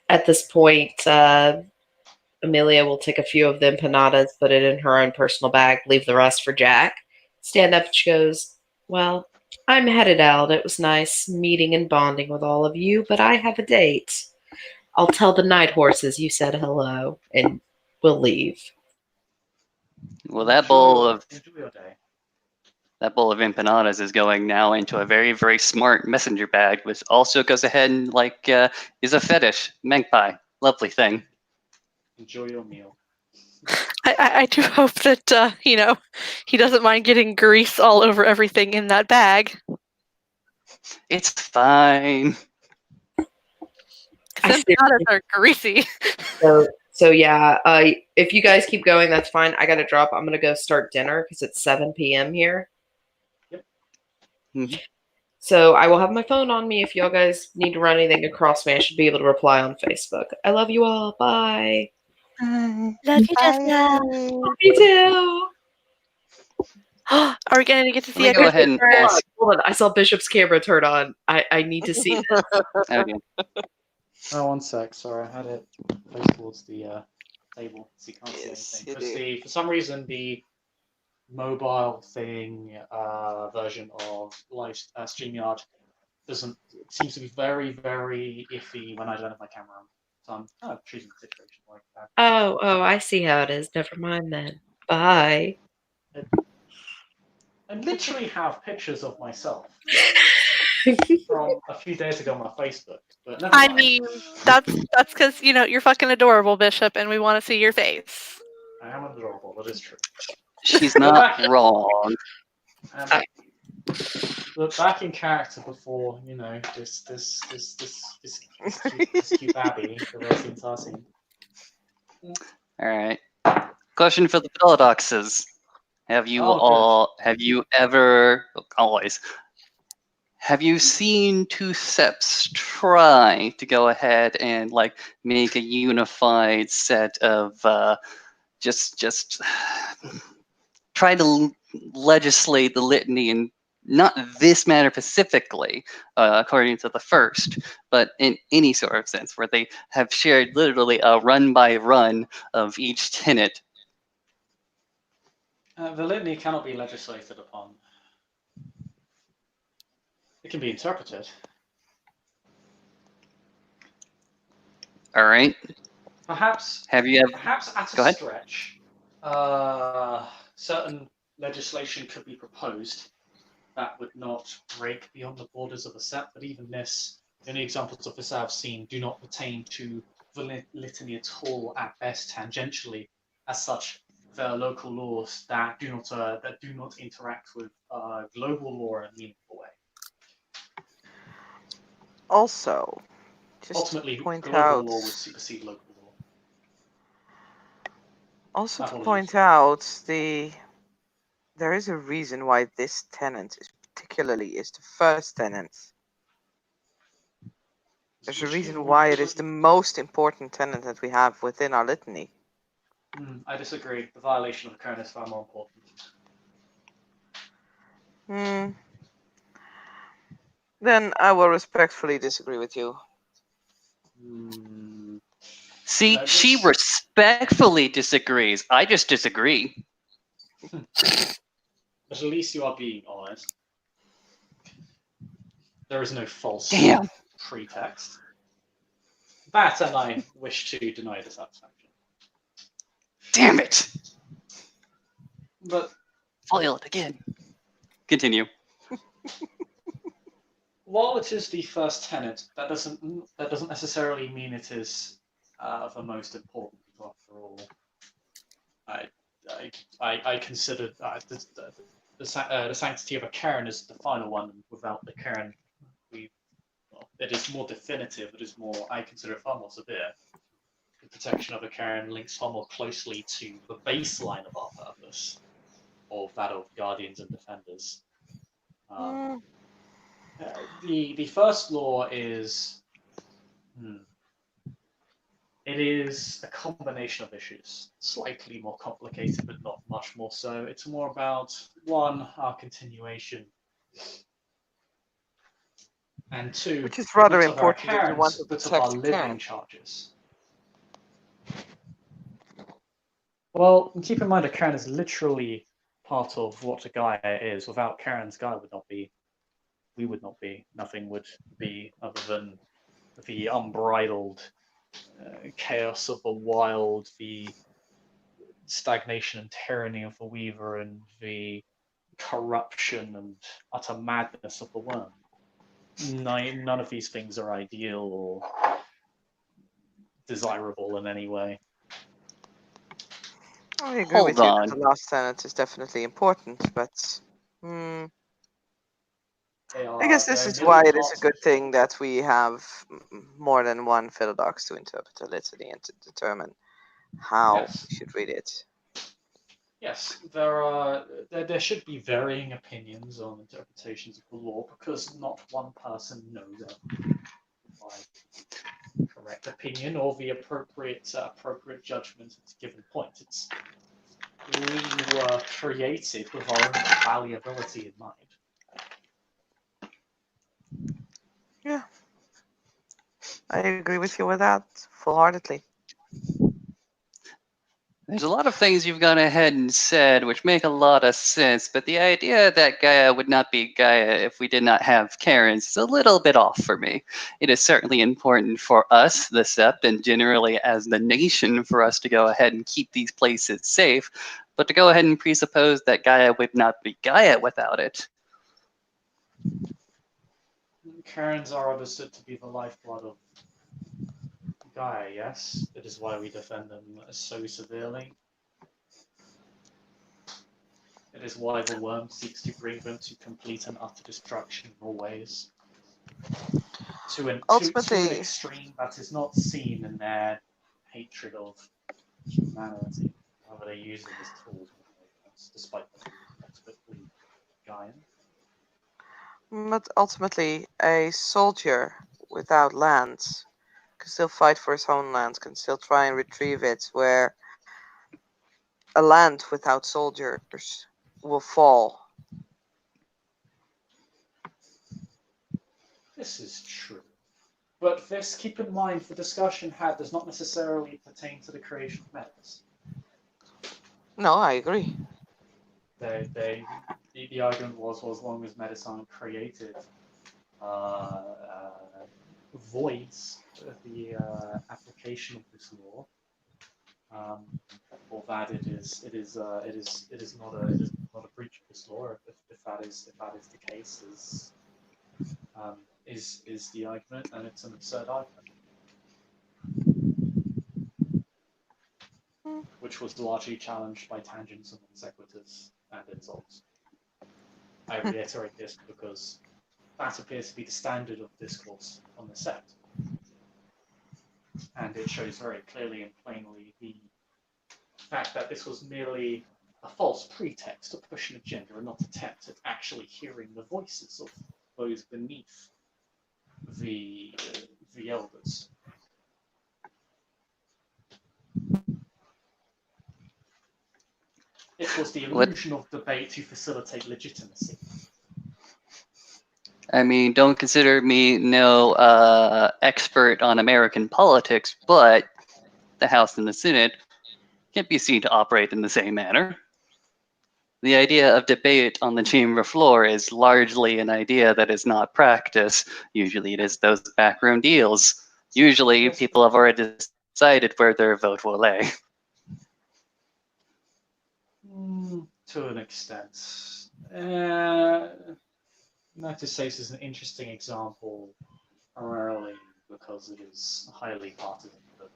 at this point, Amelia will take a few of the empanadas, put it in her own personal bag, leave the rest for Jack. Stand up and she goes, well, I'm headed out. It was nice meeting and bonding with all of you, but I have a date. I'll tell the night horses you said hello, and we'll leave. Well, that bowl of empanadas is going now into a very, very smart messenger bag, which also goes ahead and is a fetish magpie. Lovely thing. Enjoy your meal. I do hope that he doesn't mind getting grease all over everything in that bag. It's fine. Empanadas are greasy. So So yeah, if you guys keep going, that's fine. I gotta drop. I'm gonna go start dinner because it's 7 p.m. here. Mhm. So I will have my phone on me if y'all guys need to run anything across me. I should be able to reply on Facebook. I love you all. Bye. Love you, Jessica. Love you too. Are we going to get to Let see me a go ahead and Christmas? ask. Hold on. I saw Bishop's camera turn on. I need to see this. Okay. Oh, 1 sec. Sorry, I had it placed towards the table, so you can't Yes, see you anything. do. For some reason, the mobile thing version of live StreamYard doesn't. It seems to be very, very iffy when I don't have my camera on. So I'm kind of treating the situation like that. Oh, I see how it is. Never mind then. Bye. I literally have pictures of myself from a few days ago on my Facebook, but never I mind. mean, that's because, you're fucking adorable, Bishop, and we want to see your face. I am adorable. That is true. She's not wrong. Look back in character before this cute babby for the rest of the entire scene. All right. Question for the Philodoxes. Have you seen two seps try to go ahead and like make a unified set of just try to legislate the litany in not this manner specifically, according to the first, but in any sort of sense where they have shared literally a run by run of each tenet. The litany cannot be legislated upon. It can be interpreted. All right. Perhaps Have you ever? Perhaps at Go a ahead. stretch, certain legislation could be proposed that would not break beyond the borders of a set, but even this, the only examples of this I've seen do not pertain to the litany at all, at best tangentially. As such, there are local laws that do not interact with global law in a meaningful way. Also, just Ultimately, to point global out, law would supersede local law. also to Apologies. point out there is a reason why this tenant is the first tenant. There's a reason why it is the most important tenant that we have within our litany. I disagree. The violation of the code is far more important. Then I will respectfully disagree with you. See, No, she this- respectfully disagrees. I just disagree. But at least you are being honest. There is no false Damn. pretext. That and I wish to deny the satisfaction. Damn it! But Foil it again. Continue. while it is the first tenet, that doesn't necessarily mean it is the most important. After all, I consider the sanctity of a cairn is the final one. Without the cairn, it is more definitive. It is more. I consider it far more severe. The protection of a cairn links far more closely to the baseline of our purpose, or that of guardians and defenders. The first law is it is a combination of issues, slightly more complicated, but not much more so. It's more about one, our continuation, and two, Which is rather not of our important if you want cairns, to but of our protect living Karen. charges. Well, keep in mind, a cairn is literally part of what a Gaia is. Without cairns, Gaia would not be. We would not be. Nothing would be other than the unbridled chaos of the wild, the stagnation and tyranny of the weaver, and the corruption and utter madness of the worm. None of these things are ideal or desirable in any way. I agree with Hold you on. that the last tenant is definitely important, but I guess this is why it is a good thing that we have more than one Philodox to interpret a litany and to determine how Yes. we should read it. Yes, there should be varying opinions on interpretations of the law because not one person knows my correct opinion or the appropriate judgment at a given point. We were created with our own malleability in mind. Yeah, I agree with you with that full-heartedly. There's a lot of things you've gone ahead and said which make a lot of sense, but the idea that Gaia would not be Gaia if we did not have Karens is a little bit off for me. It is certainly important for us, the Sept, and generally as the nation for us to go ahead and keep these places safe, but to go ahead and presuppose that Gaia would not be Gaia without it. Karens are understood to be the lifeblood of Gaia, yes? It is why we defend them so severely. It is why the worm seeks to bring them to complete and utter destruction in all ways. To an extreme that is not seen in their hatred of humanity. However, they use them as tools, despite them being inexplicably Gaian. But ultimately, a soldier without lands can still fight for his homeland, can still try and retrieve it, where a land without soldiers will fall. This is true. But this, keep in mind, the discussion had does not necessarily pertain to the creation of Metis. No, I agree. The argument was, well, as long as Metis aren't created, voids the application of this law, or that it is not a breach of this law. If that is the case, is the argument, and it's an absurd argument, which was largely challenged by tangents and non sequiturs and insults. I reiterate this because that appears to be the standard of discourse on the Sept. And it shows very clearly and plainly the fact that this was merely a false pretext to push an agenda and not attempt at actually hearing the voices of those beneath the elders. It was the illusion of debate to facilitate legitimacy. I mean, don't consider me no expert on American politics, but the House and the Senate can't be seen to operate in the same manner. The idea of debate on the chamber floor is largely an idea that is not practiced. Usually it is those backroom deals. Usually people have already decided where their vote will lay. To an extent. United States is an interesting example, primarily because it is highly partisan, but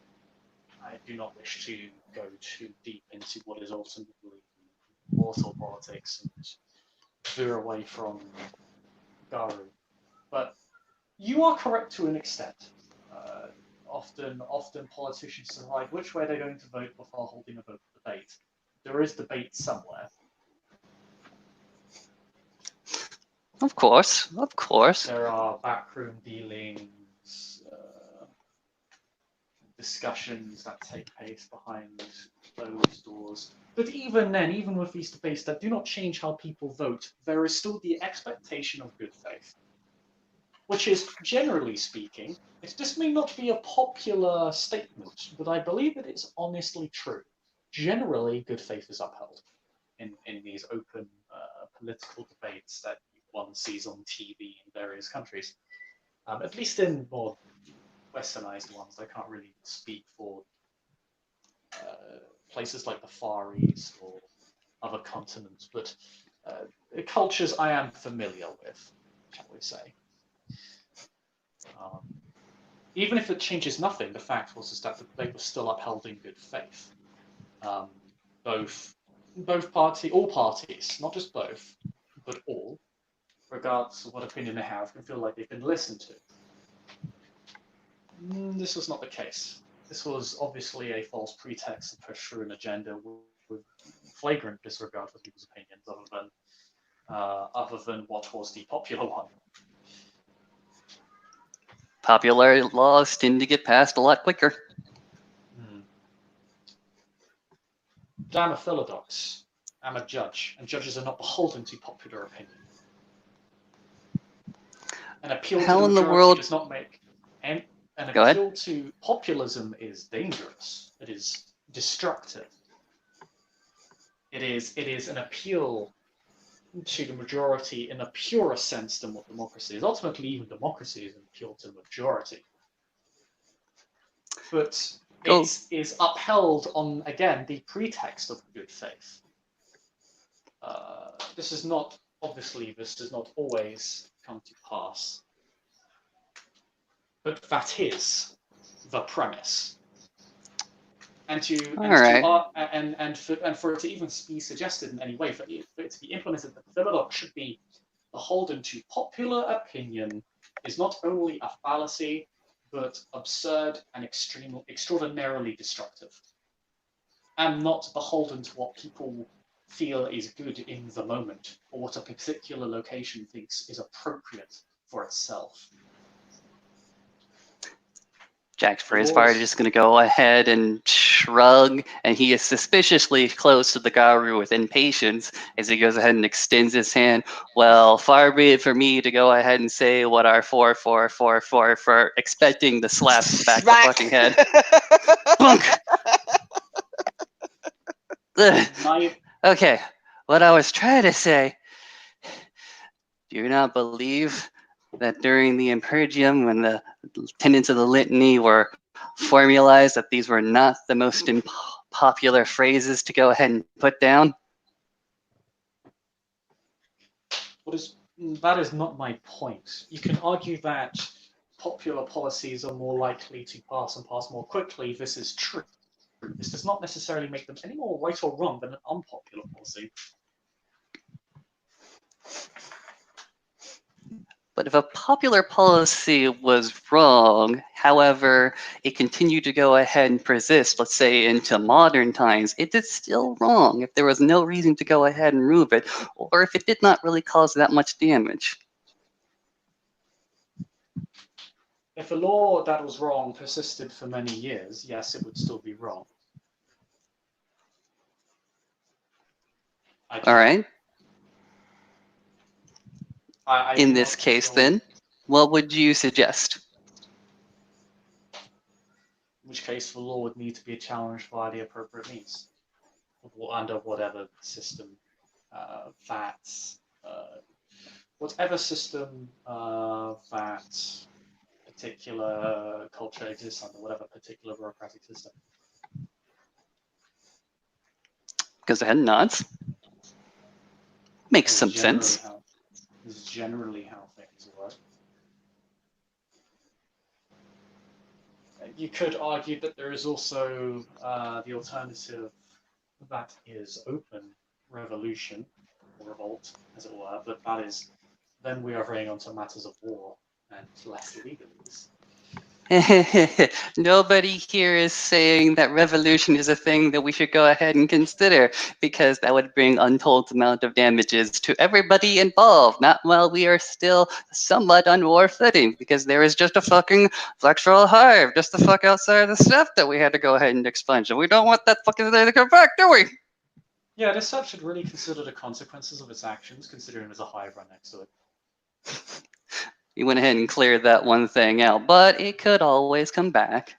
I do not wish to go too deep into what is ultimately mortal politics and veer away from Garu. But you are correct to an extent. Often politicians decide which way they're going to vote before holding a vote debate. There is debate somewhere. Of course. There are backroom dealings, discussions that take place behind closed doors. But even then, even with these debates that do not change how people vote, there is still the expectation of good faith. Which is, generally speaking, this may not be a popular statement, but I believe it is honestly true. Generally, good faith is upheld in these open political debates that one sees on TV in various countries. At least in more westernized ones. I can't really speak for places like the Far East or other continents, but cultures I am familiar with, shall we say. Even if it changes nothing, the fact was that the debate was still upheld in good faith. All parties, not just both, but all, regardless of what opinion they have, can feel like they've been listened to. This was not the case. This was obviously a false pretext to push through an agenda with flagrant disregard for people's opinions, other than what was the popular one. Popular laws tend to get passed a lot quicker. I'm a philodox. I'm a judge, and judges are not beholden to popular opinion. An appeal How to the in the majority world- does not make an Go ahead. appeal to populism is dangerous. It is destructive. It is an appeal to the majority in a purer sense than what democracy is. Ultimately, even democracy is an appeal to the majority. But Go. it is upheld on, again, the pretext of good faith. This does not always come to pass. But that is the premise. And for it to even be suggested in any way, for it to be implemented that Philodox should be beholden to popular opinion is not only a fallacy, but absurd and extraordinarily destructive. And not beholden to what people feel is good in the moment, or what a particular location thinks is appropriate for itself. Jack, for his part, is just going to go ahead and shrug, and he is suspiciously close to the Garu with impatience as he goes ahead and extends his hand. Well, far be it for me to go ahead and say what our 4-4-4-4 for expecting the slap back the fucking head. Bunk! Okay, what I was trying to say, do you not believe that during the Impergium, when the tenets of the litany were formalized, that these were not the most popular phrases to go ahead and put down? That is not my point. You can argue that popular policies are more likely to pass more quickly. This is true. This does not necessarily make them any more right or wrong than an unpopular policy. But if a popular policy was wrong, however, it continued to go ahead and persist, let's say into modern times, it is still wrong if there was no reason to go ahead and remove it, or if it did not really cause that much damage. If a law that was wrong persisted for many years, yes, it would still be wrong. All right. In this case, then, what would you suggest? In which case, the law would need to be challenged by the appropriate means, under whatever system whatever system that particular culture exists under, whatever particular bureaucratic system. Goes ahead and nods. Makes some sense. This is generally how things work. You could argue that there is also the alternative that is open revolution, or revolt, as it were, but that is, then we are veering onto matters of war and less legalese. Nobody here is saying that revolution is a thing that we should go ahead and consider, because that would bring untold amount of damages to everybody involved. Not while we are still somewhat on war footing, because there is just a fucking flexural hive just the fuck outside of the stuff that we had to go ahead and expunge, and we don't want that fucking thing to come back, do we? Yeah, this sub should really consider the consequences of its actions, considering there's a hive right next to it. We went ahead and cleared that one thing out, but it could always come back.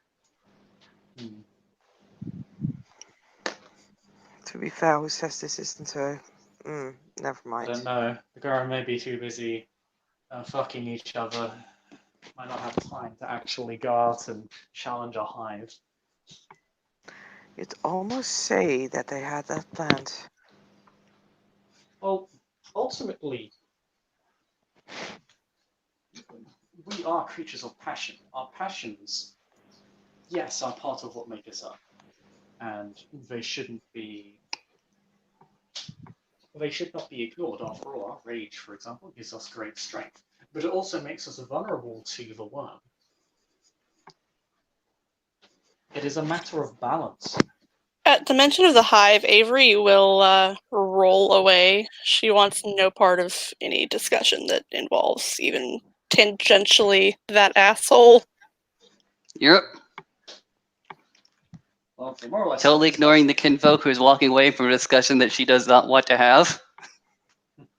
To be fair, who says this isn't a... never mind. I don't know. The Garo may be too busy fucking each other. Might not have time to actually go out and challenge a hive. You'd almost say that they had that planned. Well, ultimately, we are creatures of passion. Our passions, yes, are part of what make us up. And they should not be ignored. After all, our rage, for example, gives us great strength. But it also makes us vulnerable to the worm. It is a matter of balance. At the mention of the hive, Avery will roll away. She wants no part of any discussion that involves even tangentially that asshole. Yep. Well, they more or less Totally ignoring the kinfolk who's walking away from a discussion that she does not want to have.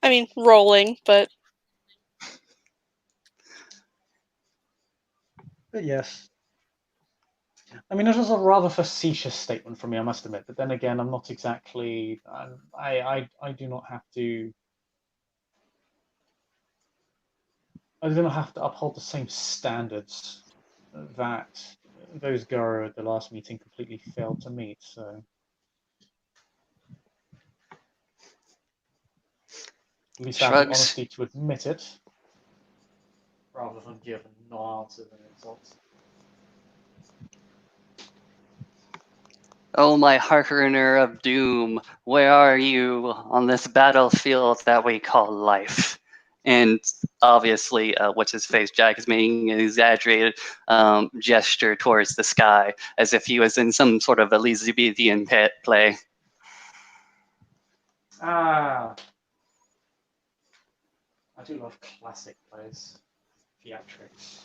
I mean, rolling, but But yes. I mean, it was a rather facetious statement from me, I must admit. But then again, I'm not exactly. I do not have to. I do not have to uphold the same standards that those Garo at the last meeting completely failed to meet. So, at least I have the Shrugs. honesty to admit it, rather than give nods and insults. Oh, my hearkener of doom, where are you on this battlefield that we call life? And obviously, what's his face? Jack is making an exaggerated gesture towards the sky, as if he was in some sort of Elizabethan play. Ah, I do love classic plays, theatrics.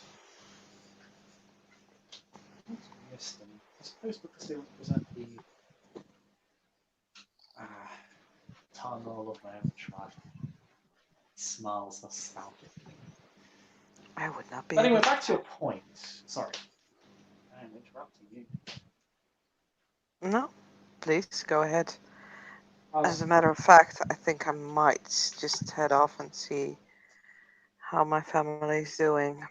I miss them. I suppose because they represent the tunnel of my own childhood. Smiles nostalgically. I would not be But anyway, able to. back to your point. Sorry, I'm interrupting you. No, please go ahead. I was- As a matter of fact, I think I might just head off and see how my family is doing.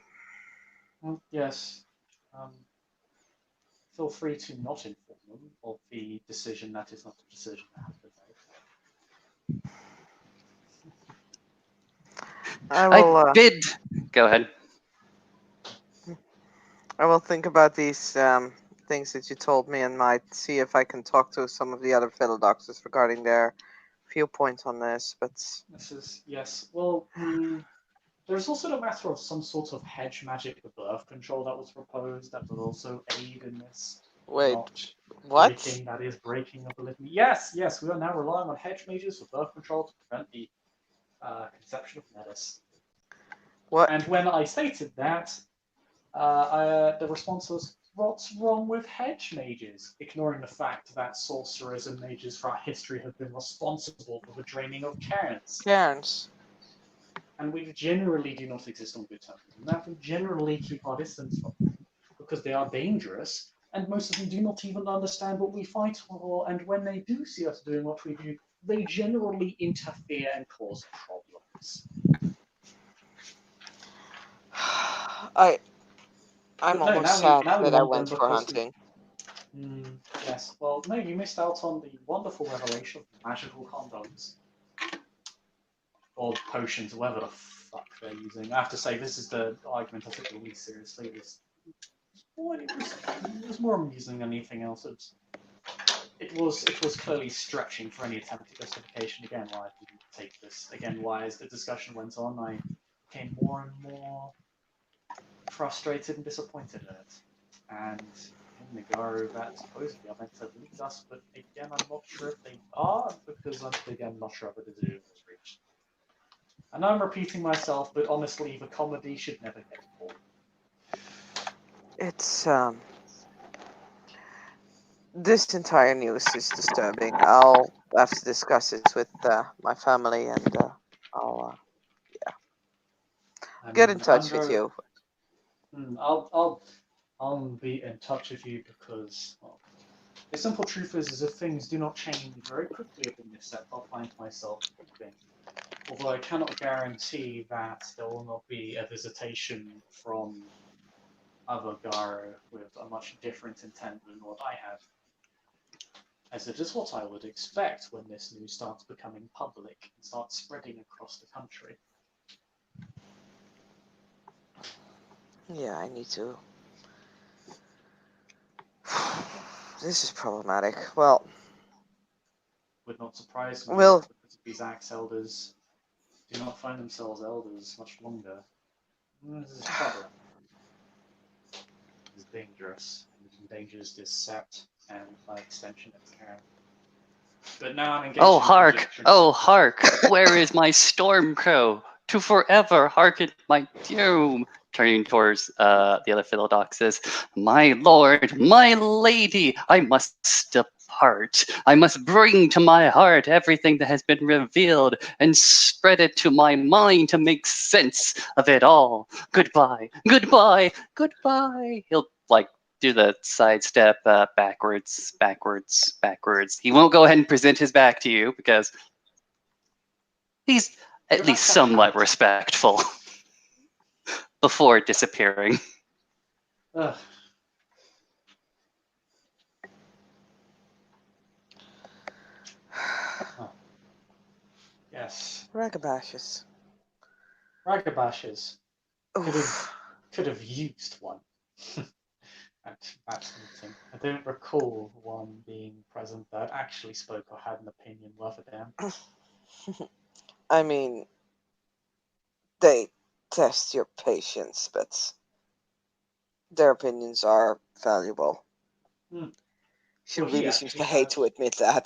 Well, yes. Feel free to not inform them of the decision that is not a decision that has been made. I will. Go ahead. I will think about these things that you told me and might see if I can talk to some of the other fellow doctors regarding their viewpoint on this. But This is yes. Well, there's also the matter of some sort of hedge magic with birth control that was proposed that would also aid in this. wait, Not what? breaking, that is breaking of the living. Yes, we are now relying on hedge mages for birth control to prevent the conception of Metis. What? And when I stated that, the response was, "What's wrong with hedge mages?" Ignoring the fact that sorcerers and mages throughout history have been responsible for the draining of cairns. Cairns. And we generally do not exist on good terms with them. That we generally keep our distance from them because they are dangerous, and most of them do not even understand what we fight for. And when they do see us doing what we do, they generally interfere and cause problems. I'm But no, almost now sad we that I want them went for because hunting. yes. Well, no, you missed out on the wonderful revelation of magical condoms. Or potions, whatever the fuck they're using. I have to say, this is the argument I took the least seriously. It was more amusing than anything else. It was clearly stretching for any attempted justification. Again, why I didn't take this. Again, why as the discussion went on, I became more and more frustrated and disappointed in it. And in Nagaru, that supposedly are meant to lead us, but again, I'm not sure if they are, because I'm again not sure if the decision was reached. I know I'm repeating myself, but honestly, the comedy should never get old. It's this entire news is disturbing. I'll have to discuss this with my family, and I'll get in touch with you. I'll be in touch with you because, well, the simple truth is if things do not change very quickly within this set, I'll find myself leaving. Although I cannot guarantee that there will not be a visitation from other Garo with a much different intent than what I have. As it is what I would expect when this news starts becoming public and starts spreading across the country. Yeah, I need to. This is problematic. Well, Would not surprise me Well- because these axe elders do not find themselves elders much longer. This is troubling. It's dangerous, and it endangers this sept and by extension its camp. But now I'm engaged Oh, in hark! conjecture. Oh, hark! Where is my storm crow? To forever hearken my doom. Turning towards the other Philodoxus. My lord, my lady, I must depart. I must bring to my heart everything that has been revealed and spread it to my mind to make sense of it all. Goodbye, goodbye, goodbye. He'll like do the sidestep backwards, backwards, backwards. He won't go ahead and present his back to you because he's at You're least like a somewhat hat. respectful before disappearing. Ugh. Oh. Yes. Ragabashes. Ragabashes Oof. could have used one at that meeting. I don't recall one being present that actually spoke or had an opinion worth a damn. I mean, they test your patience, but their opinions are valuable. Hmm. She Well, he really seems actually to hate had. to admit that.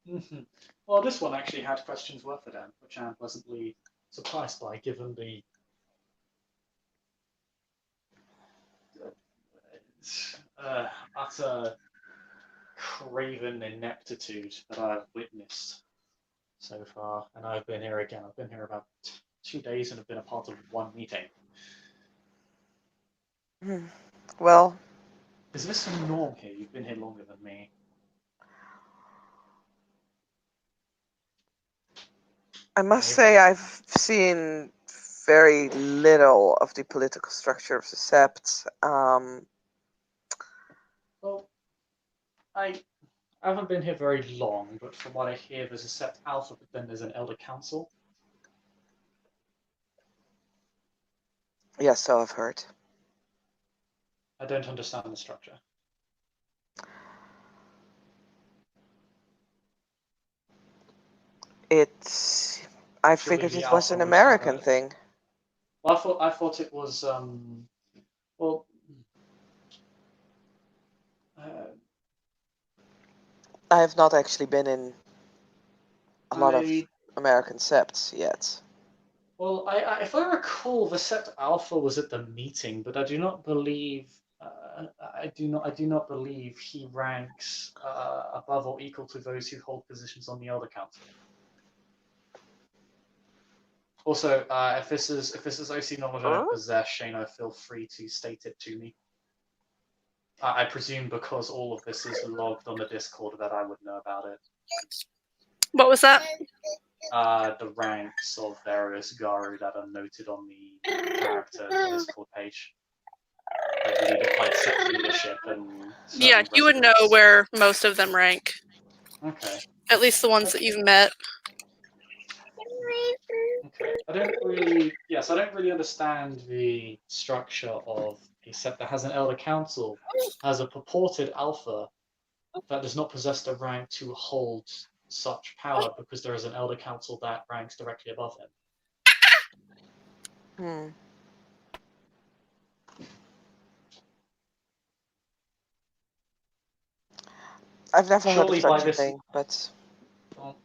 Mhm. Well, this one actually had questions worth a damn, which I'm pleasantly surprised by, given the utter craven ineptitude that I've witnessed so far. And I've been here again. I've been here about 2 days and have been a part of one meeting. Well, Is this a norm here? You've been here longer than me. I must say I've seen very little of the political structure of the Sept. Well, I haven't been here very long, but from what I hear, there's a Sept Alpha, but then there's an Elder Council. Yes, so I've heard. I don't understand the structure. I Surely figured the it was Alpha an would have American a. thing. Well, I thought it was well. Uh, I have not actually been in a lot of I American Septs yet. Well, if I recall, the Sept Alpha was at the meeting, but I do not believe. I do not believe he ranks above or equal to those who hold positions on the Elder Council. Also, if this is OC knowledge I don't possess, Shano, feel free to state it to me. I presume because all of this is logged on the Discord that I would know about it. What was that? The ranks of various Garu that are noted on the character Discord page. Like set leadership and Yeah, you would know residents. where most of them rank. Okay. At least the ones that you've met. Okay. I don't really understand the structure of a set that has an elder council, has a purported alpha that does not possess the rank to hold such power because there is an elder council that ranks directly above him. Hmm. I've never heard of Surely by such a this thing, but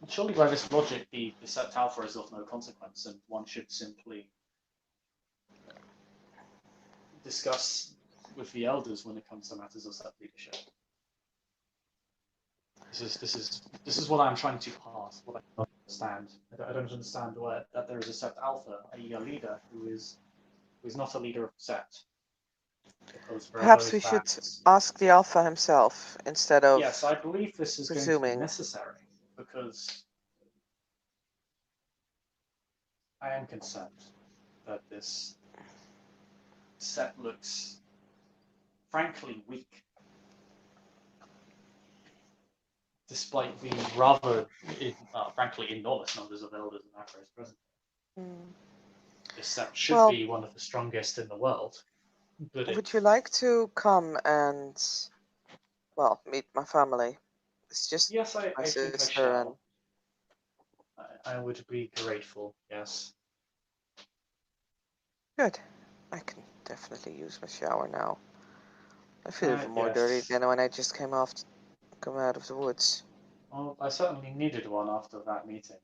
surely by this logic the set alpha is of no consequence and one should simply discuss with the elders when it comes to matters of set leadership. This is what I'm trying to pass. What I don't understand. I don't understand that there is a Sept Alpha, a leader who is not a leader of the Sept. Because there are perhaps those we should that. ask the Alpha himself instead of Yes, I believe this is going to be presuming. necessary because I am concerned that this Sept looks frankly weak. Despite the rather, frankly, enormous numbers of elders and macros present. This Sept should Well, be one of the strongest in the world. But would you like to come and, well, meet my family? It's just yes, my I think I sister and. shall. I would be grateful, yes. Good. I can definitely use my shower now. I feel even more dirty Yes. than when I just come out of the woods. Well, I certainly needed one after that meeting.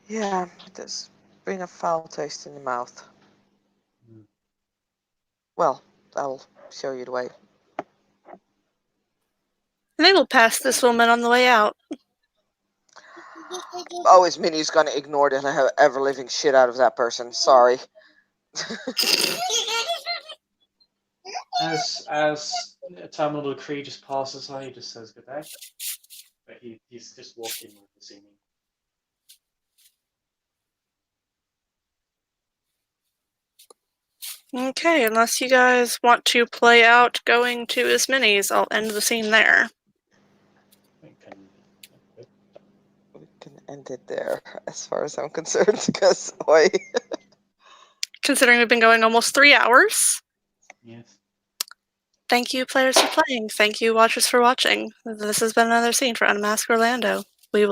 Yeah, it does bring a foul taste in the mouth. Mm. Well, I'll show you the way. And they will pass this woman on the way out. Oh, is Minnie's gonna ignore the ever living shit out of that person? Sorry. As Terminal Decree just passes her, he just says good day. But he's just walking with the scene. Okay, unless you guys want to play out going to Ismini's, I'll end the scene there. We can end it there, as far as I'm concerned, because Considering we've been going almost 3 hours. Yes. Thank you, players, for playing. Thank you, watchers, for watching. This has been another scene for Unmask Orlando.